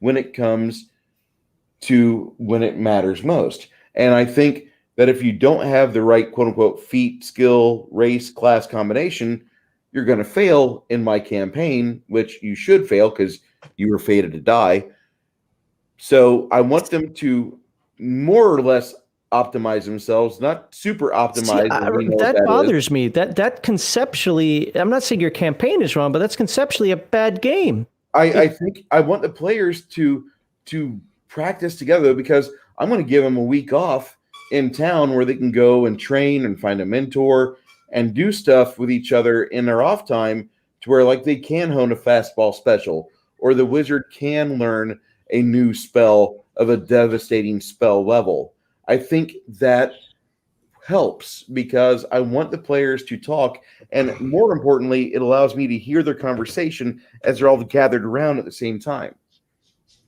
when it comes to when it matters most. And I think that if you don't have the right quote unquote feat, skill, race, class combination, you're going to fail in my campaign, which you should fail because you were fated to die. So I want them to more or less optimize themselves, not super optimize. That bothers me. That conceptually, I'm not saying your campaign is wrong, but that's conceptually a bad game. I think I want the players to practice together, because I'm going to give them a week off in town where they can go and train and find a mentor and do stuff with each other in their off time, to where like they can hone a fastball special, or the wizard can learn a new spell of a devastating spell level. I think that helps because I want the players to talk, and more importantly, it allows me to hear their conversation as they're all gathered around at the same time.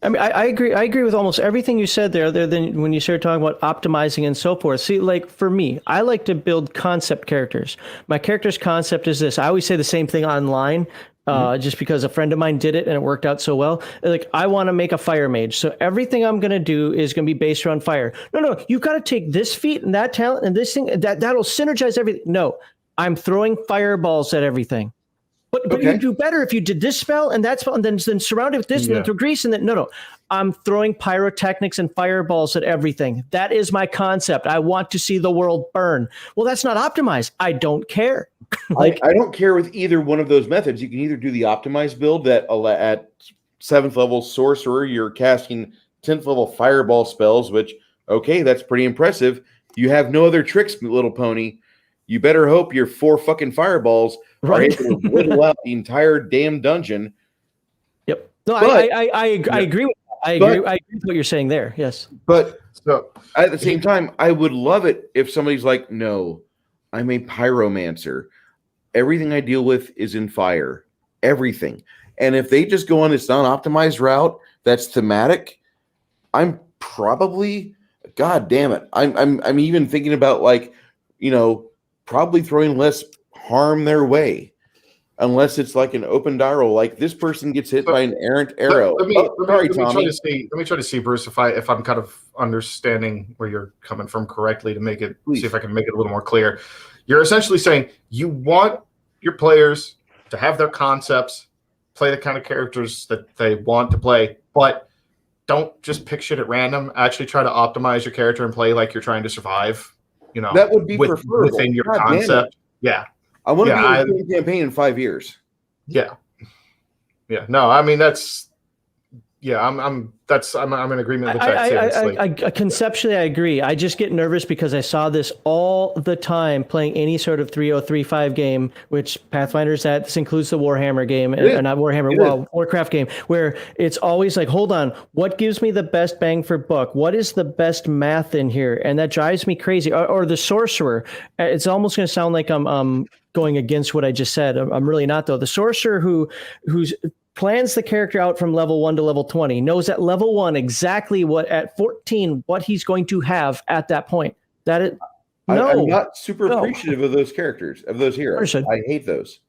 I mean, I agree. I agree with almost everything you said there, other than when you started talking about optimizing and so forth. See, like for me, I like to build concept characters. My character's concept is this. I always say the same thing online, just because a friend of mine did it and it worked out so well. Like, I want to make a fire mage, so everything I'm going to do is going to be based around fire. No, you got to take this feat and that talent and this thing that'll synergize everything. No, I'm throwing fireballs at everything. But Okay. you do better if you did this spell and that spell and then surround it with this and then throw grease and then no. I'm throwing pyrotechnics and fireballs at everything. That is my concept. I want to see the world burn. Well, that's not optimized. I don't care. I don't care with either one of those methods. You can either do the optimized build that at 7th level sorcerer, you're casting 10th level fireball spells, which, okay, that's pretty impressive. You have no other tricks, little pony. You better hope your 4 fucking fireballs are able to whittle out the entire damn dungeon. Yep. No, But- I agree with that. I agree with what you're saying there. Yes. But So at the same time, I would love it if somebody's like, no, I'm a pyromancer. Everything I deal with is in fire. Everything. And if they just go on this non-optimized route that's thematic, I'm probably, God damn it. I'm even thinking about probably throwing less harm their way. Unless it's like an open die roll, like this person gets hit by an errant arrow. Let me Tommy. try to see, Bruce, if I'm kind of understanding where you're coming from correctly, to make it see if I can make it a little more clear. You're essentially saying you want your players to have their concepts, play the kind of characters that they want to play, but don't just pick shit at random. Actually try to optimize your character and play like you're trying to survive. That would be preferable within your God concept. Yeah. I want to be in a campaign in 5 years. Yeah. No, I mean I'm in agreement with that. Conceptually, I agree. I just get nervous because I saw this all the time playing any sort of 3035 game, which Pathfinder's that. This includes the Warhammer game, not Warhammer, Warcraft game, where it's always like, hold on, what gives me the best bang for buck? What is the best math in here? And that drives me crazy. Or the sorcerer. It's almost going to sound like I'm going against what I just said. I'm really not, though. The sorcerer who's plans the character out from level 1 to level 20, knows at level 1 exactly what at 14 what he's going to have at that point. I'm not super appreciative of those characters, of those heroes. I hate those.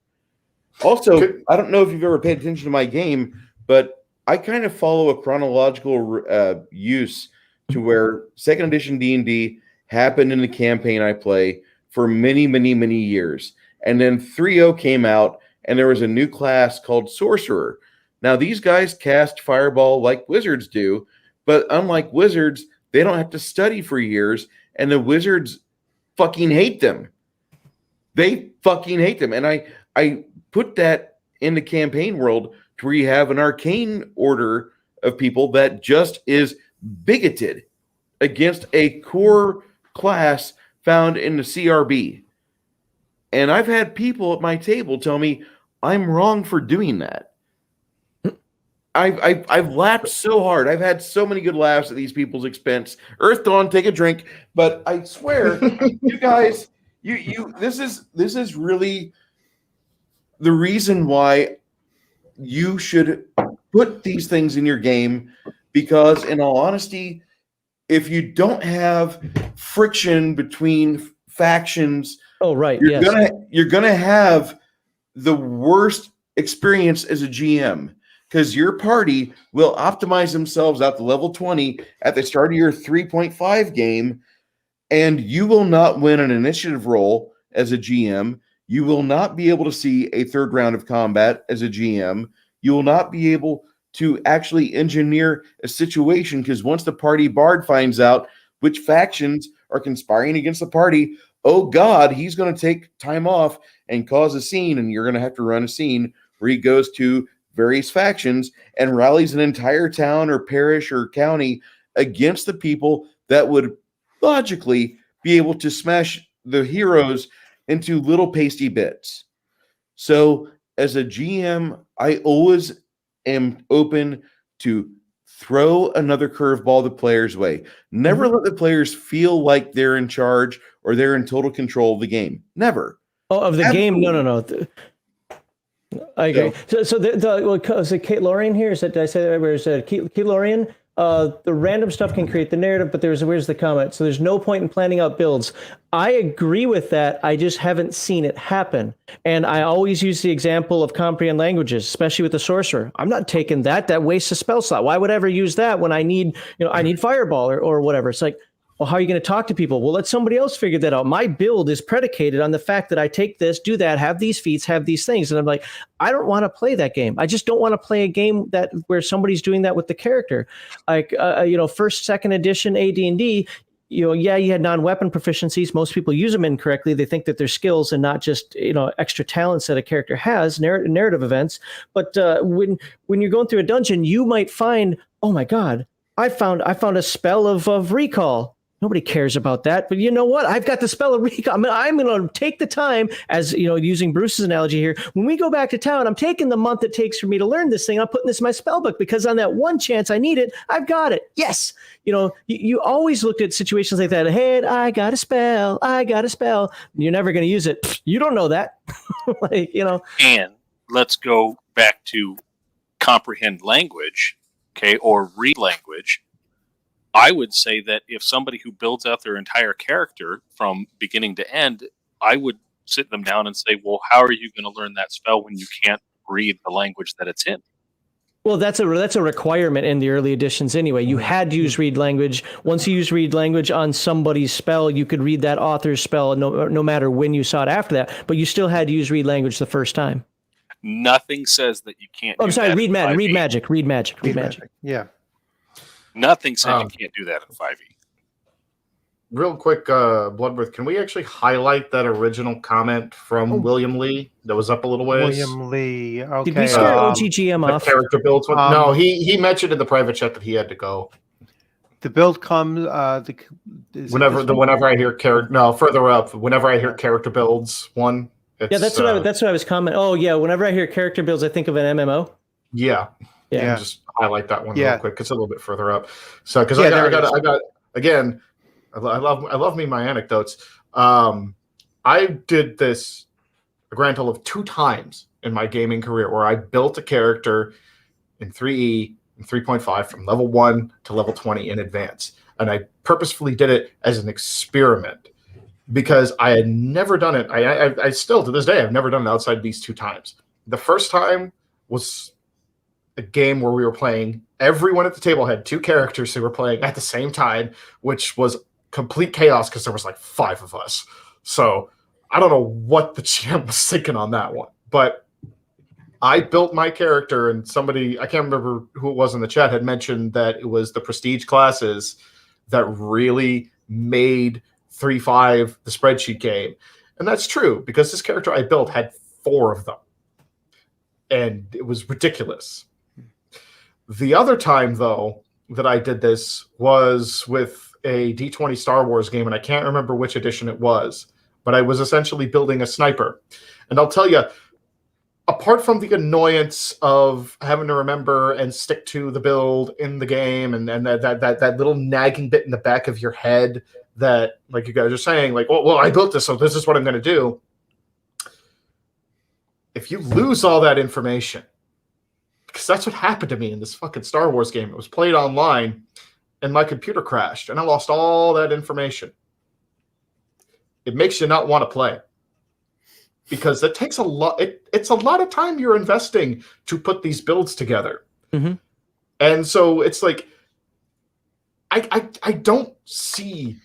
Also, I don't know if you've ever paid attention to my game, but I kind of follow a chronological use to where 2nd edition D&D happened in the campaign I play for many, many, many years. And then 3.0 came out, and there was a new class called Sorcerer. Now, these guys cast Fireball like wizards do, but unlike wizards, they don't have to study for years, and the wizards fucking hate them. They fucking hate them. And I put that in the campaign world to where you have an arcane order of people that just is bigoted against a core class found in the CRB. And I've had people at my table tell me I'm wrong for doing that. I've laughed so hard. I've had so many good laughs at these people's expense. Earth Dawn, take a drink. But I swear, you guys, this is really the reason why you should put these things in your game, because in all honesty, if you don't have friction between factions, Oh, right. you're Yes. gonna have the worst experience as a GM, because your party will optimize themselves out to level 20 at the start of your 3.5 game, and you will not win an initiative roll as a GM. You will not be able to see a third round of combat as a GM. You will not be able to actually engineer a situation, because once the party bard finds out which factions are conspiring against the party, oh God, he's going to take time off and cause a scene, and you're going to have to run a scene where he goes to various factions and rallies an entire town or parish or county against the people that would logically be able to smash the heroes into little pasty bits. So as a GM, I always am open to throw another curveball the players' way. Never let the players feel like they're in charge or they're in total control of the game. Never. Oh, of the game? No. I agree. Was it Kate Lorian here? Did I say that right? Where is it? Kate Lorian? The random stuff can create the narrative, but where's the comment? So there's no point in planning out builds. I agree with that. I just haven't seen it happen. And I always use the example of comprehend languages, especially with the sorcerer. I'm not taking that. That wastes a spell slot. Why would I ever use that when I need fireball or whatever? It's like, well, how are you going to talk to people? Well, let somebody else figure that out. My build is predicated on the fact that I take this, do that, have these feats, have these things. And I'm like, I don't want to play that game. I just don't want to play a game where somebody's doing that with the character. Like, first, second edition AD&D, you had non-weapon proficiencies. Most people use them incorrectly. They think that they're skills and not just, extra talents that a character has, narrative events. But when you're going through a dungeon, you might find, oh my God, I found a spell of recall. Nobody cares about that, but you know what? I've got the spell of recall. I'm going to take the time, as using Bruce's analogy here. When we go back to town, I'm taking the month it takes for me to learn this thing. I'm putting this in my spell book, because on that one chance I need it, I've got it. Yes, you always looked at situations like that. Hey, I got a spell. You're never going to use it. You don't know that, And let's go back to comprehend language, okay, or read language. I would say that if somebody who builds out their entire character from beginning to end, I would sit them down and say, well, how are you going to learn that spell when you can't read the language that it's in? Well, that's a requirement in the early editions anyway. You had to use read language. Once you use read language on somebody's spell, you could read that author's spell no matter when you saw it after that, but you still had to use read language the first time. Nothing says that you can't. I'm sorry, read magic. Yeah. Nothing says you can't do that in 5e. Real quick, Bloodworth, can we actually highlight that original comment from William Lee that was up a little ways? William Lee. Okay. Did we scare OGGM off? Character builds one. No, he mentioned in the private chat that he had to go. The build comes whenever I hear character. No, further up. Whenever I hear character builds one. Yeah, that's what I was commenting. Oh yeah, whenever I hear character builds, I think of an MMO. Yeah. Yeah. Just highlight that one real quick. It's a little bit further up. So because I got again. I love me my anecdotes. I did this a grand total of 2 times in my gaming career where I built a character in 3E and 3.5 from level 1 to level 20 in advance. And I purposefully did it as an experiment because I had never done it. I still, to this day, I've never done it outside these 2 times. The first time was a game where we were playing. Everyone at the table had 2 characters who were playing at the same time, which was complete chaos because there was like 5 of us. So I don't know what the GM was thinking on that one, but I built my character, and somebody, I can't remember who it was in the chat, had mentioned that it was the prestige classes that really made 3.5 the spreadsheet game. And that's true because this character I built had 4 of them. And it was ridiculous. The other time, though, that I did this was with a D20 Star Wars game, and I can't remember which edition it was, but I was essentially building a sniper. And I'll tell you, apart from the annoyance of having to remember and stick to the build in the game, and that little nagging bit in the back of your head that, like you guys are saying, like, well, I built this, so this is what I'm going to do. If you lose all that information, because that's what happened to me in this fucking Star Wars game. It was played online, and my computer crashed and I lost all that information. It makes you not want to play, because that takes a lot. It's a lot of time you're investing to put these builds together. Mm-hmm. And so it's like, I don't see,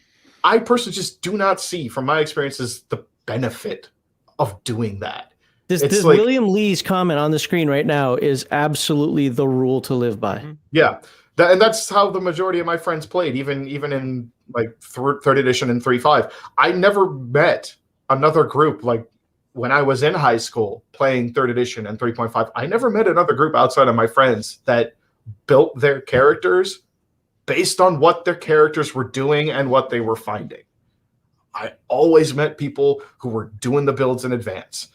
I personally just do not see from my experiences the benefit of doing that. This like, William Lee's comment on the screen right now is absolutely the rule to live by. Yeah. And that's how the majority of my friends played, even in like third edition and 3.5. I never met another group like when I was in high school playing third edition and 3.5. I never met another group outside of my friends that built their characters based on what their characters were doing and what they were finding. I always met people who were doing the builds in advance.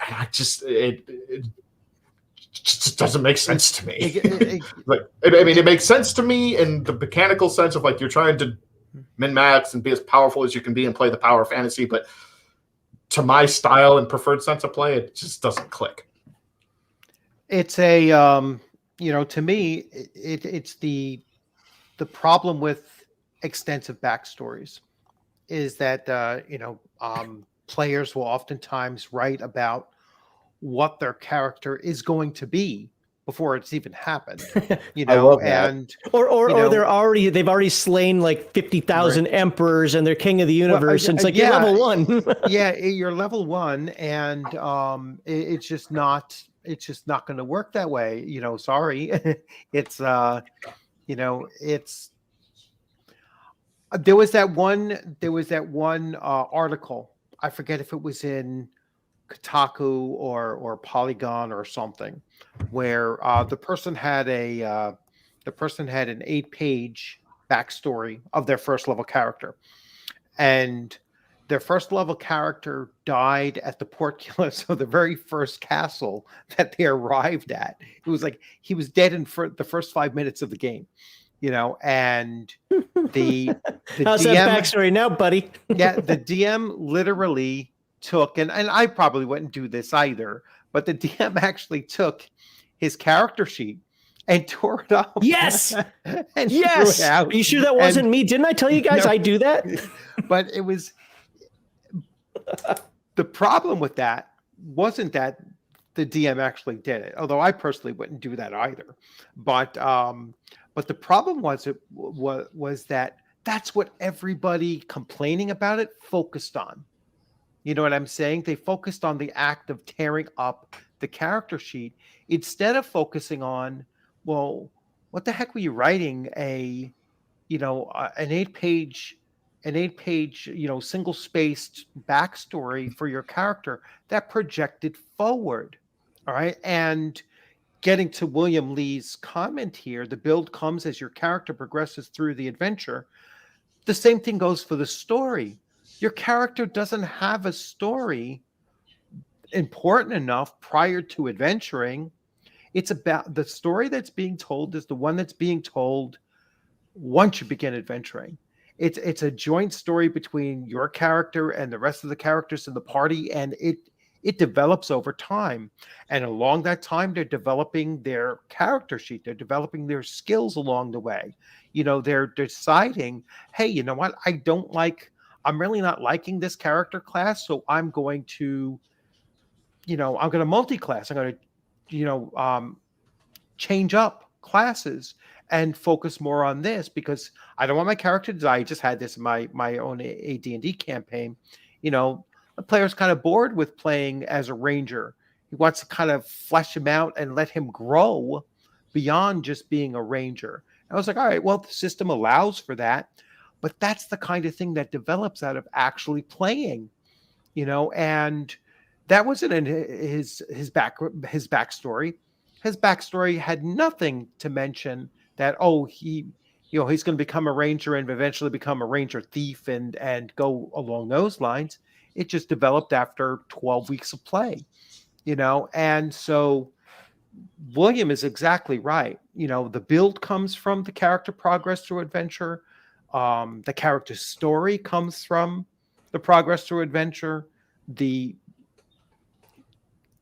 And I just, it just doesn't make sense to me. It makes sense to me in the mechanical sense of like you're trying to min-max and be as powerful as you can be and play the power of fantasy, but to my style and preferred sense of play, it just doesn't click. It's a to me, it's the problem with extensive backstories is that players will oftentimes write about what their character is going to be before it's even happened, and they've already slain like 50,000 emperors and they're king of the universe. And it's like, you're level 1. Yeah, you're level 1, and it's just not going to work that way. Sorry, it's it's. There was that one article. I forget if it was in Kotaku or Polygon or something, where the person had an 8-page backstory of their first level character, and their first level character died at the portcullis of the very first castle that they arrived at. It was like he was dead in the first 5 minutes of the game, and the how's DM, that backstory now, buddy? yeah, the DM literally took, and I probably wouldn't do this either, but the DM actually took his character sheet and tore it up. Yes. And yes. threw it out. Are you sure that wasn't me? Didn't I tell you guys I do that? But it was the problem with that wasn't that the DM actually did it, although I personally wouldn't do that either. But the problem was that that's what everybody complaining about it focused on. You know what I'm saying? They focused on the act of tearing up the character sheet instead of focusing on, well, what the heck were you writing an 8-page, single spaced backstory for your character that projected forward. All right. And getting to William Lee's comment here, the build comes as your character progresses through the adventure. The same thing goes for the story. Your character doesn't have a story important enough prior to adventuring. It's about the story that's being told is the one that's being told once you begin adventuring. It's a joint story between your character and the rest of the characters in the party, and it develops over time. And along that time, they're developing their character sheet. They're developing their skills along the way. They're deciding, hey, you know what? I'm really not liking this character class, so I'm going to, multi-class. I'm going to, change up classes and focus more on this because I don't want my character to die. I just had this in my own AD&D campaign. The player's kind of bored with playing as a ranger. He wants to kind of flesh him out and let him grow beyond just being a ranger. I was like, all right, well, the system allows for that. But that's the kind of thing that develops out of actually playing, and that wasn't in his backstory. His backstory had nothing to mention that, he's going to become a ranger and eventually become a ranger thief and go along those lines. It just developed after 12 weeks of play, and so William is exactly right. The build comes from the character progress through adventure. The character's story comes from the progress through adventure. That's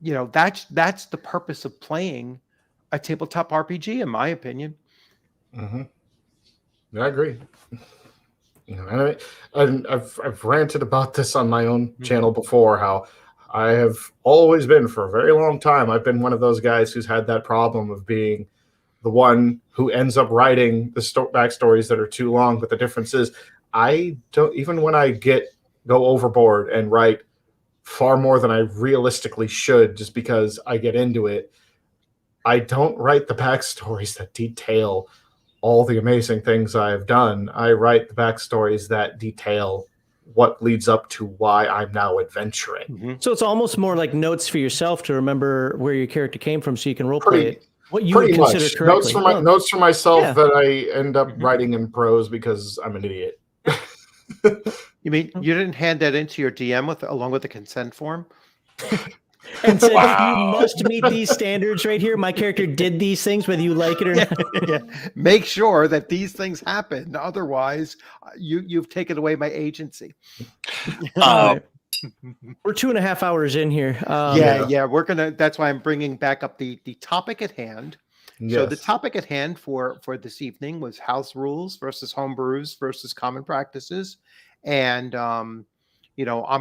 the purpose of playing a tabletop RPG, in my opinion. Mm-hmm. I agree. You know, and I've ranted about this on my own channel before. How I have always been, for a very long time, I've been one of those guys who's had that problem of being the one who ends up writing the backstories that are too long. But the difference is, I don't, even when I go overboard and write far more than I realistically should, just because I get into it, I don't write the backstories that detail all the amazing things I've done. I write the backstories that detail what leads up to why I'm now adventuring. So it's almost more like notes for yourself to remember where your character came from, so you can roleplay it. What you would Pretty consider much correctly. notes for myself Yeah. that I end up writing in prose because I'm an idiot. You mean you didn't hand that into your DM along with the consent form? And said, Wow. you must meet these standards right here. My character did these things, whether you like it or not. Yeah. Make sure that these things happen. Otherwise, you've taken away my agency. All right. We're 2.5 hours in here. Yeah. That's why I'm bringing back up the topic at hand. Yes. So the topic at hand for this evening was house rules versus homebrews versus common practices. And, I'm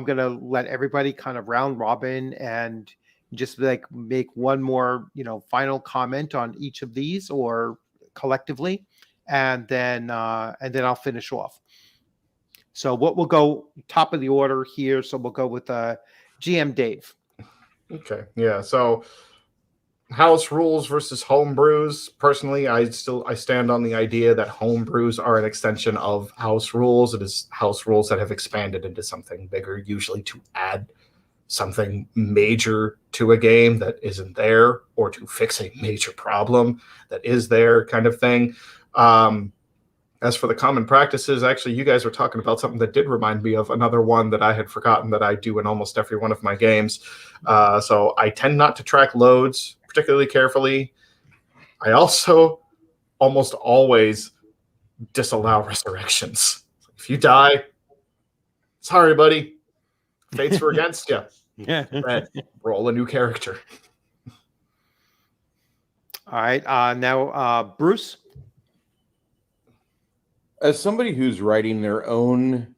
going to let everybody kind of round robin and just like make one more, final comment on each of these or collectively. And then I'll finish off. So we'll go top of the order here. So we'll go with GM Dave. Okay. Yeah. So house rules versus home brews. Personally, I stand on the idea that home brews are an extension of house rules. It is house rules that have expanded into something bigger, usually to add something major to a game that isn't there, or to fix a major problem that is there, kind of thing. As for the common practices, actually, you guys were talking about something that did remind me of another one that I had forgotten that I do in almost every one of my games. So I tend not to track loads particularly carefully. I also almost always disallow resurrections. If you die, sorry, buddy. Fates were against you. Yeah. Roll a new character. All right. Now, Bruce. As somebody who's writing their own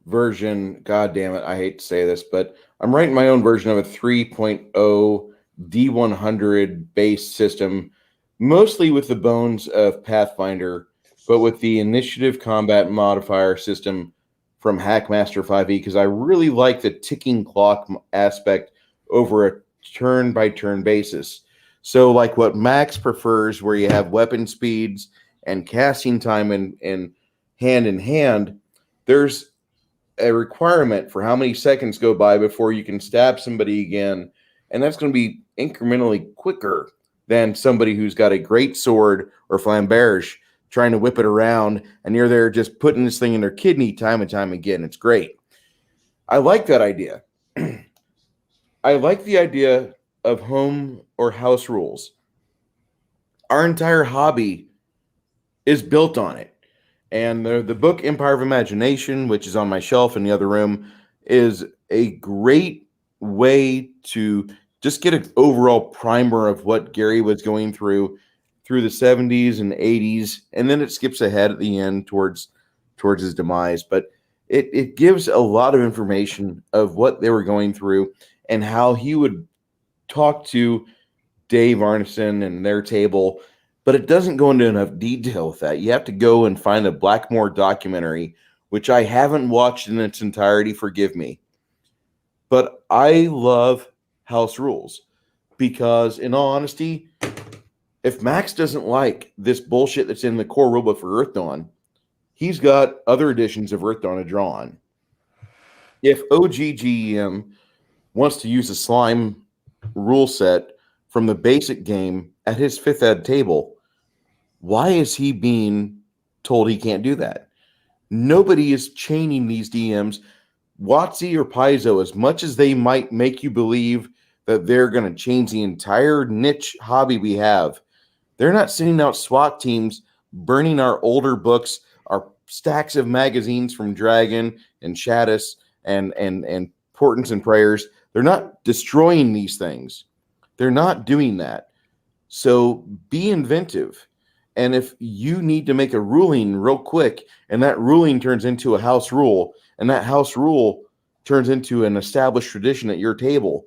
version, God damn it, I hate to say this, but I'm writing my own version of a 3.0 D100 base system, mostly with the bones of Pathfinder, but with the initiative combat modifier system from Hackmaster 5e, because I really like the ticking clock aspect over a turn-by-turn basis. So like what Max prefers, where you have weapon speeds and casting time in hand, there's a requirement for how many seconds go by before you can stab somebody again, and that's going to be incrementally quicker than somebody who's got a great sword or flamberge trying to whip it around, and you're there just putting this thing in their kidney time and time again. It's great. I like that idea. I like the idea of home or house rules. Our entire hobby is built on it. And the book Empire of Imagination, which is on my shelf in the other room, is a great way to just get an overall primer of what Gary was going through the 70s and 80s, and then it skips ahead at the end towards his demise. But it gives a lot of information of what they were going through and how he would talk to Dave Arneson and their table. But it doesn't go into enough detail with that. You have to go and find a Blackmore documentary, which I haven't watched in its entirety, forgive me. But I love house rules because, in all honesty, if Max doesn't like this bullshit that's in the core rulebook for Earth Dawn, he's got other editions of Earth Dawn to draw on. If OGGEM wants to use a slime rule set from the basic game at his 5th ed table, why is he being told he can't do that? Nobody is chaining these DMs. WotC or Paizo, as much as they might make you believe that they're going to change the entire niche hobby we have, they're not sending out SWAT teams, burning our older books, our stacks of magazines from Dragon and Shadis and Portents and Prayers. They're not destroying these things. They're not doing that. So be inventive. And if you need to make a ruling real quick, and that ruling turns into a house rule, and that house rule turns into an established tradition at your table,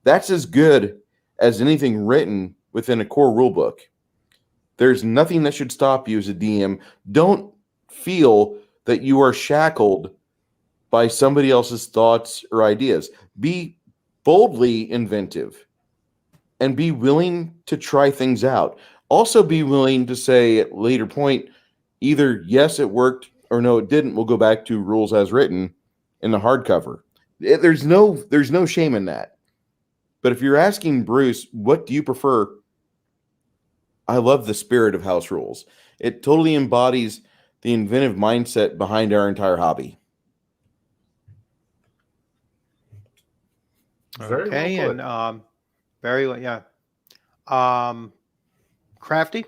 that's as good as anything written within a core rule book. There's nothing that should stop you as a DM. Don't feel that you are shackled by somebody else's thoughts or ideas. Be boldly inventive and be willing to try things out. Also be willing to say at a later point, either yes, it worked, or no, it didn't. We'll go back to rules as written in the hardcover. There's no shame in that. But if you're asking Bruce, what do you prefer? I love the spirit of house rules. It totally embodies the inventive mindset behind our entire hobby. Very Okay, well put. and very well, yeah. Crafty.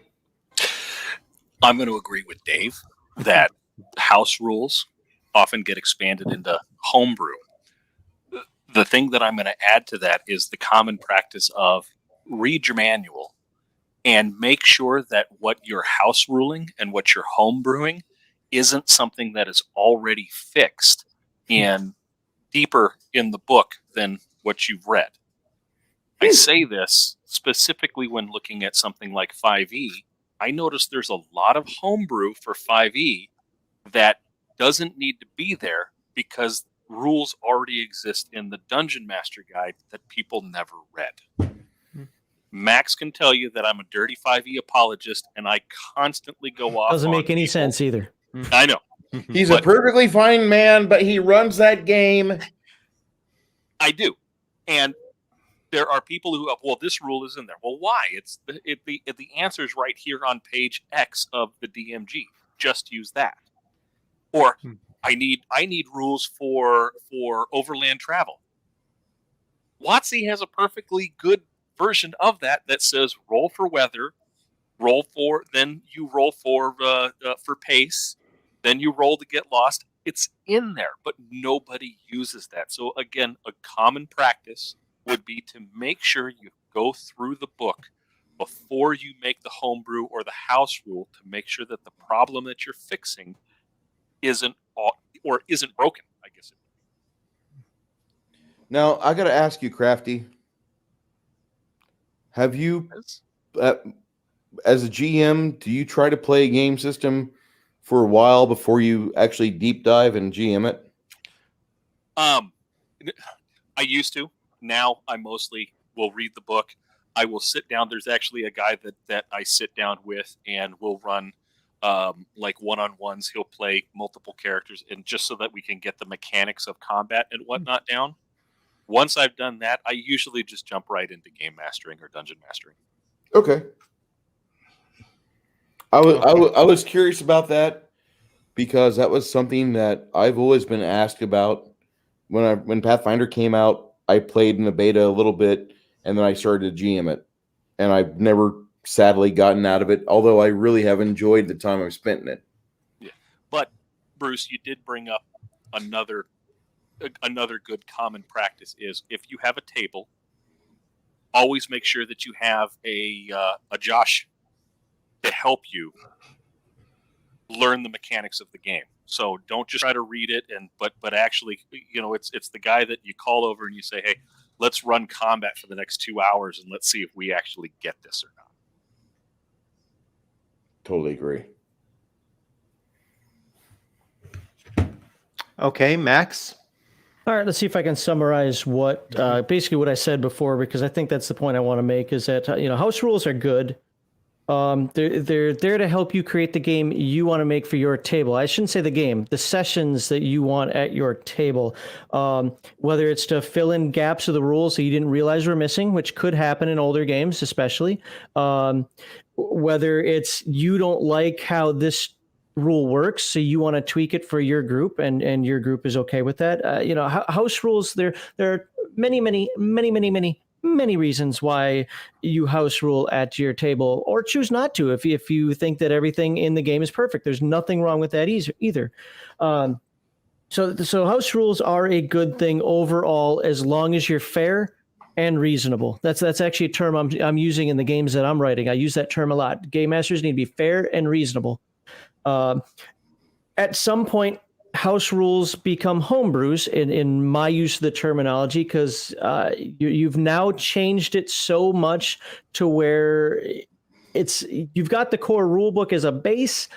I'm going to agree with Dave that house rules often get expanded into homebrew. The thing that I'm going to add to that is the common practice of read your manual and make sure that what you're house ruling and what you're homebrewing isn't something that is already fixed and deeper in the book than what you've read. I say this specifically when looking at something like 5e. I noticed there's a lot of homebrew for 5e that doesn't need to be there because rules already exist in the Dungeon Master Guide that people never read. Max can tell you that I'm a dirty 5e apologist, and I constantly go off. Doesn't make any people. sense either. I know. He's a perfectly fine man, but he runs that game. I do. And there are people who, well, this rule is in there. Well, why? The answer is right here on page X of the DMG. Just use that. Or I need rules for overland travel. WotC has a perfectly good version of that says roll for weather, then you roll for pace, then you roll to get lost. It's in there, but nobody uses that. So again, a common practice would be to make sure you go through the book before you make the homebrew or the house rule to make sure that the problem that you're fixing isn't broken, I guess. Now, I got to ask you, Crafty, have you, as a GM, do you try to play a game system for a while before you actually deep dive and GM it? I used to. Now I mostly will read the book. I will sit down. There's actually a guy that I sit down with and we'll run like one-on-ones. He'll play multiple characters, and just so that we can get the mechanics of combat and whatnot down. Once I've done that, I usually just jump right into game mastering or dungeon mastering. Okay. I was curious about that because that was something that I've always been asked about. When Pathfinder came out, I played in the beta a little bit, and then I started to GM it. And I've never, sadly, gotten out of it, although I really have enjoyed the time I've spent in it. Yeah. But, Bruce, you did bring up another good common practice is if you have a table, always make sure that you have a Josh to help you learn the mechanics of the game. So don't just try to read it, but actually, it's the guy that you call over and you say, hey, let's run combat for the next 2 hours and let's see if we actually get this or not. Totally agree. Okay, Max. All right, let's see if I can summarize what basically what I said before, because I think that's the point I want to make is that house rules are good. They're there to help you create the game you want to make for your table. I shouldn't say the game, the sessions that you want at your table. Whether it's to fill in gaps of the rules that you didn't realize were missing, which could happen in older games, especially. Whether it's you don't like how this rule works, so you want to tweak it for your group, and your group is okay with that. House rules. There are many reasons why you house rule at your table, or choose not to if you think that everything in the game is perfect. There's nothing wrong with that either. So house rules are a good thing overall, as long as you're fair and reasonable. That's actually a term I'm using in the games that I'm writing. I use that term a lot. Game masters need to be fair and reasonable. At some point, house rules become homebrews in my use of the terminology, because you've now changed it so much to where you've got the core rule book as a base,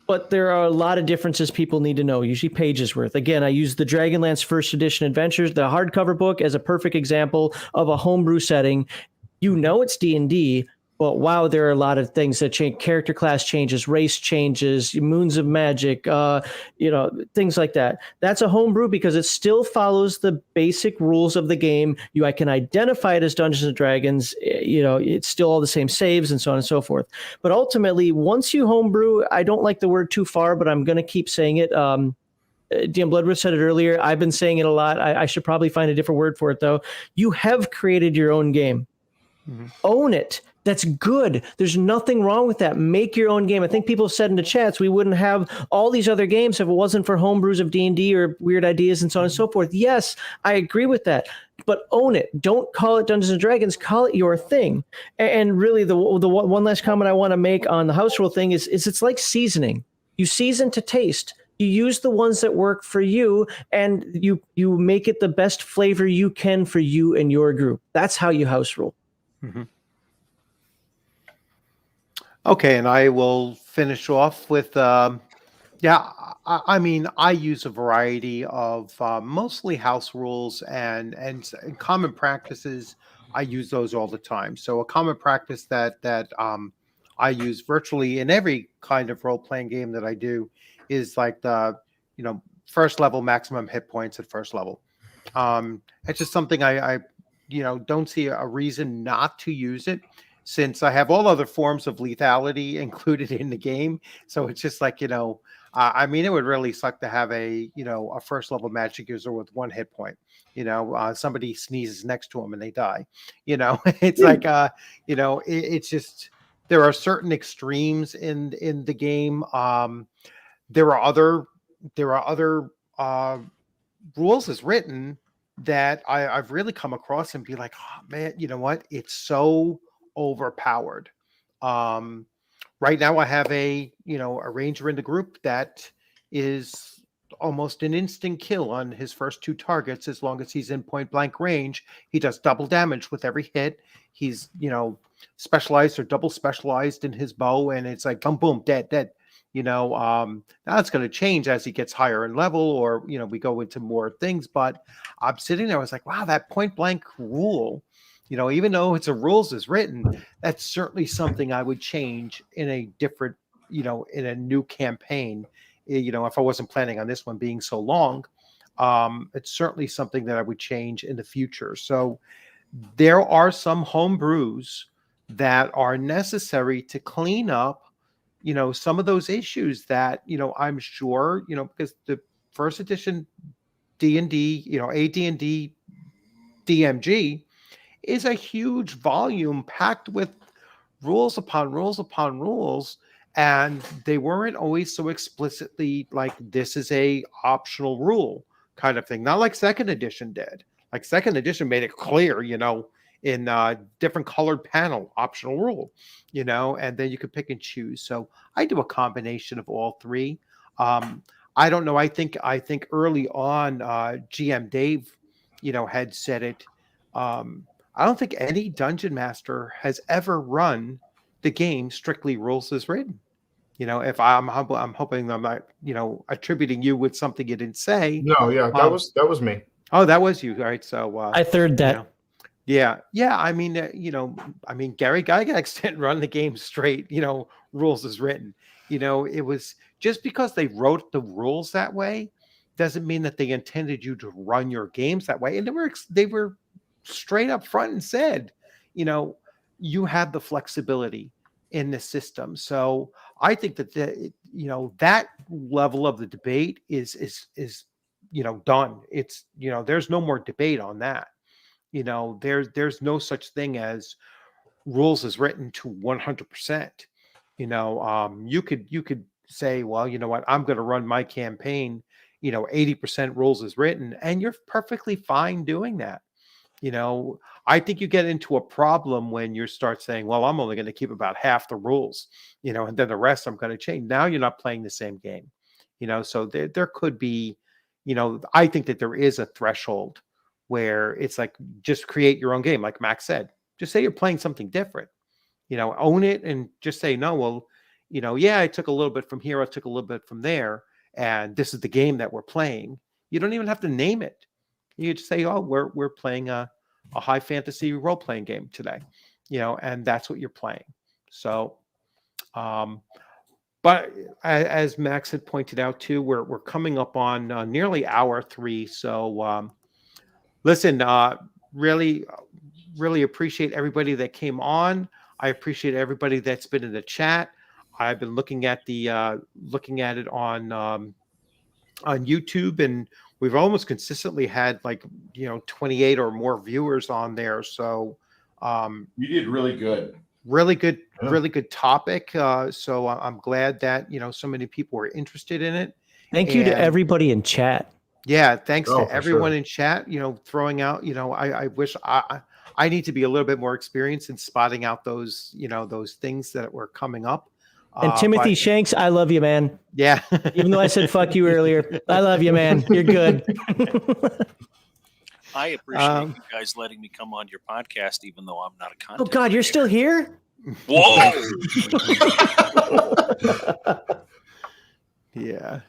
but there are a lot of differences people need to know, usually pages worth. Again, I use the Dragonlance First Edition Adventures, the hardcover book, as a perfect example of a homebrew setting. You know it's D&D, but wow, there are a lot of things that change. Character class changes, race changes, moons of magic, things like that. That's a homebrew because it still follows the basic rules of the game. I can identify it as Dungeons and Dragons. It's still all the same saves and so on and so forth. But ultimately, once you homebrew, I don't like the word too far, but I'm going to keep saying it. DM Bloodworth said it earlier. I've been saying it a lot. I should probably find a different word for it, though. You have created your own game. Mm-hmm. Own it. That's good. There's nothing wrong with that. Make your own game. I think people have said in the chats, we wouldn't have all these other games if it wasn't for homebrews of D&D or weird ideas and so on and so forth. Yes, I agree with that. But own it. Don't call it Dungeons and Dragons. Call it your thing. And really, the one last comment I want to make on the house rule thing is it's like seasoning. You season to taste. You use the ones that work for you, and you make it the best flavor you can for you and your group. That's how you house rule. Mm-hmm. Okay, and I will finish off with, I use a variety of mostly house rules and common practices. I use those all the time. So a common practice that I use virtually in every kind of role-playing game that I do is like the, first level maximum hit points at first level. It's just something I don't see a reason not to use it, since I have all other forms of lethality included in the game. So it's just like, it would really suck to have a first level magic user with 1 hit point. Somebody sneezes next to them and they die. It's like, it's just, there are certain extremes in the game. There are other rules as written that I've really come across and be like, oh man, you know what? It's so overpowered. Right now I have a ranger in the group that is almost an instant kill on his first 2 targets. As long as he's in point blank range, he does double damage with every hit. He's specialized or double specialized in his bow, and it's like boom boom, dead. Now it's going to change as he gets higher in level, or we go into more things. But I'm sitting there, I was like, wow, that point blank rule, even though it's a rules as written, that's certainly something I would change in a different, in a new campaign. If I wasn't planning on this one being so long, it's certainly something that I would change in the future. So there are some home brews that are necessary to clean up, some of those issues that, I'm sure, because the first edition D&D, AD&D DMG is a huge volume packed with rules upon rules upon rules, and they weren't always so explicitly like, this is a optional rule kind of thing. Not like second edition did. Like second edition made it clear, in different colored panel, optional rule, and then you could pick and choose. So I do a combination of all 3. I don't know. I think early on, GM Dave, had said it. I don't think any dungeon master has ever run the game strictly rules as written. If I'm hoping I'm not, attributing you with something you didn't say. No, yeah, that was me. Oh, that was you, right? So I third that. Yeah. I mean, Gary Gygax didn't run the game straight, rules as written. It was just because they wrote the rules that way doesn't mean that they intended you to run your games that way. And they were straight up front and said, you have the flexibility in the system. So I think that that level of the debate is done. It's there's no more debate on that. There's no such thing as rules as written to 100%. You could say, well, you know what, I'm going to run my campaign 80% rules as written, and you're perfectly fine doing that. I think you get into a problem when you start saying, well, I'm only going to keep about half the rules, and then the rest I'm going to change. Now you're not playing the same game, so there could be, I think that there is a threshold where it's like, just create your own game. Like Max said, just say you're playing something different, own it and just say, no, well, yeah, I took a little bit from here. I took a little bit from there. And this is the game that we're playing. You don't even have to name it. You just say, oh, we're playing a high fantasy role-playing game today, and that's what you're playing. So, but as Max had pointed out too, we're coming up on nearly hour 3. So, listen, really, really appreciate everybody that came on. I appreciate everybody that's been in the chat. I've been looking at it on YouTube, and we've almost consistently had 28 or more viewers on there. So You did really good. really good topic. So I'm glad that so many people were interested in it. Thank you to And everybody in chat. yeah, thanks Oh, to for everyone sure. in chat, throwing out, I wish I need to be a little bit more experienced in spotting out those, those things that were coming up. And Timothy But Shanks, I love you, man. yeah. Even though I said fuck you earlier, I love you, man. You're good. I appreciate you guys letting me come on your podcast, even though I'm not a content. Oh God, you're still here? Whoa! Yeah.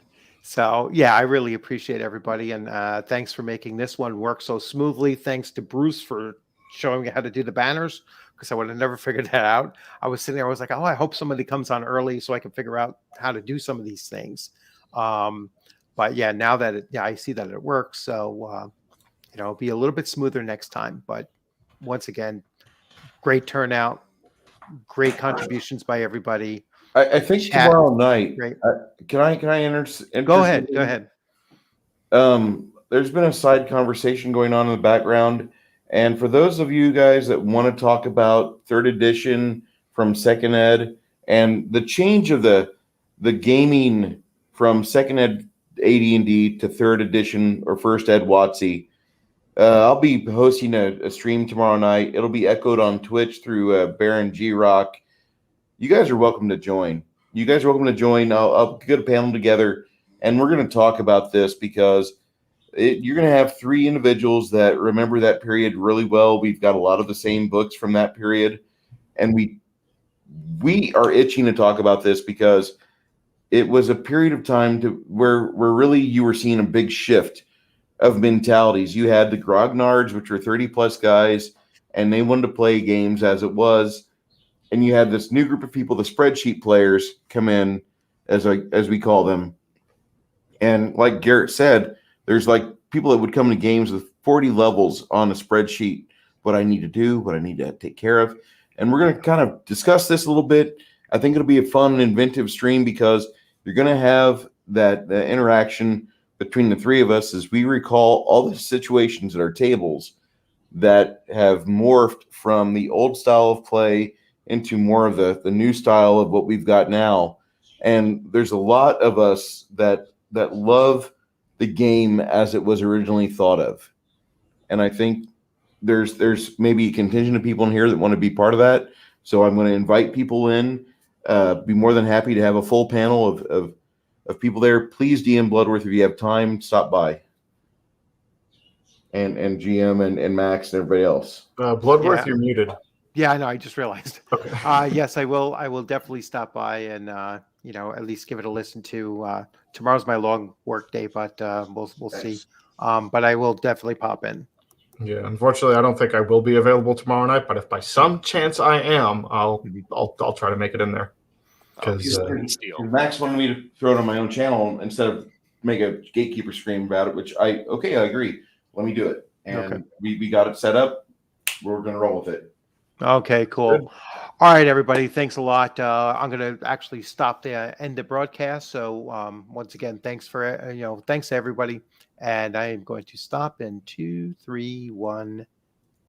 So yeah, I really appreciate everybody, and thanks for making this one work so smoothly. Thanks to Bruce for showing me how to do the banners, because I would have never figured that out. I was sitting there, I was like, oh, I hope somebody comes on early so I can figure out how to do some of these things. But yeah, now that I see that it works, so it'll be a little bit smoother next time. But once again, great turnout, great contributions by everybody. I think Chat. tomorrow night. Great. Can I enter? Go ahead. There's been a side conversation going on in the background, and for those of you guys that want to talk about third edition from second ed and the change of the gaming from second ed AD&D to third edition or first ed WotC, I'll be hosting a stream tomorrow night. It'll be echoed on Twitch through Baron G Rock. You guys are welcome to join. I'll get a panel together, and we're going to talk about this because you're going to have 3 individuals that remember that period really well. We've got a lot of the same books from that period, and we are itching to talk about this because it was a period of time where really you were seeing a big shift of mentalities. You had the grognards, which were 30-plus guys, and they wanted to play games as it was. And you had this new group of people, the spreadsheet players, come in, as we call them. And like Garrett said, there's like people that would come to games with 40 levels on a spreadsheet, what I need to do, what I need to take care of. And we're going to kind of discuss this a little bit. I think it'll be a fun and inventive stream because you're going to have that interaction between the 3 of us as we recall all the situations at our tables that have morphed from the old style of play into more of the new style of what we've got now. And there's a lot of us that love the game as it was originally thought of. And I think there's maybe a contingent of people in here that want to be part of that. So I'm going to invite people in, be more than happy to have a full panel of people there. Please DM Bloodworth if you have time, stop by. And GM and Max and everybody else. Bloodworth, Yeah. you're muted. Yeah, I know. I just realized. Okay. Yes, I will. I will definitely stop by and at least give it a listen to. Tomorrow's my long work day, but we'll see. But I will definitely pop in. Yeah, unfortunately, I don't think I will be available tomorrow night. But if by some chance I am, I'll try to make it in there. Because Max wanted me to throw it on my own channel instead of make a Gatekeeper stream about it, which I agree. Let me do it, and we got it set up. We're gonna roll with it. Okay, cool. Good. All right, everybody. Thanks a lot. I'm going to actually stop the end the broadcast. So once again, thanks to everybody. And I am going to stop in 2, 3, 1.